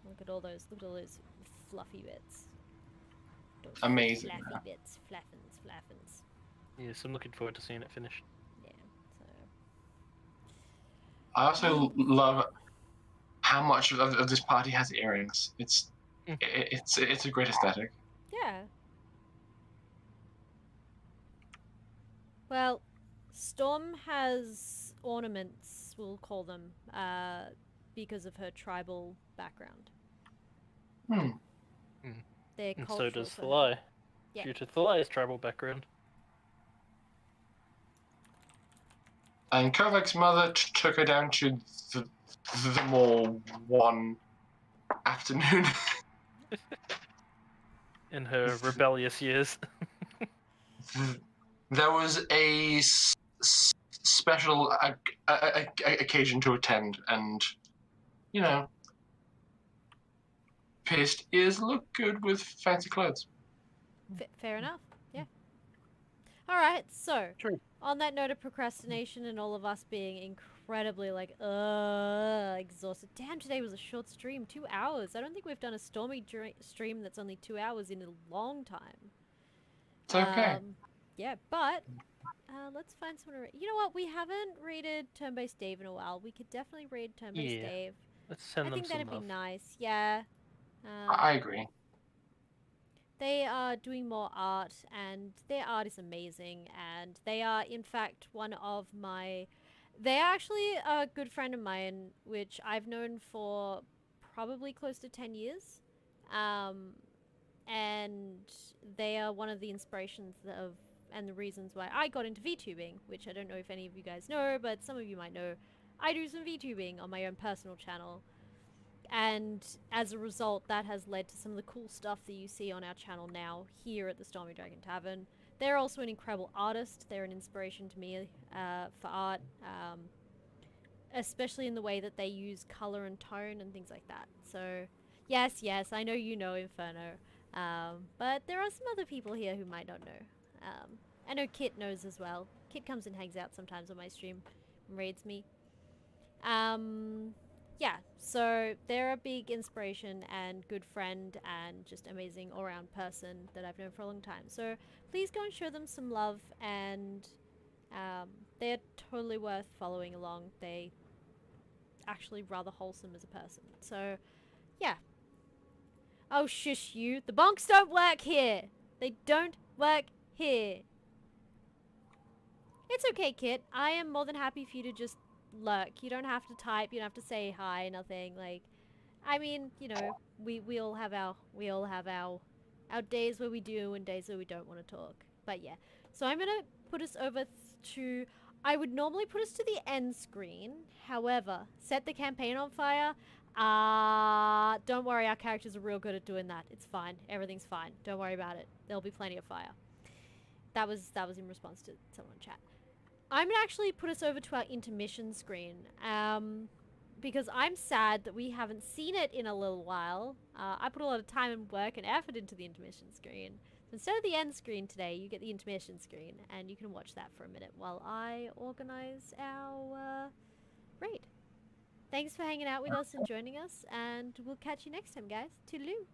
Look at all those fluffy bits. Those amazing. Fluffy bits, flaffins. Yes, I'm looking forward to seeing it finished. Yeah. So. I also love how much of this party has earrings. It's a great aesthetic. Yeah. Well, Storm has ornaments, we'll call them, because of her tribal background. They're And cultural. so does Thalai, yeah. due to Thalai's tribal background. And Kovac's mother took her down to the mall one afternoon. In her rebellious years. There was a special occasion to attend, and, you know, pierced ears look good with fancy clothes. Fair enough. Yeah. All right. So, True. On that note of procrastination and all of us being incredibly like exhausted. Damn, today was a short stream, 2 hours. I don't think we've done a stormy stream that's only 2 hours in a long time. It's okay. Yeah, but let's find someone to you know what? We haven't raided Turn-Based Dave in a while. We could definitely raid Turn-Based Dave. Let's send them I think some that'd love. be nice. Yeah. I agree. They are doing more art, and their art is amazing, and they are, in fact, one of my... They are actually a good friend of mine, which I've known for probably close to 10 years. And they are one of the inspirations of, and the reasons why I got into VTubing, which I don't know if any of you guys know, but some of you might know. I do some VTubing on my own personal channel. And as a result, that has led to some of the cool stuff that you see on our channel now here at the Stormy Dragon Tavern. They're also an incredible artist. They're an inspiration to me for art, especially in the way that they use color and tone and things like that. So, yes, I know you know Inferno, but there are some other people here who might not know. I know Kit knows as well. Kit comes and hangs out sometimes on my stream and raids me. Yeah, so they're a big inspiration and good friend and just amazing all-around person that I've known for a long time. So please go and show them some love, and they're totally worth following along. They actually rather wholesome as a person. So, yeah. Oh, shush you. The bonks don't work here. They don't work here. It's okay, Kit. I am more than happy for you to just lurk. You don't have to type, you don't have to say hi, nothing. Like, I mean, you know, we all have our days where we do and days where we don't want to talk. But yeah, so I'm gonna put us over to, I would normally put us to the end screen. However, set the campaign on fire. Don't worry, our characters are real good at doing that. It's fine. Everything's fine. Don't worry about it. There'll be plenty of fire. That was in response to someone in chat. I'm going to actually put us over to our intermission screen, because I'm sad that we haven't seen it in a little while. I put a lot of time and work and effort into the intermission screen. So instead of the end screen today, you get the intermission screen, and you can watch that for a minute while I organize our raid. Thanks for hanging out with us and joining us, and we'll catch you next time, guys. Toodaloo.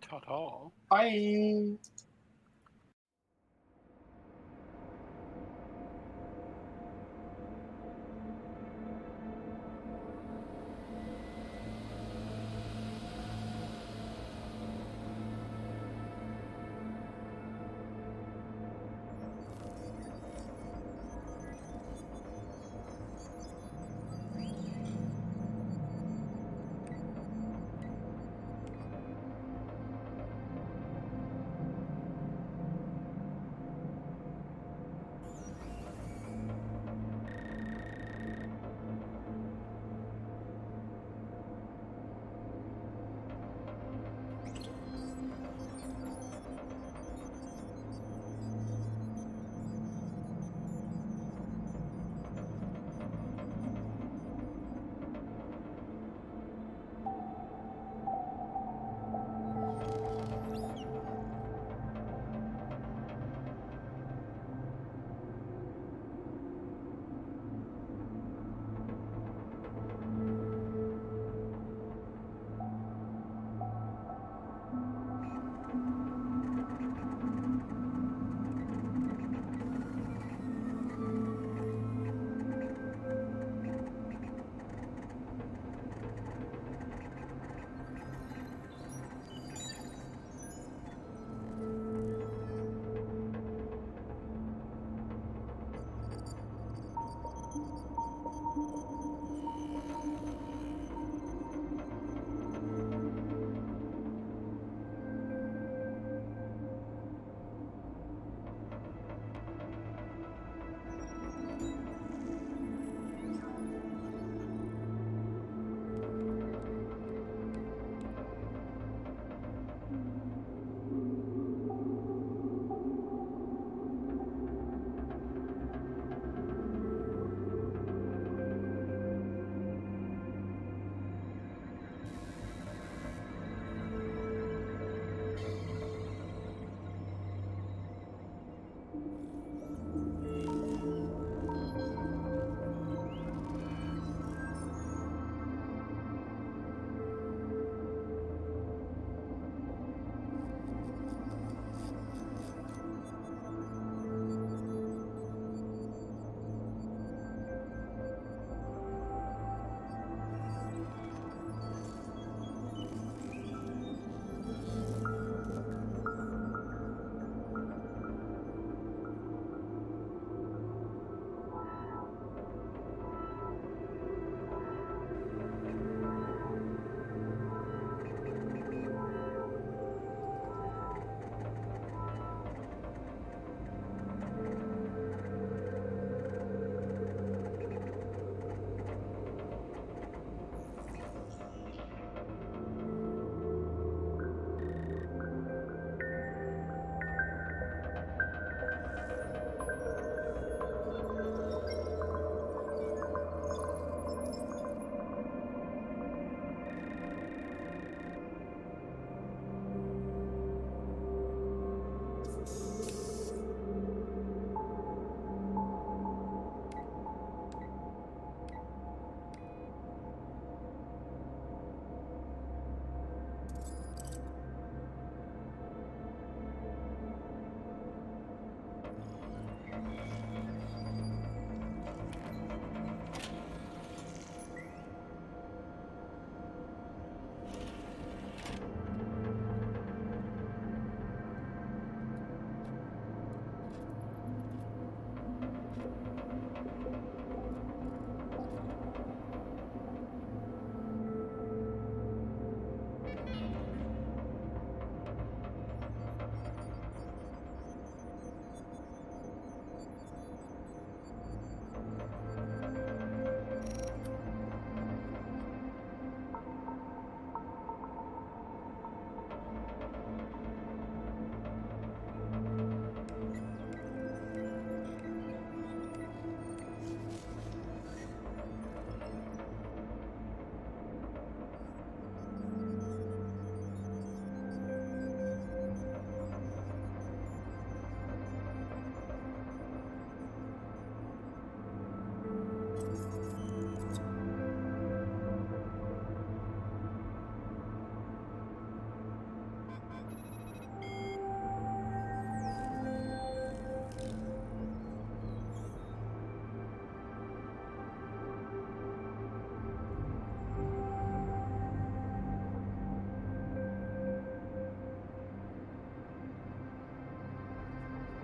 Ta-ta. Bye.